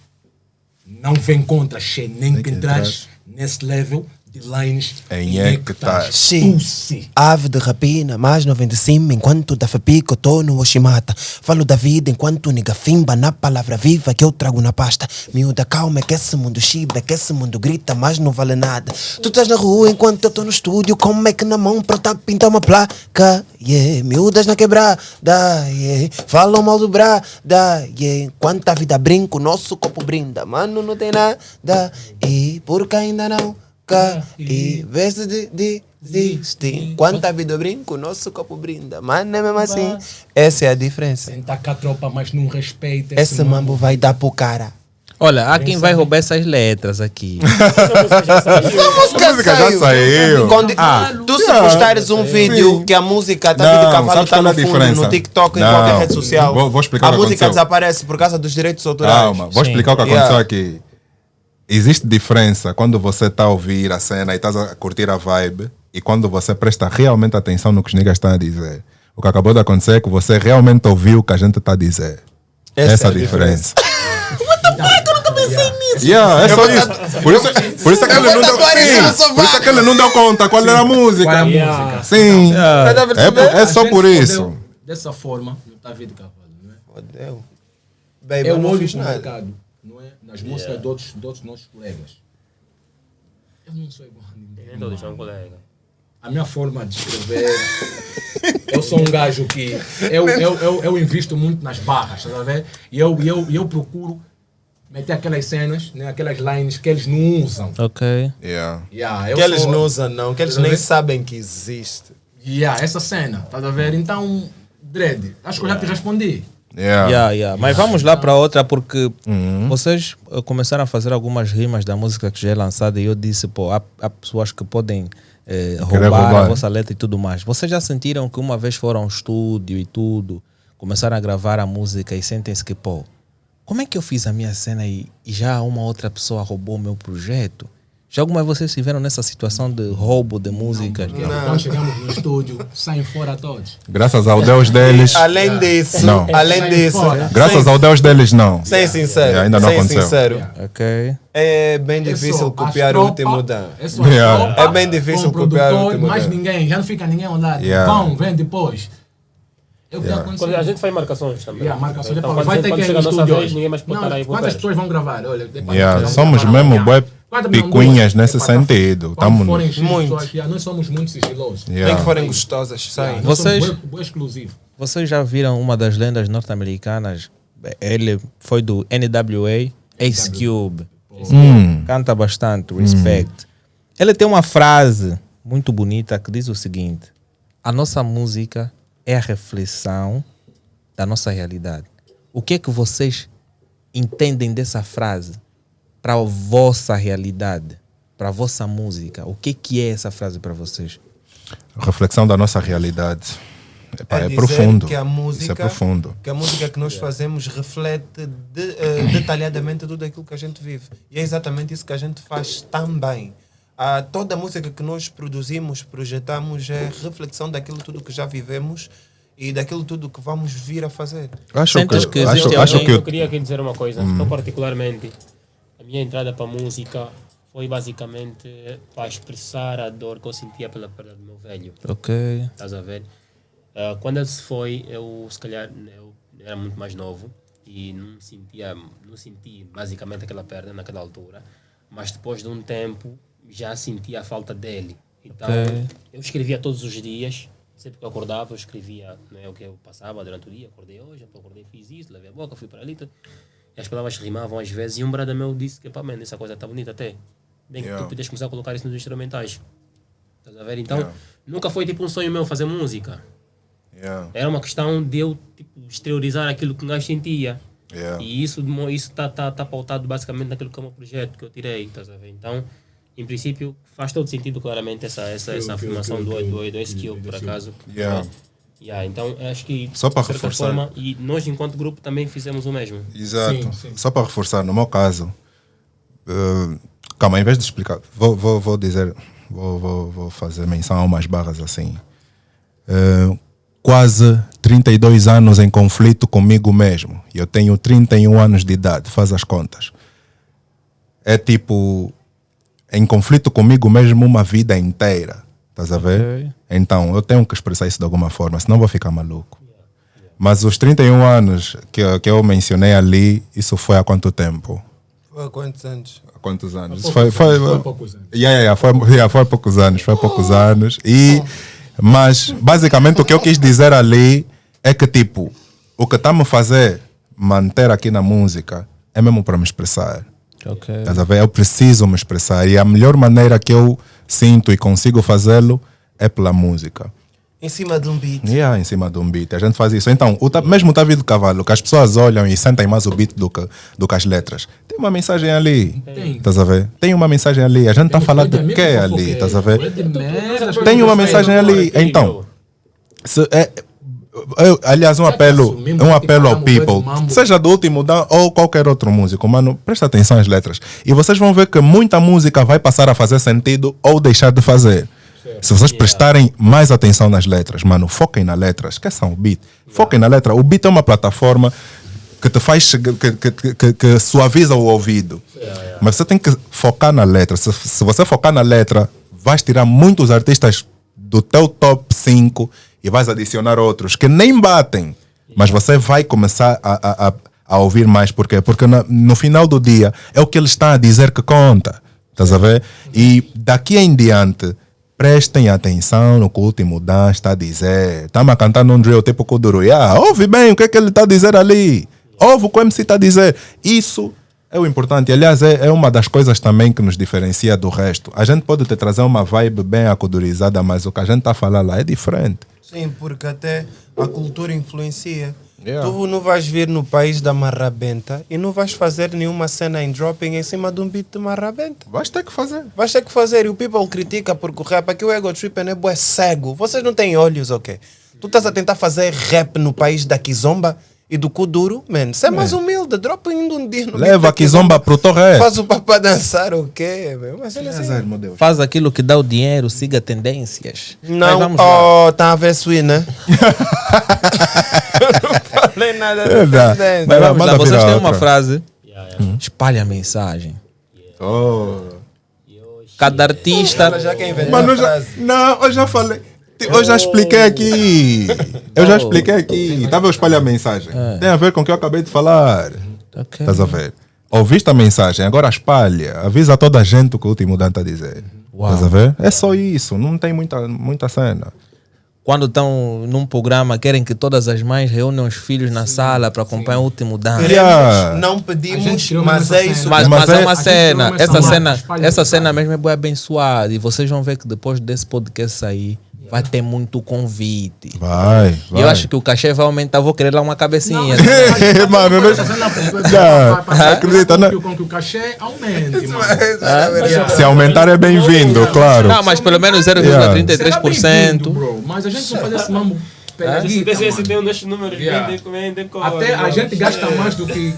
não vem contra Xê, nem quem traz nesse level de lines Em hectares. Sim. Pussy. Ave de rapina, mais 9 de cima, enquanto da Fapico eu tô no Oshimata. Falo da vida enquanto nigga fimba na palavra viva que eu trago na pasta. Miúda calma, é que esse mundo chiba, é que esse mundo grita, mas não vale nada. Tu estás na rua enquanto eu tô no estúdio, como é que na mão pra tá pintar uma placa? Yeah, miúdas na quebrada, yeah. Falam mal do brada, yeah. Enquanto a vida brinca, o nosso copo brinda. Mano, não tem nada, e porque ainda não e vez de desistir. Enquanto a vida brinca, o nosso copo brinda. Mano, é mesmo assim. Essa é a diferença. Senta cá a tropa, mas não respeita. Esse mambo vai dar pro cara. Olha, há quem vai roubar essas letras aqui. A música já saiu. Tu se postares um vídeo que a música tá Não, de cavalo, sabes tá qual é no a fundo, diferença? no TikTok, em Não, qualquer rede social. vou explicar a o que música aconteceu. desaparece por causa dos direitos autorais. Calma, vou Sim. explicar o que aconteceu Yeah. aqui. Existe diferença quando você está a ouvir a cena e estás a curtir a vibe e quando você presta realmente atenção no que os niggas estão a dizer. O que acabou de acontecer é que você realmente ouviu o que a gente está a dizer. Essa é a diferença. Yeah, é só isso. Por isso é que ele não deu, sim, por isso é que ele não deu conta qual era a música. Qual é a Yeah. música? Sim, é A só gente por fodeu isso. Dessa forma, não está vendo cavalo, não é? Fodeu. Baby, Eu eu não olho fiz pro nada. mercado, não é? Nas músicas de outros nossos colegas. Eu não sou igual a ninguém. Nem todos são colegas. A minha forma de escrever, eu sou um gajo que eu invisto muito nas barras, tá a ver? E eu procuro meter aquelas cenas, né, aquelas lines que eles não usam. Ok. Yeah. Yeah, eu Que eles sou- não usam, não. Que eles Tá nem vendo? sabem que existe. Yeah, essa cena, tá a ver? Então, Dredd, acho que eu já te respondi. Yeah. Mas vamos lá para outra, porque vocês começaram a fazer algumas rimas da música que já é lançada e eu disse, pô, há pessoas que podem roubar a vossa letra e tudo mais. Vocês já sentiram que uma vez foram ao estúdio e tudo, começaram a gravar a música e sentem-se que, pô, como é que eu fiz a minha cena e já uma outra pessoa roubou o meu projeto? Já alguma vez vocês estiveram nessa situação de roubo de músicas? Quando chegamos no estúdio, saem fora todos. Graças ao Deus deles. Além disso, Não. além Sai disso, fora. Graças ao Deus deles, não. sem sincero, Ainda não sem aconteceu. sincero, Ok. é bem difícil copiar o último Dan. É só Yeah. tropa, É bem difícil com o copiar o produtor, último mais Dan. ninguém, já não fica ninguém ao lado. Yeah. Vão, vem depois. É o que Yeah. aconteceu. Quando a gente faz marcações também. Yeah, marcações. Então, Depois vai ter quando que ir chega no a nossa estúdio vez, hoje. ninguém mais pode estar aí por Quantas perto. pessoas vão gravar? Olha, Yeah, somos mesmo bué picuinhas nesse sentido. Tamo Forem muito. pessoas, yeah, nós somos muito sigilosos. Yeah. Nem que forem gostosas, saem. Nós Vocês- somos bué exclusivos. Vocês já viram uma das lendas norte-americanas? Ele foi do NWA, Ace Cube. Canta bastante, respect. Ele tem uma frase muito bonita que diz o seguinte: a nossa música é a reflexão da nossa realidade. O que é que vocês entendem dessa frase para a vossa realidade, para a vossa música? O que é essa frase para vocês? Reflexão da nossa realidade. Epá, é dizer profundo. que a música, Isso é profundo. que a música que nós fazemos reflete detalhadamente tudo aquilo que a gente vive. E é exatamente isso que a gente faz também. Toda a música que nós produzimos, projetamos, é reflexão daquilo tudo que já vivemos e daquilo tudo que vamos vir a fazer. Acho Sentes que, que acho, existe acho alguém- que Eu queria aqui dizer uma coisa. Eu particularmente, a minha entrada para a música foi basicamente para expressar a dor que eu sentia pela perda do meu velho. Ok. Estás a ver? Quando ele se foi, eu se calhar eu era muito mais novo e não senti basicamente aquela perda naquela altura, mas depois de um tempo já sentia a falta dele. Então Ok. eu escrevia todos os dias, sempre que eu acordava eu escrevia, né, o que eu passava durante o dia. Acordei hoje, acordei, fiz isso, lavei a boca, fui para ali, e as palavras rimavam às vezes, e um brother meu disse que, pá, man, essa coisa está bonita até, bem que tu podes começar a colocar isso nos instrumentais. Estás a ver? Então nunca foi tipo um sonho meu fazer música. Yeah. Era uma questão de eu tipo, exteriorizar aquilo que um gajo sentia. Yeah. E isso tá pautado basicamente naquilo que é o meu projeto que eu tirei. Estás a ver? Então, em princípio, faz todo sentido claramente essa afirmação do skill, por acaso. Então, acho que, só para de certa reforçar. forma, e nós, enquanto grupo, também fizemos o mesmo. Exato. Só para reforçar, no meu caso, calma, em vez de explicar, vou dizer, vou fazer menção a umas barras assim. Quase 32 anos em conflito comigo mesmo. Eu tenho 31 anos de idade, faz as contas. É tipo, em conflito comigo mesmo uma vida inteira. Estás a ver? Ok. Então, eu tenho que expressar isso de alguma forma, senão vou ficar maluco. Mas os 31 anos que eu mencionei ali, isso foi há quanto tempo? Há quantos anos? Há quantos anos? Foi poucos anos. Foi há poucos anos. Foi há poucos anos. Mas, basicamente, o que eu quis dizer ali é que, tipo, o que está me fazer manter aqui na música é mesmo para me expressar. Ok. Estás a ver? Eu preciso me expressar. E a melhor maneira que eu sinto e consigo fazê-lo é pela música. Em cima de um beat. Em cima de um beat. A gente faz isso. Então, mesmo o Davi do Cavalo, que as pessoas olham e sentem mais o beat do que as letras. Tem uma mensagem ali. Estás a ver? Tem uma mensagem ali. A gente está falando de quê ali? Estás a ver? Tem uma mensagem ali. Então, aliás, um apelo ao people, seja do Último Dan ou qualquer outro músico, mano, presta atenção às letras. E vocês vão ver que muita música vai passar a fazer sentido ou deixar de fazer. Se vocês prestarem mais atenção nas letras, mano, foquem na letra, esqueçam o beat. Foquem na letra. O beat é uma plataforma que te faz que suaviza o ouvido. Mas você tem que focar na letra. Se você focar na letra, vais tirar muitos artistas do teu top 5 e vais adicionar outros que nem batem. Mas você vai começar a ouvir mais. Por quê? Porque no final do dia é o que ele está a dizer que conta. Estás a ver? E daqui em diante, prestem atenção no que o Último Dan está a dizer. Estamos a cantar num drill tipo Kuduro. Ouve bem o que é que ele está a dizer ali. Ouve o que o MC está a dizer. Isso é o importante. Aliás, é uma das coisas também que nos diferencia do resto. A gente pode te trazer uma vibe bem acudurizada, mas o que a gente está a falar lá é diferente. Sim, porque até a cultura influencia. Yeah. Tu não vais vir no país da marrabenta e não vais fazer nenhuma cena em dropping em cima de um beat de marrabenta. Vais ter que fazer. Vais ter que fazer. E o people critica porque o rap, aqui o Ego Trip é bué cego. Vocês não têm olhos, ok? Tu estás a tentar fazer rap no país da Kizomba e do Kuduro, man. Você é mais humilde. Dropa ainda um dia no Leva beat da a Kizomba pro Torre. Faz o papá dançar, o quê? Mas ele assim. Meu Deus. Faz aquilo que dá o dinheiro, siga tendências. Não, Mas vamos lá. tá a ver Sui, né? Eu não falei nada de Verdade. tendência. Mas vamos Manda lá, vocês virar têm uma outra. frase. Espalhe a mensagem. Oh. Cada artista. Ela já quer inventar Mano, a frase. eu já falei. Eu já expliquei aqui. Eu já expliquei aqui. Estava a espalhar a mensagem. Tem a ver com o que eu acabei de falar. Ok. Estás a ver? Ouviste a mensagem, agora espalha. Avisa toda a gente o que o Último Dan está a dizer. Uau. Estás a ver? É só isso. Não tem muita cena. Quando estão num programa, querem que todas as mães reúnam os filhos na sala para acompanhar o Último Dan. Yeah. Não A pedimos, gente criou mas essa é isso. cena. Mas Mas é é- uma a gente cena, criou essa cena espalha. mesmo é bem abençoada. E vocês vão ver que depois desse podcast sair, vai ter muito convite. Vai. E eu acho que o cachê vai aumentar, vou querer lá uma cabecinha. Mano, acredita, né? Com que o cachê aumente, mano. Se aumentar é bem-vindo, claro. Não, mas pelo menos Será 0,33%. bem-vindo, bro. Mas a gente não faz esse mambo pela guita, Se mano. tem nestes números, Yeah. vendem Até a gente gasta mais do que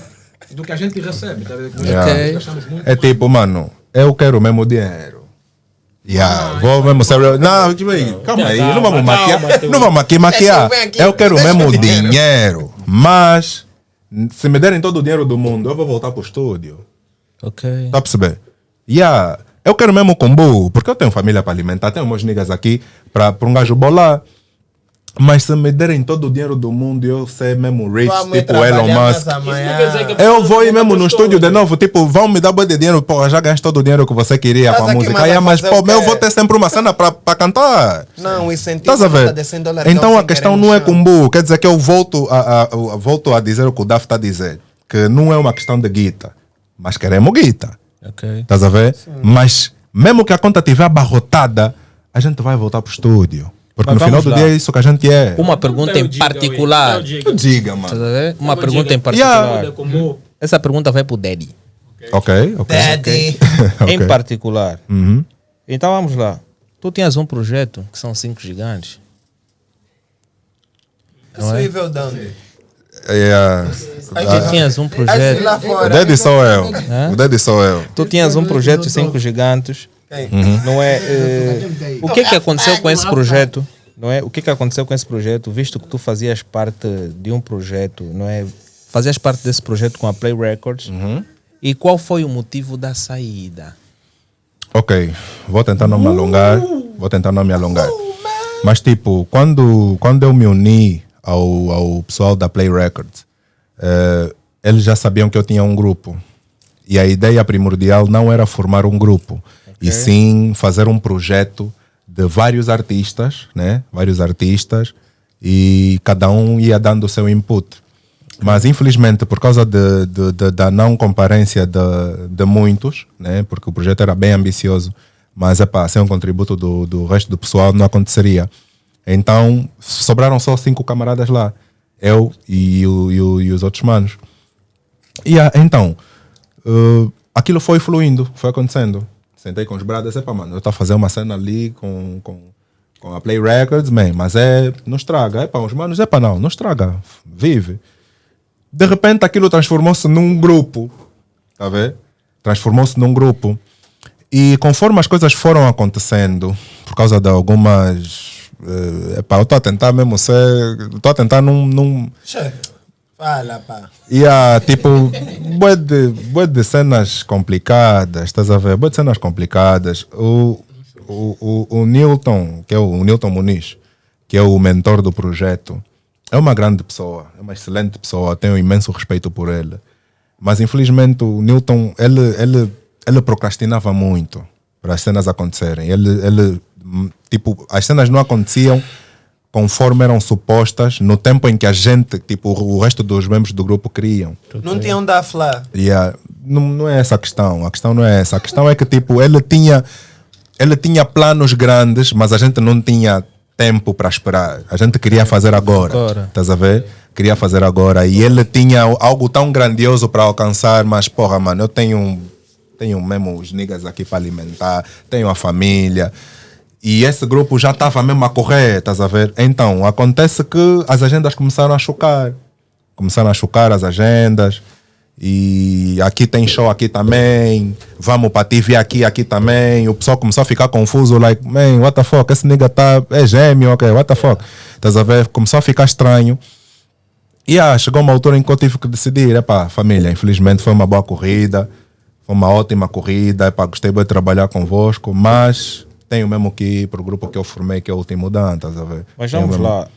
a gente recebe, tá vendo? Yeah. Nós gastamos muito É tipo, mano, eu quero mesmo dinheiro. Vou mesmo ser. Não, tipo aí, calma aí, não vamos maquiar. Não vamos aqui maquiar. Eu quero mesmo dinheiro. Mas, se me derem todo o dinheiro do mundo, eu vou voltar pro estúdio. Ok. Tá a perceber? Eu quero mesmo combo, porque eu tenho família para alimentar, tenho meus niggas aqui para um gajo bolar. Mas se me derem todo o dinheiro do mundo e eu ser mesmo rich, Vamos tipo trabalhar Elon mais Musk, amanhã. eu vou ir mesmo no estúdio de novo, tipo, vão me dar boi de dinheiro, pô, já ganhaste todo o dinheiro que você queria Estás com a aqui, música. mas vai Mas, fazer pô, o quê? eu vou ter sempre uma cena para cantar. Não, o incentivo Estás a ver? tá descendo dólar, que é Então o a sem questão querer não no é chão. combo, quer dizer que eu volto a dizer o que o Daf está a dizer, que não é uma questão de guita, mas queremos guita. Ok. Estás a ver? Mas mesmo que a conta estiver abarrotada, a gente vai voltar pro estúdio. Porque Mas no final vamos do lá. dia é isso que a gente é. Uma pergunta em particular. Tu diga, Estás mano. a ver? Uma Vamos pergunta diga. em particular. Como Essa pergunta vai pro Daddy. Ok. Daddy. Ok. Em particular. Uhum. Então vamos lá. Tu tinhas um projeto que são 5 gigantes. Isso é nível de onde? Tu tinhas um projeto. Lá O fora. Daddy sou eu. O Daddy sou eu. Tu tinhas um projeto 5 gigantes. Não é? O que aconteceu com esse projeto? Não é? O que aconteceu com esse projeto? Visto que tu fazias parte de um projeto, não é? Fazias parte desse projeto com a Play Records. E qual foi o motivo da saída? Ok, vou tentar não me alongar. Mas tipo, quando eu me uni ao pessoal da Play Records, eles já sabiam que eu tinha um grupo. E a ideia primordial não era formar um grupo, e sim fazer um projeto de vários artistas, né? Vários artistas, e cada um ia dando o seu input. Mas infelizmente, por causa da não comparência de muitos, né? Porque o projeto era bem ambicioso, mas sem um contributo do resto do pessoal não aconteceria. Então sobraram só 5 camaradas lá, eu e os outros manos. E então aquilo foi fluindo, foi acontecendo. Sentei com os brothers, mano, eu estou a fazer uma cena ali com a Play Records, man, mas não estraga. Os manos, não estraga, vive. De repente aquilo transformou-se num grupo, tá vendo? Transformou-se num grupo. E conforme as coisas foram acontecendo, por causa de algumas... eu estou a tentar mesmo ser... Estou a tentar num... Fala, pá. E tipo, bué de cenas complicadas, estás a ver? Bué de cenas complicadas. O Newton, que é o Newton Muniz, que é o mentor do projeto, é uma grande pessoa, é uma excelente pessoa, tenho imenso respeito por ele. Mas infelizmente o Newton, ele procrastinava muito para as cenas acontecerem. Ele, tipo, as cenas não aconteciam conforme eram supostas no tempo em que a gente, tipo, o resto dos membros do grupo queriam. Não tinham da falar. Não é essa a questão. A questão não é essa. A questão é que, tipo, ele tinha planos grandes, mas a gente não tinha tempo para esperar. A gente queria fazer agora. Estás a ver? Queria fazer agora. E ele tinha algo tão grandioso para alcançar, mas, porra, mano, eu tenho mesmo os niggas aqui para alimentar, tenho a família. E esse grupo já estava mesmo a correr, estás a ver? Então, acontece que as agendas começaram a chocar. Começaram a chocar as agendas. E aqui tem show aqui também. Vamos para TV aqui também. O pessoal começou a ficar confuso. Like, man, what the fuck? Esse nigga é gêmeo, ok? What the fuck? Estás a ver? Começou a ficar estranho. E chegou uma altura em que eu tive que decidir. Família, infelizmente foi uma boa corrida. Foi uma ótima corrida. Gostei bem de trabalhar convosco. Mas tenho mesmo que ir para o grupo que eu formei, que é o Último Dan, estás a ver? Mas vamos lá.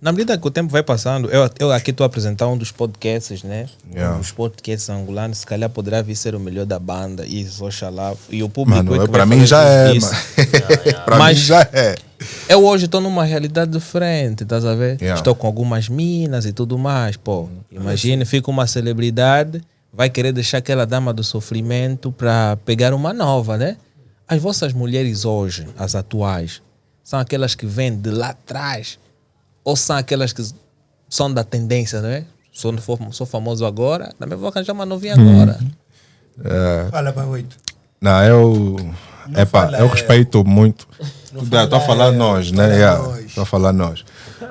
Na medida que o tempo vai passando, eu aqui estou a apresentar um dos podcasts, né? Yeah. Os podcasts angolanos, se calhar poderá vir ser o melhor da banda, isso, oxalá. E o público mano, para mim já é, para mim já é. Eu hoje estou numa realidade diferente, estás a ver? Yeah. Estou com algumas minas e tudo mais, pô. Imagine, fica uma celebridade, vai querer deixar aquela dama do sofrimento para pegar uma nova, né? As vossas mulheres hoje, as atuais, são aquelas que vêm de lá atrás ou são aquelas que são da tendência, não é? Sou famoso agora, também vou arranjar uma novinha agora. Fala para 8. Não, eu respeito muito. Estou a falar nós, né? Estou a falar nós.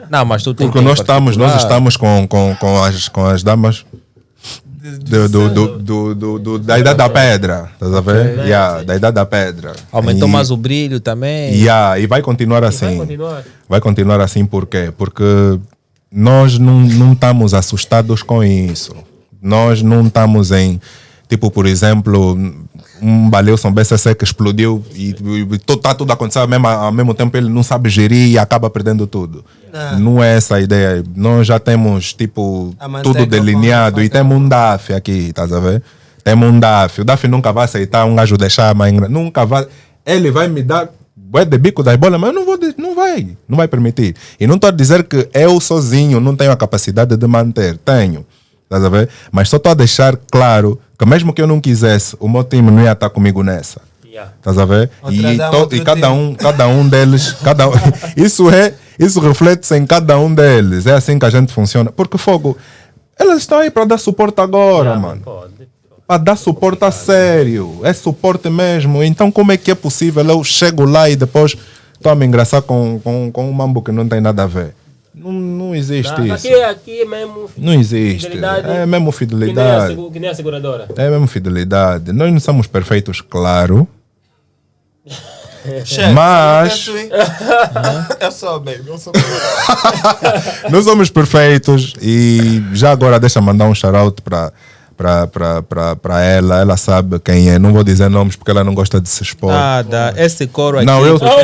Não, mas tu tem porque nós estamos com as damas da Idade da Pedra, estás a ver? Da Idade da Pedra. Aumentou mais o brilho também. E vai continuar assim. Vai continuar assim por quê? Porque nós não estamos assustados com isso. Nós não estamos em, tipo, por exemplo, um Baleuson BCC que explodiu e está tudo acontecendo ao mesmo tempo, ele não sabe gerir e acaba perdendo tudo. Não é essa a ideia. Nós já temos, tipo, tudo delineado e temos um DAF aqui, estás a ver? Temos um DAF. O DAF nunca vai aceitar um gajo deixar a mãe. Nunca vai. Ele vai me dar de bico das bolas, mas eu não vai permitir. E não estou a dizer que eu sozinho não tenho a capacidade de manter. Tenho. Estás a ver? Mas só estou a deixar claro que mesmo que eu não quisesse, o meu time não ia estar comigo nessa. Estás a ver? E cada um deles, isso reflete-se em cada um deles. É assim que a gente funciona. Porque fogo, Elas estão aí para dar suporte agora, mano. Para dar suporte a sério. É suporte mesmo. Então como é que é possível eu chego lá e depois estou a me engraçar com um mambo que não tem nada a ver? Não existe isso. Aqui é mesmo. Não existe. É mesmo fidelidade. Que nem a seguradora. É mesmo fidelidade. Nós não somos perfeitos, claro. Mas eu sou baby, eu sou não somos perfeitos. E já agora deixa mandar um shout-out para ela. Ela sabe quem é. Não vou dizer nomes porque ela não gosta de se expor. Nada, esse coro aqui. Não, real talk.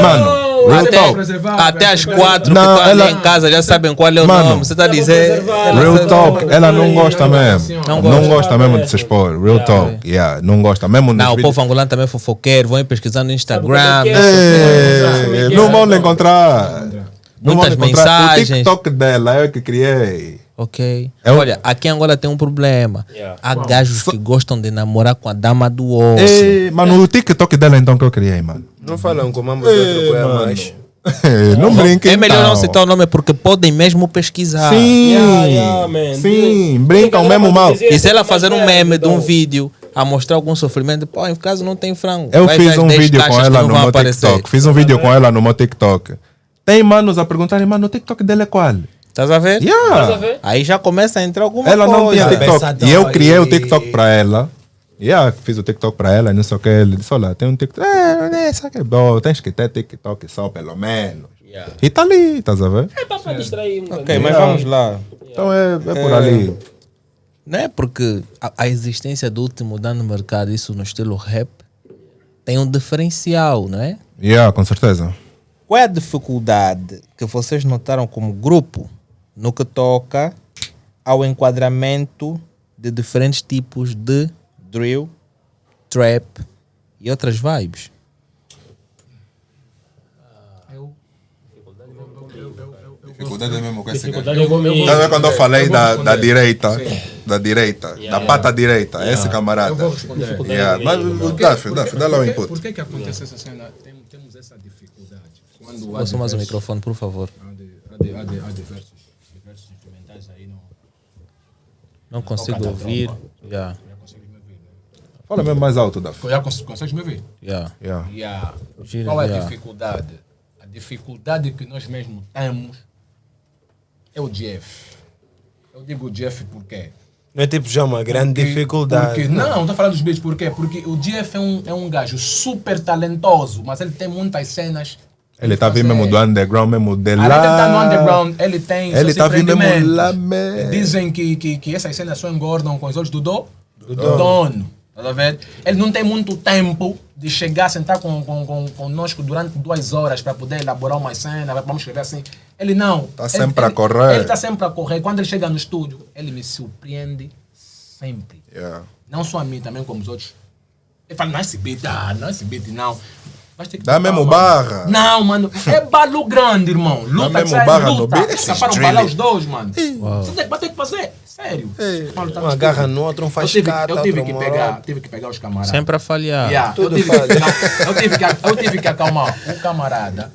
Mano, real talk. Até as 4 Não, que estão ela- ali em casa já sabem qual é o Mano, nome. Você está a dizer. Real talk. Ela não gosta mesmo. Não Não gosta. gosta mesmo de se expor. Real talk. Yeah, não gosta mesmo. nos Não, o vídeos. povo angolano também é fofoqueiro. Vão pesquisar no Instagram. Sabe É, não vão lhe encontrar. Não vão Muitas lhe encontrar. O mensagens. TikTok dela, eu que criei. Ok. É um- Olha, aqui em Angola tem um problema. Yeah. Há gajos que gostam de namorar com a dama do osso. Mano, o TikTok dela então que eu criei, mano. Não falam com o mambo de outro coisa mais. Não brinquem. É melhor não então. citar o nome porque podem mesmo pesquisar. Sim, man. sim, brincam mesmo mal. E se ela fazer um meme de um vídeo a mostrar algum sofrimento, pô, em caso não tem frango. Eu Vai fiz ver as um 10 vídeo com caixas que ela não no vão meu aparecer. TikTok. Fiz um vídeo com ela no meu TikTok. Tem manos a perguntarem, mano, o TikTok dela é qual? Estás a ver? Yeah. Aí já começa a entrar alguma Ela não coisa. tinha TikTok. Pensador E eu criei o e- TikTok para ela. Fiz o TikTok para ela, não sei o que. Ele disse, olha, tem um TikTok. Sabe que é bom, tens que ter TikTok só, pelo menos. Yeah. E tá ali, estás a ver? É para distrair um Ok, bocadinho. mas vamos lá. Então é por ali. Não é porque a existência do último dan no mercado, isso no estilo rap, tem um diferencial, não é? Com certeza. Qual é a dificuldade que vocês notaram como grupo no que toca ao enquadramento de diferentes tipos de drill, trap e outras vibes? Dificuldade mesmo com Dificuldade é comigo. Tá vendo quando eu falei da responder. direita? Da direita, da pata direita, esse camarada. Eu vou responder. Mas o Daff, dá lá o input. Por que acontece essa cena? Temos essa dificuldade. Quando há Ouça mais o diversos- microfone, por favor. há diversos instrumentais aí, Não consigo Toca, ouvir. trompa. Yeah, Já consegues me ouvir, né? Fala mesmo mais alto, Daff. Já consegues me ouvir? yeah. Yeah. Gira, Qual é a yeah. dificuldade? A dificuldade que nós mesmos temos é o Jeff. Eu digo Jeff porque Não é tipo já uma grande dificuldade. Porque, não estou falando dos beats, por quê? Porque o Jeff é um gajo super talentoso, mas ele tem muitas cenas. Ele tá vindo mesmo do underground, mesmo de Além lá. de ele tá no underground, ele tem Ele seus tá vindo mesmo empreendimentos. lá mesmo. Dizem que essas cenas só engordam com os olhos do dono. Tá a ver? Ele não tem muito tempo de chegar, sentar conosco durante 2 horas para poder elaborar uma cena, vamos escrever assim. Ele não. Tá sempre a correr. Ele tá sempre a correr. Quando ele chega no estúdio, ele me surpreende sempre. Não só a mim, também como os outros. Ele fala, não, esse beat, não. Vais ter que Dá tocar, mesmo mano. barra. Não, mano. É balo grande, irmão. Luta, mesmo sério, barra no luta. beat. Dá Esses para drill. balar os dois, mano. Você vai ter que fazer. Sério. Mano, tá no Um agarra no outro, um faz cata, eu tive outro que pegar os camaradas. Sempre a falhar. Yeah, eu, Tudo tive falha. eu tive que acalmar o camarada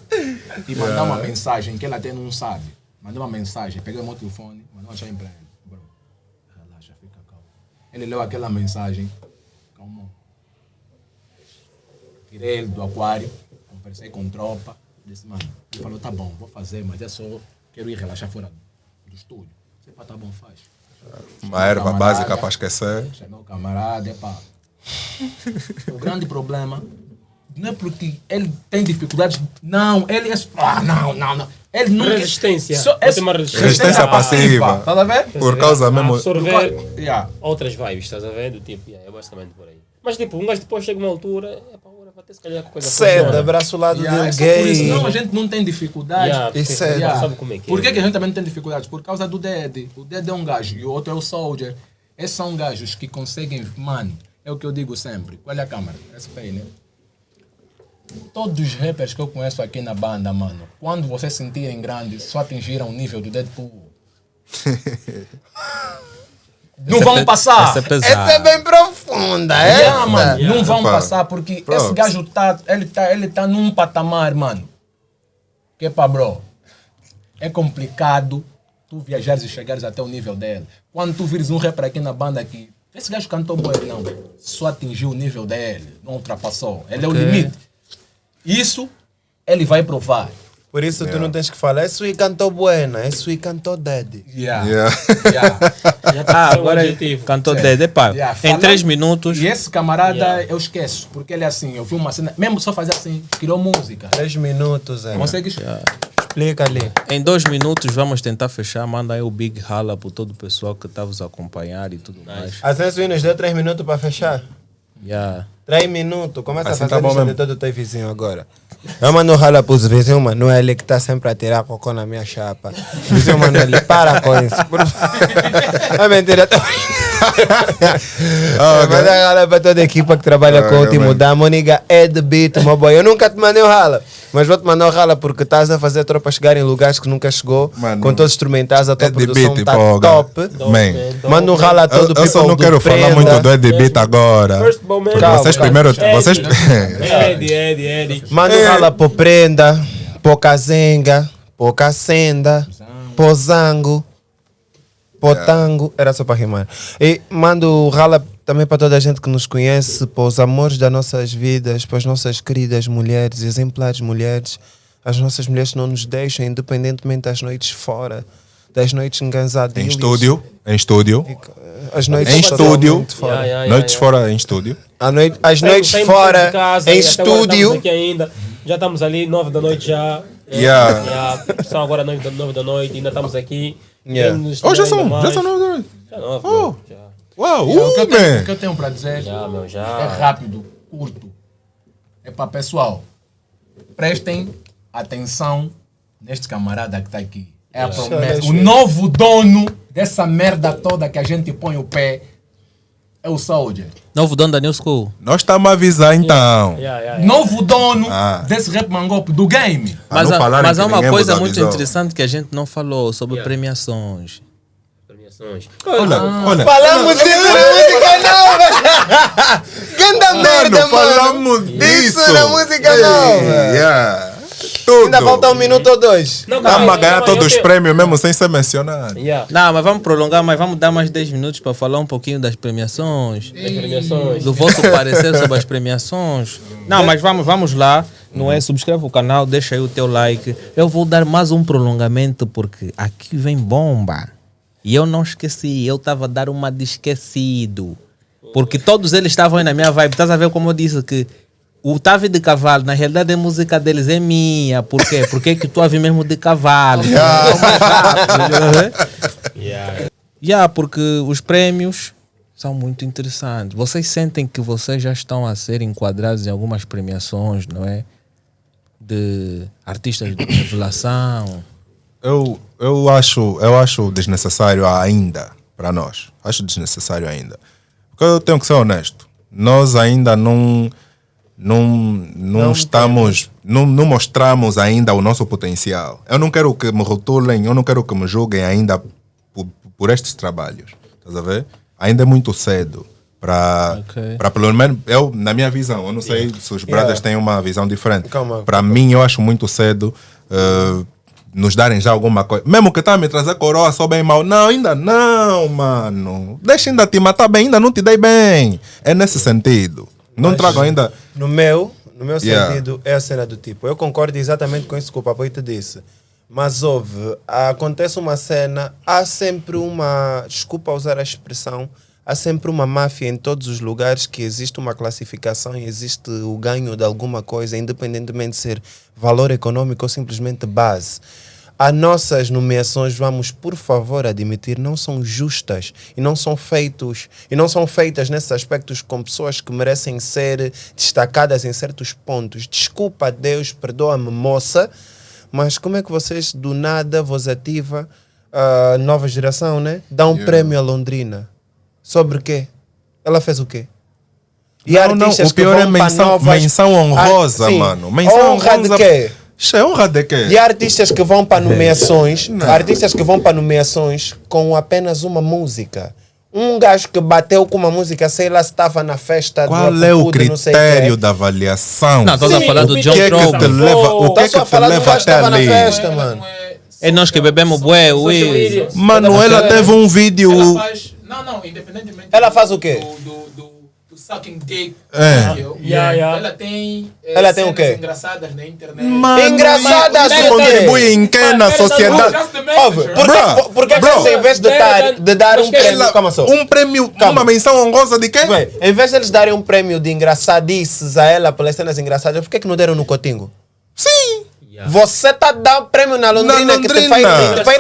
e mandar uma mensagem que ele até não sabe. Mandou uma mensagem, peguei o meu telefone, mandou uma mensagem para ele. Bro, relaxa, fica calmo. Ele leu aquela mensagem, calmou. Tirei ele do aquário, conversei com tropa, disse, mano, ele falou, tá bom, vou fazer, mas é só, quero ir relaxar fora do estúdio. Se pá, tá bom, faz. Uma erva Camarada. básica para esquecer. Chamei o camarada, epá. O grande problema não é porque ele tem dificuldades. Não, ele é. Não. Ele nunca. Resistência. Só- Vai ter uma resistência. Resistência passiva. Tá a ver? Por causa mesmo. Absorver Yeah. outras vibes, estás a ver? Do tipo, é basicamente por aí. Mas tipo, um gajo depois chega a uma altura, agora vai ter se calhar coisa Cedo, funciona. abraço o lado Yeah, dele é só por isso. gay. Não, a gente não tem dificuldades. Yeah, porque Isso é- não sabe como é que Por que é. que a gente também não tem dificuldades? Por causa do Dead. O Dead é um gajo e o outro é o Soldier. Esses são gajos que conseguem. Mano, é o que eu digo sempre. Olha a câmera. Essa aí, né? Todos os rappers que eu conheço aqui na banda, mano, quando vocês sentirem grandes, só atingiram o nível do Deadpool. Não vão passar. Essa é pesada. Essa é bem profunda, Yeah, essa. mano, não vão Opa. passar porque Props. esse gajo ele tá num patamar, mano. Que é pra bro. É complicado tu viajares e chegares até o nível dele. Quando tu vires um rapper aqui na banda que esse gajo cantou bom, não, só atingiu o nível dele, não ultrapassou. Ele é o limite. Isso ele vai provar. Por isso tu não tens que falar, esse aí cantou buena, esse aí cantou dead. Yeah. Agora cantou dead. Em 3 minutos. E esse camarada eu esqueço, porque ele é assim, eu vi uma cena, mesmo só fazer assim, criou música. 3 minutos, é. Consegues? Explica ali. Em 2 minutos vamos tentar fechar. Manda aí o Big Hala para todo o pessoal que está vos a acompanhar e tudo mais. A Senso nos deu 3 minutos para fechar. 3 minutos, começa assim a fazer tá lista de todo o teu vizinho agora. Eu mando rala para os vizinhos, mano. É ele que está sempre a tirar cocô na minha chapa. Vizinho, mano, ele para com isso. É mentira. Mas é rala para toda a equipa que trabalha com o último da Mônica Ed Beat, meu boy. Eu nunca te mandei o rala, mas vou te mandar o rala porque estás a fazer a tropa chegar em lugares que nunca chegou. Mano, com todos os instrumentais, a tua produção está top. Manda um rala a todo o people. Eu só não quero falar muito do Ed Beat agora. Vocês primeiro. Manda um rala pro Prenda, pro Kazenga, pro Kacenda, pro Zango, pro Tango. Era só para rimar. E mando rala também para toda a gente que nos conhece, para os amores das nossas vidas, para as nossas queridas mulheres, exemplares mulheres. As nossas mulheres não nos deixam, independentemente das noites fora, das noites enganzadas. Em estúdio. As noites em estúdio. Noites fora em estúdio. As noites fora em estúdio. Aqui ainda. Já estamos ali, 9 da noite já. São agora 9 da noite, ainda estamos aqui. Já são 9 da noite. Já 9. Uau, o que eu tenho para dizer é rápido, curto. É para pessoal. Prestem atenção neste camarada que está aqui. É a promessa. O novo dono dessa merda toda que a gente põe o pé é o Soldier. Novo dono da New School. Nós estamos a avisar então. Novo dono desse rap mangope do game. Mas há uma coisa muito interessante que a gente não falou sobre premiações. Olha. Falamos disso na música nova! Ganda merda, mano! Falamos disso na música nova! Tudo. Ainda falta 1 minuto ou 2. Estamos a ganhar todos os prêmios mesmo sem ser mencionado. Não, mas vamos prolongar, mas vamos dar mais 10 minutos para falar um pouquinho das premiações. Do vosso parecer sobre as premiações. Não, mas vamos lá. Não é? Subscreve o canal, deixa aí o teu like. Eu vou dar mais um prolongamento porque aqui vem bomba. E eu não esqueci, eu estava a dar uma de esquecido. Porque todos eles estavam aí na minha vibe. Estás a ver como eu disse que o Tavi de Cavalo, na realidade a música deles é minha. Por quê? Porque é que tu ouve mesmo de cavalo. Porque os prêmios são muito interessantes. Vocês sentem que vocês já estão a ser enquadrados em algumas premiações, não é? De artistas de revelação. Eu acho desnecessário ainda para nós. Acho desnecessário ainda. Porque eu tenho que ser honesto. Nós ainda não mostramos ainda o nosso potencial. Eu não quero que me rotulem, eu não quero que me julguem ainda por estes trabalhos. Estás a ver? Ainda é muito cedo para pelo menos eu, na minha visão, eu não sei se os brothers têm uma visão diferente. Para mim, eu acho muito cedo nos darem já alguma coisa. Mesmo que tá me trazer coroa só bem mal. Não, ainda não, mano. Deixa ainda te matar bem, ainda não te dei bem. É nesse sentido. Não trago ainda. No meu sentido, é a cena do tipo. Eu concordo exatamente com isso que o papai te disse. Mas acontece uma cena, há sempre uma, desculpa usar a expressão, há sempre uma máfia em todos os lugares que existe uma classificação e existe o ganho de alguma coisa, independentemente de ser valor econômico ou simplesmente base. As nossas nomeações, vamos por favor admitir, não são justas e não são feitas nesses aspectos com pessoas que merecem ser destacadas em certos pontos. Desculpa, Deus, perdoa-me, moça, mas como é que vocês do nada vos ativa a nova geração, né? Dá um prêmio a Londrina. Sobre o quê? Ela fez o quê? E artistas o pior é menção honrosa, mano. Menção honra de quê? É honra de quê? E há artistas que vão para nomeações, com apenas uma música. Um gajo que bateu com uma música, sei lá se estava na festa. Qual é o critério da avaliação? Não, estás a falar do John Trouble. O que é que te leva até ali? Na festa, mano. É nós que bebemos bué, Social ui. media. Mano, ela teve um vídeo. Ela faz. Não, independentemente. Ela faz o quê? Do sucking dick. É. Yeah. Ela tem. Ela tem o quê? cenas engraçadas na internet. Mano, Engraçada, isso assim, contribui em que na sociedade? Just the Óbvio, messenger. por que Bro. eles, em vez de dar um prêmio, calma só. Um prêmio, uma menção honrosa de quê? Bem, em vez de eles darem um prêmio de engraçadices a ela pelas cenas engraçadas, por que não deram no Cotingo? Sim. Você tá dando prêmio na Londrina, que te faz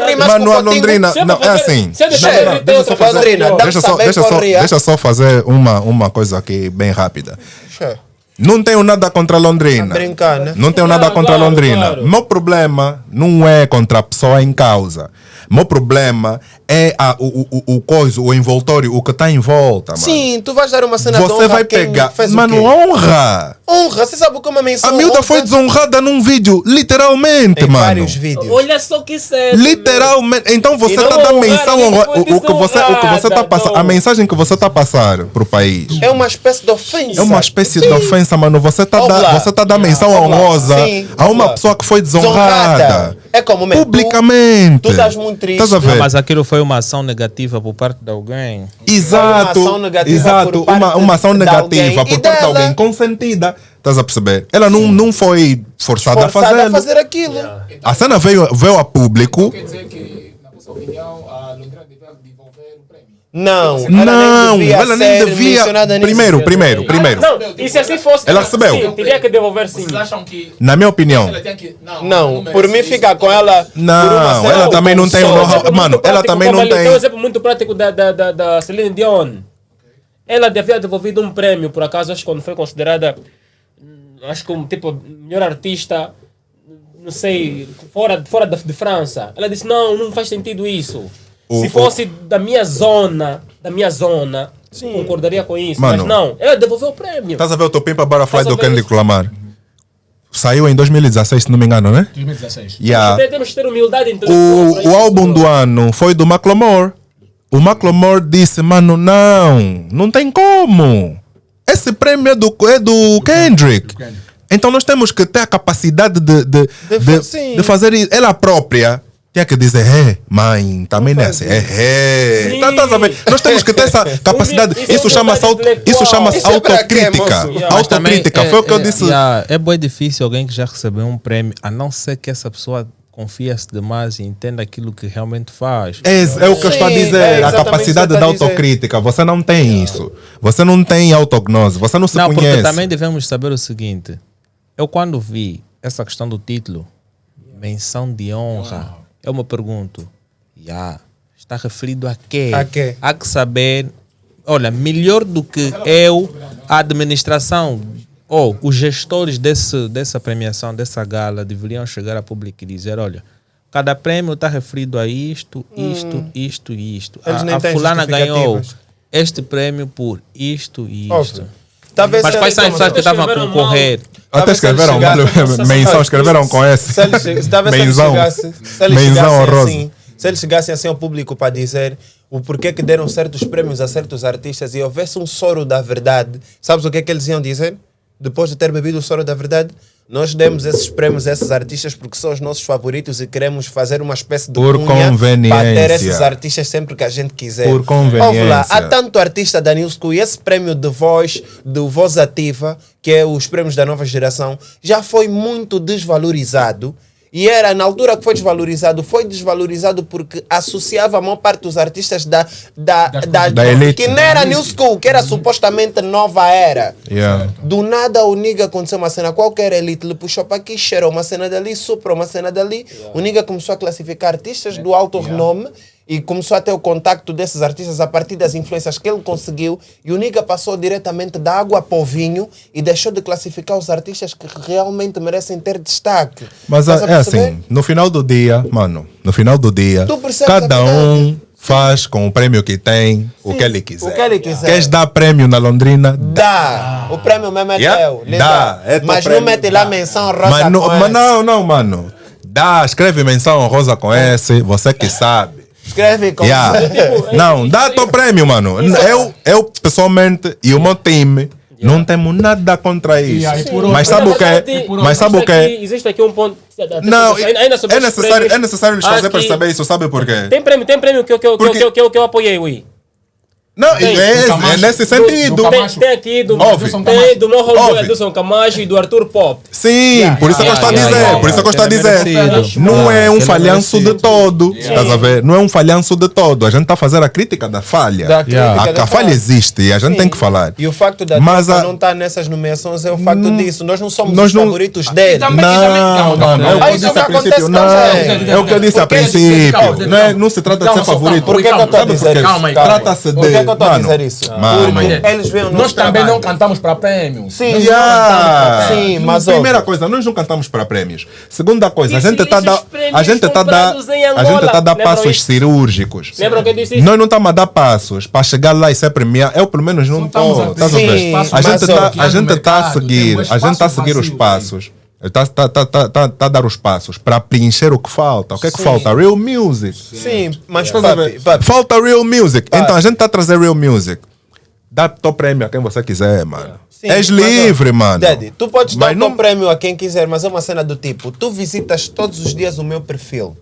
rimar Mano, com a o Cotingo. Londrina, Sempre não, é fazer- assim. sempre Deixa fazer- eu- tem deixa outra eu só coisa fazer- pior. Dança Deixa só fazer uma coisa aqui bem rápida. Não tenho nada contra a Londrina. Tá brincando, né? Não tenho nada Não, contra a claro, Londrina. claro. Meu problema não é contra a pessoa em causa. Meu problema é o envoltório, o que está em volta, mano. Sim, tu vais dar uma cena de Você honra vai a quem pegar. fez o Mano, quê? honra! Honra, você sabe o que é uma menção A miúda honra? foi desonrada num vídeo, literalmente, Em mano. vários vídeos. Olha só que sério. Literalmente. Então você E não está dando honrar menção ninguém honrosa. foi O que você está passando. A desonrada, mensagem que você está passando pro país. É uma espécie de ofensa. É uma espécie de ofensa, mano. Você está Ouve lá. dando menção Ouve lá. honrosa Sim, a ouve uma lá. pessoa que foi desonrada. É como mesmo. Publicamente. Tu estás muito triste. Estás a ver? Mas aquilo foi uma ação negativa por parte de alguém. Exato. Uma ação negativa Exato. por parte Uma ação de negativa alguém por e parte de dela. alguém consentida. Estás a perceber? Ela não foi forçada, Forçada a a fazer aquilo. A cena veio a público. Quer dizer que, na vossa opinião, a Londrina deve devolver o prêmio. Não, Não, ela nem ser devia. mencionada nisso. Primeiro. Não, e se assim fosse. Ela recebeu? Sim, teria que devolver sim. Vocês acham que Na minha opinião. ela tem que. Não, por mim merece ficar isso. com ela. por uma Não, cena ela de também não tem o consolo. know-how. Mano, ela também não Tem um tem. exemplo muito prático da Celine Dion. Ela devia devolvido um prêmio, por acaso, acho que quando foi considerada, acho que tipo, melhor artista, não sei, fora de França. Ela disse, não faz sentido isso. Se fosse da minha zona, concordaria com isso. Mano. Mas não, ela devolveu o prêmio. Estás a ver o teu Pimpa Butterfly Estás a do ver Kendrick isso? Lamar? Saiu em 2016, se não me engano, né? 2016. Yeah. Temos que ter humildade intelectual. O álbum do ano foi do Macklemore. O Macklemore disse, mano, não tem como. Esse prêmio é do Kendrick. Então nós temos que ter a capacidade sim. de fazer isso. Ela própria tinha que dizer, mãe, também não é assim. Sim. Estás a ver? Nós temos que ter essa capacidade. Isso é Isso chama-se intelectual. Isso é pra quê, autocrítica. moço? Mas também Autocrítica, foi o que eu disse. É bem difícil alguém que já recebeu um prêmio, a não ser que essa pessoa confia-se demais e entenda aquilo que realmente faz. É o que eu estou a Sim, dizer, é a exatamente capacidade isso que de eu estou a dizer. autocrítica. Você não tem isso. Você não tem autognose, você não se Não, porque conhece. também devemos saber o seguinte. Eu quando vi essa questão do título, menção de honra, eu me pergunto, está referido a quê? A quê? Há que saber, olha, melhor do que eu, a administração ou os gestores dessa premiação, dessa gala, deveriam chegar a público e dizer, olha, cada prêmio está referido a isto e isto. Eles nem A têm fulana ganhou justificativas. este prêmio por isto e isto. Óbvio. Talvez Mas se quais são eles- as pessoas que estavam a escreveram concorrer? Até Talvez se escreveram ele chegasse- mal, menção, escreveram com S. Se eles, talvez se eles Menzão. chegassem se eles Menzão chegassem honroso. assim, se eles chegassem assim ao público para dizer o porquê que deram certos prêmios a certos artistas e houvesse um soro da verdade, sabes o que é que eles iam dizer? Depois de ter bebido o soro da verdade, nós demos esses prêmios a esses artistas porque são os nossos favoritos e queremos fazer uma espécie de Por cunha conveniência. para ter esses artistas sempre que a gente quiser. Por conveniência. Ouve lá, há tanto artista da New School e esse prêmio de voz, do Voz Ativa, que é os prêmios da nova geração, já foi muito desvalorizado. E era, na altura que foi desvalorizado porque associava a maior parte dos artistas da elite. que não era New School, que era supostamente nova era. Yeah. Do nada o Niga aconteceu uma cena qualquer, elite lhe puxou para aqui, cheirou uma cena dali, soprou uma cena dali. O Niga começou a classificar artistas do alto renome e começou a ter o contacto desses artistas a partir das influências que ele conseguiu. E o Niga passou diretamente da água para o vinho e deixou de classificar os artistas que realmente merecem ter destaque. Mas Estás a é perceber? assim, no final do dia, mano, no final do dia, Tu percebes cada a um faz com o prêmio que tem o que ele quiser. o que ele quiser. Queres dar prêmio na Londrina? Dá. O prêmio mesmo é Yeah? teu. lhe Dá. É teu Mas prêmio, não mete lá menção rosa Mas com esse. não, mano. Dá, escreve menção honrosa com S, você que sabe. Escreve com Yeah. Não, dá teu prêmio, mano. Eu pessoalmente e o meu time Não temos nada contra isso. aí, por Mas outro- sabe o Na que? verdade, Mas sabe o que? Existe aqui um ponto. Não, ainda sobre é os necessário, prémios, é necessário lhes fazer aqui- perceber isso, sabe por quê? Tem prêmio que eu apoiei, ui. Não, Tem. é nesse sentido. Tem aqui do Óbvio. tem do meu homeboy Óbvio. Edson Camacho e do Arthur Pop. Sim, por isso é que eu estou a dizer, por isso é que eu estou a dizer. Não é um falhanço de todo, estás a ver? Não é um falhanço de todo. A gente está a fazer a crítica da falha. Da crítica da A falha falha. existe e a gente tem que falar. E o facto da Mas tropa a- não estar nessas nomeações é o facto disso. Nós não somos Nós os não- favoritos dele. Não, não, é o que eu Isso disse a acontece princípio. Não, também. é o que eu disse a Porque- princípio. Não se trata de ser favorito. Por que eu estou a Sabe dizer por quê? isso? Calma aí, Trata-se de. Por que eu estou a Mano, dizer isso? mano. Porque eles veem o nosso Nós também trabalho. não cantamos para prêmio. Sim, Yeah. sim, mas Primeira óbvio. coisa, nós não cantamos para prémios. Segunda coisa, a E gente se está a dar, esses prémios a gente está a dar, comprados em a gente Angola? está a dar Lembram passos isso? cirúrgicos. Lembram que eu disse isso? Nós não estamos a dar passos para chegar lá e ser premiado. Eu pelo menos não estamos estou. a Estás a Sim, ver? mas A gente ó, está, a gente está a seguir, a gente está a seguir os passos. Está a dar os passos para preencher o que falta. O que é que falta? Real music. Sim, mas Estás a ver? papi, Falta real music. Então a gente está a trazer real music. Dá teu prémio a quem você quiser, mano. sim, És mas, ó, livre, mano. Daddy, tu podes dar Mas o não- teu prémio a quem quiser, mas é uma cena do tipo, tu visitas todos os dias o meu perfil.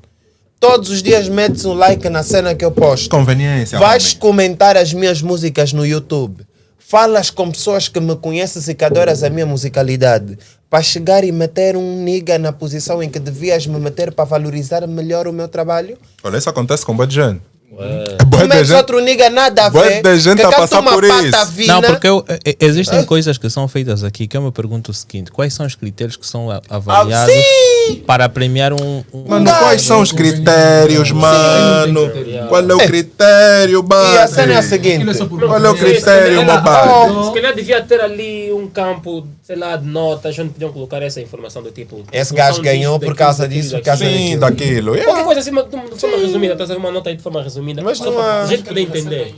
Todos os dias metes um like na cena que eu posto. Conveniência. Vais homem. comentar as minhas músicas no YouTube. Falas com pessoas que me conhecem e que adoras a minha musicalidade. Para chegar e meter um nigga na posição em que devias me meter para valorizar melhor o meu trabalho. Olha, isso acontece com boa de gente. Tu Boa de metes gente. outro nigga nada a Bué ver. de gente que a canta passar uma por pata isso. fina. Não, porque existem coisas que são feitas aqui que eu me pergunto o seguinte: quais são os critérios que são avaliados para premiar um Mano, quais são os critérios, mano? Qual é o critério, E a cena é a mano? seguinte. Qual é o critério, meu pai? Se calhar devia ter ali um campo, sei lá, de notas, onde podiam colocar essa informação do tipo. Esse função gajo ganhou disto, por causa daquilo, disso, por daquilo. causa Sim, daquilo. daquilo. Qualquer coisa assim, de forma resumida, estás a ver uma nota aí de forma resumida. Mas só não para há- a gente poder entender.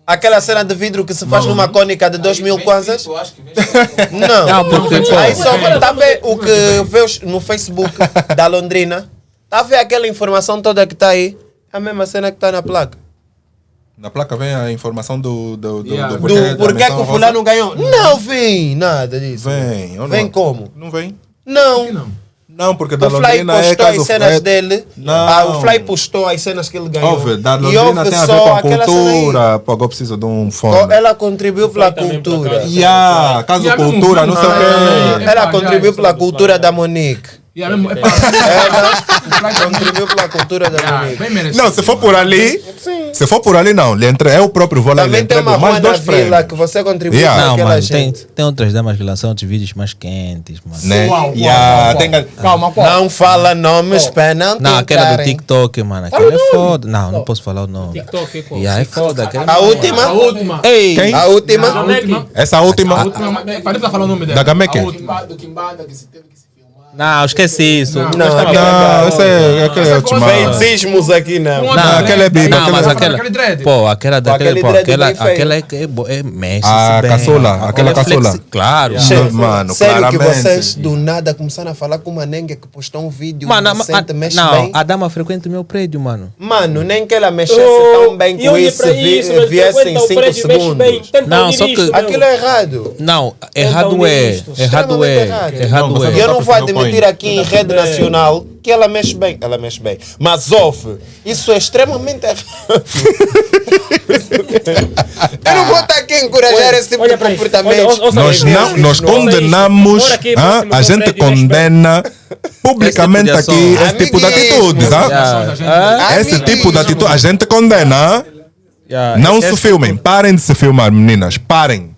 Aquela cena de vidro que se faz numa cônica de 2.000 kwanzas. Eu acho que vem. Não. Não, porque, pô, Aí só tá a ver o que vê no Facebook da Londrina. Tá a ver aquela informação toda que tá aí. É a mesma cena que tá na placa. Na placa vem a informação do Do porquê que o fulano ganhou. Não vem nada disso. Vem. ou não? Vem como? Não vem. Não. Não, porque da O Fly Londrina é postou caso as cenas é- dele. Não. O Fly postou as cenas que ele ganhou. Óbvio, da E Londrina houve tem a ver só com a aquela cena aí. cultura. Pô, agora preciso de um fone. Ela contribuiu pela também por cultura. acaso. Yeah, caso Yeah, mesmo cultura, não sei o quê. Ela contribuiu pela cultura da Monique. E é mesmo, é para Ela contribuiu pela cultura da Monique. bem merecido. Não, se for por ali, se for por ali, não. É o próprio vou lá e lhe Também tem entrego uma mais rua na dois vila prêmios. que você contribuiu Yeah. para Não, aquela mano, tem, gente. tem outras damas que lançam outros vídeos mais quentes, mano. Né? Qual? Yeah, tem Calma, qual? Não fala nomes, pé, não Não, tem aquela do cara, hein? TikTok, mano. Aquela é foda. Não, não posso falar o nome. TikTok, qual? Yeah, é foda. Aquela A última? A última. Ei! Quem? A última? A última. Essa última. A última. Para de falar o nome dela. Da Gameke? A última. Do Kimbanda que se teve que se filmar. Não, esqueci isso. Não, Não, essa é aquela Essa última. coisa- Feiticismos aqui não. Não, Não, aquela é bíblia, Não, aquela mas é- aquela. aquele dread. Pô, aquela daquele. aquele Pô, dread aquela, bem feio. aquela mexe. A bem. caçula, aquela Aquela é caçula. Claro. Gente, Mano, sério que claramente. vocês do nada começaram a falar com uma nenga que postou um vídeo Mano, recente, mexe não, bem. a dama frequenta o meu prédio, mano. Mano, nem que ela mexesse Oh, tão bem e com olhe isso, pra isso, ele viesse em frequenta o 5 prédio, mexe bem. segundos. Tenta Não, unir só que- isto, meu. Aquilo é errado. Não, errado unir é. isto. Errado é. Extremamente Errado Não, E mas é. eu não vou Não põe. admitir aqui em rede nacional que ela mexe bem. Ela mexe bem. Mas, off, isso é extremamente errado. Eu não vou estar aqui a encorajar esse tipo de Olha pra isso. comportamento. Olha, ouça Nós, bem, não, ouça nós isto. condenamos, Mora aqui, ah, próximo a do gente prédio, mexe bem. condena publicamente Esse tipo de aqui ação. esse tipo de Amiguinho. atitudes. Ah? Yeah. Esse tipo de atitude a gente condena. Ah? Yeah. Não Esse se filmem, parem de se filmar, meninas. Parem.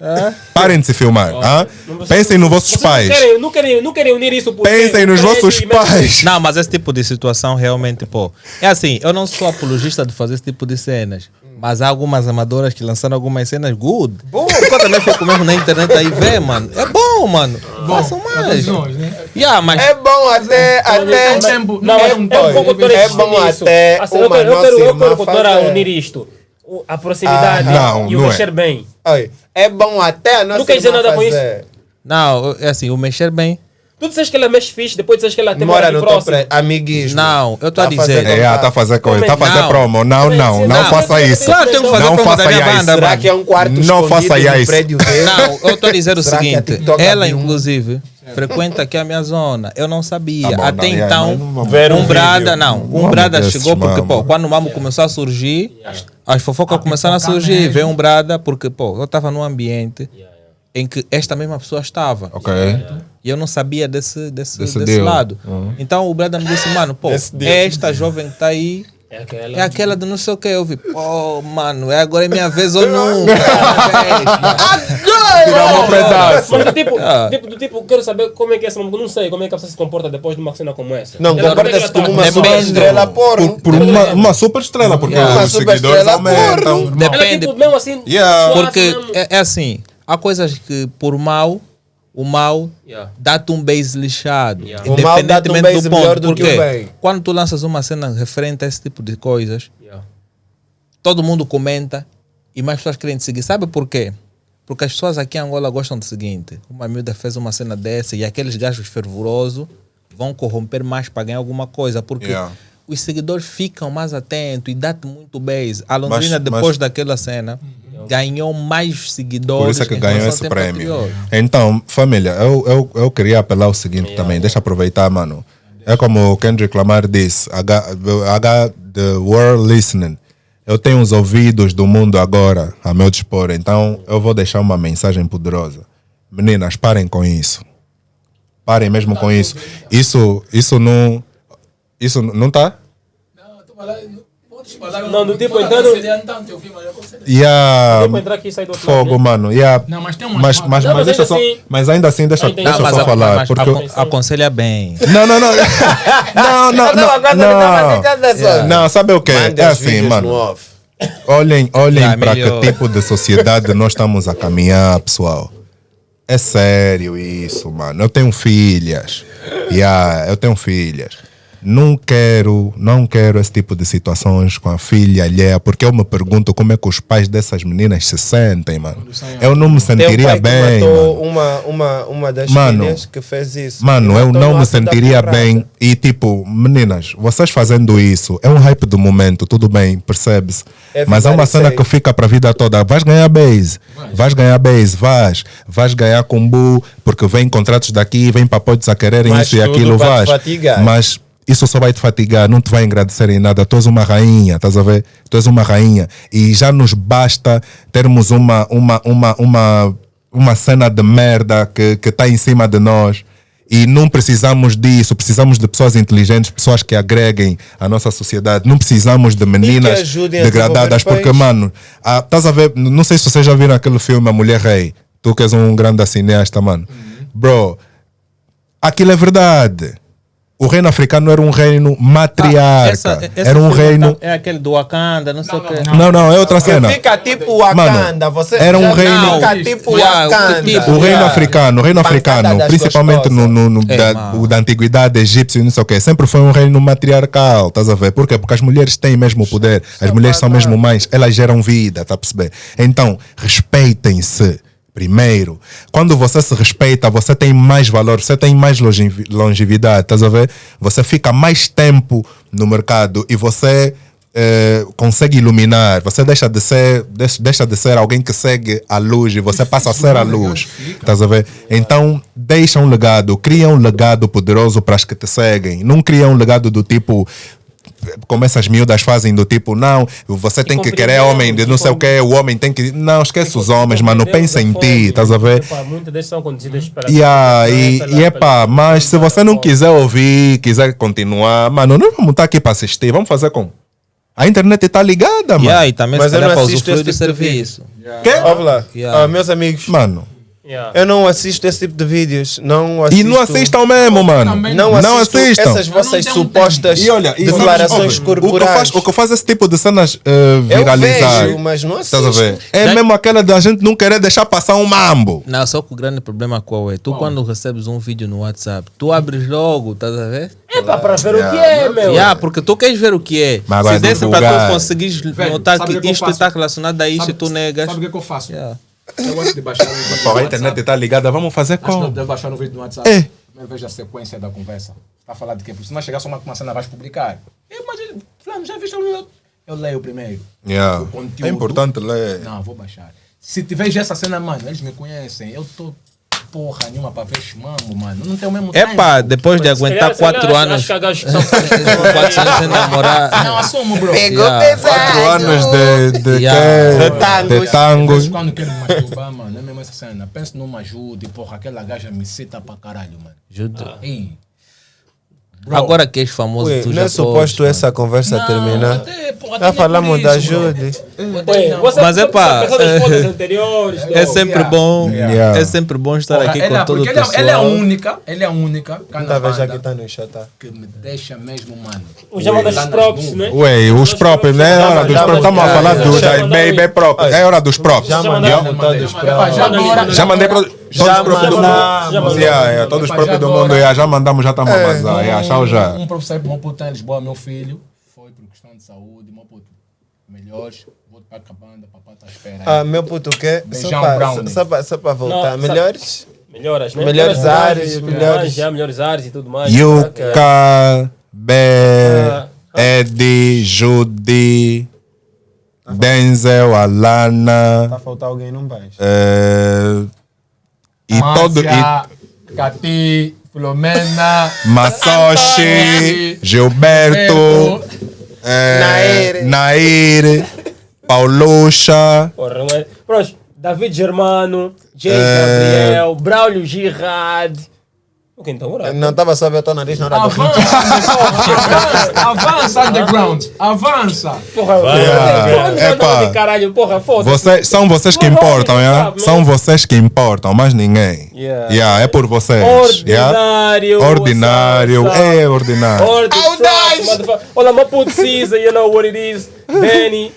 Parem de se filmar. Ah? Pensem nos vossos Vocês pais. não querem unir isso por Pensem nos vossos pais. Não, mas esse tipo de situação realmente, pô. É assim, eu não sou apologista de fazer esse tipo de cenas. Mas há algumas amadoras que lançaram algumas cenas good. Bom, eu também fico mesmo na internet aí ver, mano. É bom, mano. Façam mais. Yeah, mas É bom até. um tempo. Não, É eu bom, concordo é bom até Assim, uma eu nossa quero irmã continuar a fazer. unir isto. A proximidade não, e o não é. mexer bem. Oi, é bom até a nossa Não quer dizer irmã nada com isso. fazer. não, é assim, o mexer bem Tu disseste que ela mexe fixe, depois disseste que ela tem Mora aqui no próximo. teu amiguismo. Não, eu estou a Tá dizer. fazendo- Tá a fazer coisa, tá a fazer Não. promo. Não faça isso. Claro, tenho que fazer Não promo da faça minha isso. banda, Será mano. que é um quarto Não escondido faça no isso. prédio dele? Não, eu estou a dizer o Será que a seguinte. TikTok Ela, abriu um- inclusive, frequenta aqui a minha zona. Eu não sabia. Tá bom, Até não, então, mas não vamos ver um Brada, vídeo. não. Vamos Brada desses, chegou porque, mamo. pô, quando o Mamo começou a surgir, as fofocas começaram a surgir. Veio um Brada, porque, pô, eu estava num ambiente em que esta mesma pessoa estava. Ok. E eu não sabia desse deal. lado. Então o Brada me disse, mano, pô, esta jovem que está aí é aquela de não sei o que. Eu vi, pô, mano, agora é minha vez ou nunca. Tirar um pedaço. Mas do tipo, quero saber como é que é essa música. Não sei como é que a pessoa se comporta depois de uma cena como essa. Não, Ela- comporta-se como uma Depende. super estrela porno. Por uma super estrela, porque Uma os super seguidores estrela, aumentam. Ela Depende. tipo, mesmo assim, Yeah. suave Porque mesmo. é assim, há coisas que por mal, o mal Yeah. dá-te um base lixado. Yeah. O mal dá-te um base melhor do que o Porque bem. quando tu lanças uma cena referente a esse tipo de coisas, Yeah. todo mundo comenta e mais pessoas querem te seguir. Sabe por quê? Porque as pessoas aqui em Angola gostam do seguinte: uma miúda fez uma cena dessa e aqueles gajos fervorosos vão corromper mais para ganhar alguma coisa. Porque Yeah. os seguidores ficam mais atentos e dá-te muito base. A Londrina, Mas- depois daquela cena, ganhou mais seguidores. Por isso é que em ganhou relação esse ao tempo prémio. anterior. Então, família, eu queria apelar o seguinte também. Deixa eu aproveitar, mano. É como o Kendrick Lamar disse: I got the world listening. Eu tenho os ouvidos do mundo agora a meu dispor. Então, eu vou deixar uma mensagem poderosa. Meninas, parem com isso. Parem mesmo com isso. Isso não tá? Não, do tipo, entrando. Yeah, Tipo, entrar aqui e sair do outro lado, fogo, né? mano. Yeah. Não, mas tem uma. Mas Não, mas deixa ainda só, assim- mas ainda assim deixa entendi. eu Mas só falar. Porque aconselha bem. Não. Não, sabe o que? Mande É os assim, vídeos no mano. off. Olhem para melhor. que tipo de sociedade nós estamos a caminhar, pessoal. É sério isso, mano. Eu tenho filhas. Eu tenho filhas. Não quero esse tipo de situações com a filha alheia, porque eu me pergunto como é que os pais dessas meninas se sentem, mano. Eu não me Tem um sentiria pai que bem, matou mano. uma das Mano, filhas que fez isso. Mano, eu Matou não no me ato da sentiria porrada. bem. E tipo, meninas, vocês fazendo isso, é um hype do momento, tudo bem, percebe-se. Mas é uma cena que fica para a vida toda. Vais ganhar base, vais ganhar combo, porque vem contratos daqui, vem papotes a quererem Mas isso e tudo aquilo, para te vais. fatigar. Mas isso só vai te fatigar, não te vai agradecer em nada. Tu és uma rainha, estás a ver? Tu és uma rainha. E já nos basta termos uma cena de merda que está em cima de nós. E não precisamos disso, precisamos de pessoas inteligentes, pessoas que agreguem a nossa sociedade. Não precisamos de meninas ajudem a degradadas, desenvolver o porque, país. mano, estás a ver, não sei se vocês já viram aquele filme A Mulher Rei. Tu que és um grande cineasta, mano. Bro, aquilo é verdade. O reino africano era um reino matriarca. Era um reino. É aquele do Wakanda, não sei o quê. Não, é outra cena. Fica tipo Wakanda. Você era um já reino- Fica tipo Yeah, Wakanda. tipo- O reino africano, Pancada das principalmente gostosas. da antiguidade egípcia e não sei o quê, sempre foi um reino matriarcal, estás a ver? Por quê? Porque as mulheres têm mesmo o poder, as mulheres são mesmo mães, elas geram vida, tá a perceber? Então, respeitem-se. Primeiro, quando você se respeita, você tem mais valor, você tem mais longevidade, estás a ver? Você fica mais tempo no mercado e você consegue iluminar. Você deixa de ser alguém que segue a luz e você passa a ser a luz, estás a ver? Então, deixa um legado, cria um legado poderoso para as que te seguem. Não cria um legado do tipo... Como essas miúdas fazem do tipo, não, você tem que querer homem de não sei o que, o homem tem que. Não, esquece os homens, mano, pensa em ti, estás a ver? Muitas desses são conduzidas pela. Mas se você não quiser ouvir, quiser continuar, mano, nós vamos estar aqui para assistir, vamos fazer como? A internet está ligada, mano. E também Mas se eu calhar não para assisto usufruir do esse tipo de serviço. Quê? Olha lá, Yeah. meus amigos, Mano. eu não assisto esse tipo de vídeos. Não assisto, E não assistam mesmo, mano. Não assisto essas vossas supostas declarações corporais. O que faz esse tipo de cenas Eu viralizar? vejo, mas não Estás a assisto. ver? É mesmo aquela da gente não querer deixar passar um mambo. Não, só que o grande problema qual é? Tu quando recebes um vídeo no WhatsApp, tu abres logo, estás a ver? É para ver o que é, meu. Porque tu queres ver o que é. Mas agora Se desse para divulgar. tu conseguires notar sabe o que que eu isto faço? está relacionado a isto e tu negas. Sabe o que eu faço? Yeah. Eu gosto de baixar o vídeo Pô, no a internet WhatsApp. está ligada, vamos fazer Antes como? de eu baixar o vídeo no WhatsApp. É. Eu vejo a sequência da conversa. Está a falar de quê? Porque se não chegar só uma cena, vais publicar. Mas, fulano, já viste? Eu leio primeiro. Yeah. O conteúdo. É importante ler. Não, vou baixar. Se tiver essa cena, mano, eles me conhecem. Eu tô porra nenhuma para ver chumamo, mano. Não tem o mesmo tempo. Epá, depois de aguentar 4 anos. Acho que há gajos que são 4 anos sem namorar. Não, assumo, bro. Pegou Yeah. pesado. 4 anos de Yeah. De tangos. tangos. Às vezes, quando quero me masturbar, mano, é mesmo essa cena. Penso numa ajuda e, porra, aquela gaja me cita pra caralho, mano. Juro. Ei. Bro. Agora que és famoso, Ui, tu não já é suposto podes, essa conversa terminar. Porra, Já falamos da ajuda. Mas é pá, das fotos anteriores. É sempre bom. Yeah. É sempre bom estar aqui com todo o ele pessoal. é a única, canta Tá vendo já que banda está no chat, tá? que me deixa mesmo, mano. O já mandas os próprios, né? Ué, os próprios, né? É hora dos próprios. Estamos a falar da baby próprios. É hora dos próprios. Já mandaram mandamos todos para. Já mandei para todos os próprios do mundo. Yeah, todos os próprios do mundo. Já mandamos, já estamos a vazar. Tchau já. Um professor para o meu puto em Lisboa, meu filho, foi por questão de saúde, meu puto, melhores, vou para a banda, papai está à espera. Ah, meu puto, o quê? Beijão, Só Brownie. para voltar. Não, Melhores? Melhoras, né? Melhores áreas, melhores- Já, melhores áreas e tudo mais. Yuka, Bé, Eddie, Judy, Denzel, Alana. Está a faltar alguém, não vais. E todo. Márcia, Cati, Filomena, Massochi, Gilberto, Nair, Paulucha. Porra, mas... Pronto, David Germano, James Gabriel, Braulio Girard. O que então? Ora? Não estava só a ver o teu nariz na hora do avança, underground, avança. Porra, Epá. de caralho, porra, foda-se. São vocês que importam, yeah? sabe, São vocês que importam, mais ninguém. Yeah. É por vocês. Ordinário. Ordinário, sabe? é ordinário. Olha, my puto Caesar, you know what it is. Benny.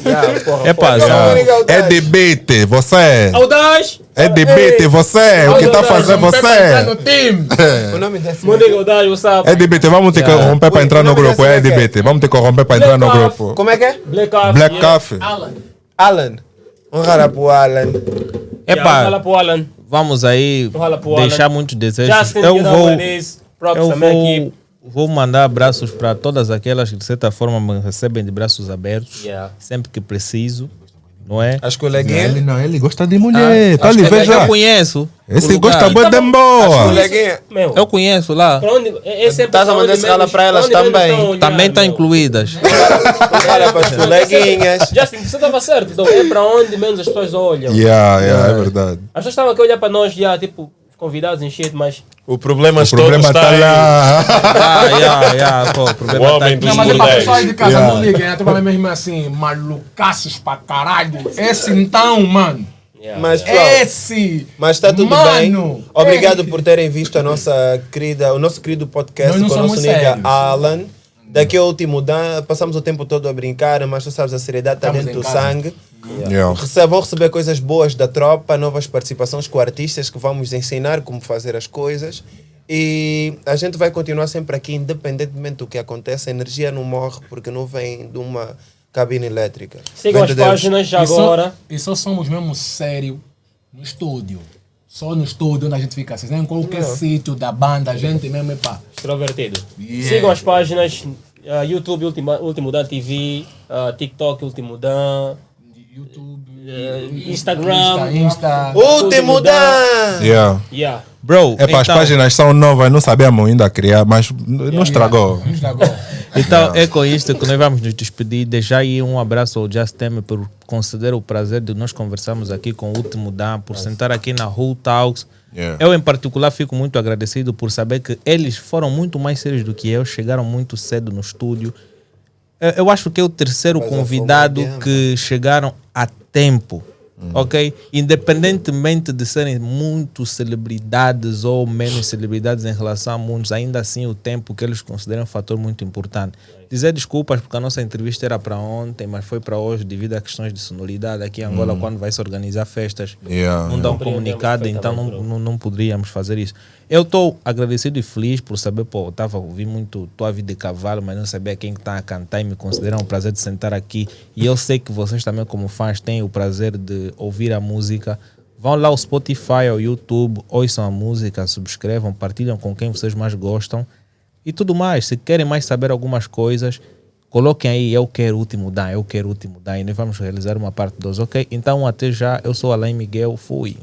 Yeah, porra, Epá, foda-se. É de beat, você. Audaz. É de beat, você. O que está fazendo você? No time. O nome desse. Meu nigga Audaz, what's up? É de beat, vamos ter que corromper para Ui, entrar o no nome grupo. desse É de é beat, vamos ter que corromper para entrar no Black grupo. Como é que é? Black Coffee. Black yeah. Coffee. Alan. Um rara pro Alan. Yeah, fala Epá, pro Alan. vamos aí Fala pro deixar Alan. muitos desejos. Justin, Eu you know vou. what it is. Props Eu também aqui. vou mandar abraços para todas aquelas que de certa forma me recebem de braços abertos, Yeah. sempre que preciso, não é? As coleguinhas. Ele gosta de mulher. Tá ali, Eu veja. conheço. Esse o lugar. gosta bem de boa. Coleguinha. Meu, Eu conheço lá. pra onde... Esse é Estás a mandar esse rala para elas também. Também estão incluídas. Olha para as coleguinhas. Justin, você estava certo. Então, é para onde menos as pessoas olham. É verdade. As pessoas estavam aqui a olhar para nós, já, tipo, convidados em shit, mas... O problema O problema está lá. Pô, o problema O tá homem aqui. dos Não, mas é para bordéis. pessoal aí de casa, não liguem, né? Tu mesmo assim, malucaços pra caralho. Esse então, mano. Mas, pessoal, Esse! mas está tudo Mano, bem. Obrigado por terem visto o nosso querido podcast Nós não com o nosso somos nigga sérios. Alan. Daqui ao último dan, passamos o tempo todo a brincar, mas tu sabes, a seriedade está Estamos dentro do em casa. sangue. Yeah. Vão receber coisas boas da tropa, novas participações com artistas que vamos ensinar como fazer as coisas. E a gente vai continuar sempre aqui, independentemente do que aconteça. A energia não morre porque não vem de uma cabine elétrica. Sigam Vem as de Deus. páginas já agora. E só somos mesmo sério no estúdio. Só no estúdio onde a gente fica assim. Em qualquer sítio da banda, a gente mesmo é pá. Extrovertido. Yeah. Sigam as páginas YouTube Último Dan TV, TikTok Último Dan, YouTube, Instagram. Insta. Último dan! Yeah. Bro, É para as então, páginas são novas, não sabíamos ainda criar, mas não estragou. então é com isto que nós vamos nos despedir. Deixar aí um abraço ao Just Teme por conceder o prazer de nós conversarmos aqui com o Último Dan, por sentar aqui na Who Talks. Yeah. Eu, em particular, fico muito agradecido por saber que eles foram muito mais sérios do que eu, chegaram muito cedo no estúdio. Eu acho que é o terceiro convidado que chegaram a tempo, ok? Independentemente de serem muito celebridades ou menos celebridades em relação a muitos, ainda assim o tempo que eles consideram um fator muito importante. Dizer desculpas porque a nossa entrevista era para ontem, mas foi para hoje devido a questões de sonoridade. Aqui em Angola, quando vai se organizar festas, não dá um comunicado, então não poderíamos fazer isso. Eu estou agradecido e feliz por saber, pô, eu estava a ouvir muito Tua Vida de Cavalo, mas não sabia quem está a cantar e me consideram um prazer de sentar aqui. E eu sei que vocês também, como fãs, têm o prazer de ouvir a música. Vão lá ao Spotify, ao YouTube, ouçam a música, subscrevam, partilham com quem vocês mais gostam e tudo mais. Se querem mais saber algumas coisas, coloquem aí, eu quero o último Dan, eu quero o último Dan, e nós vamos realizar uma parte 2, ok? Então até já, eu sou Alain Miguel, fui.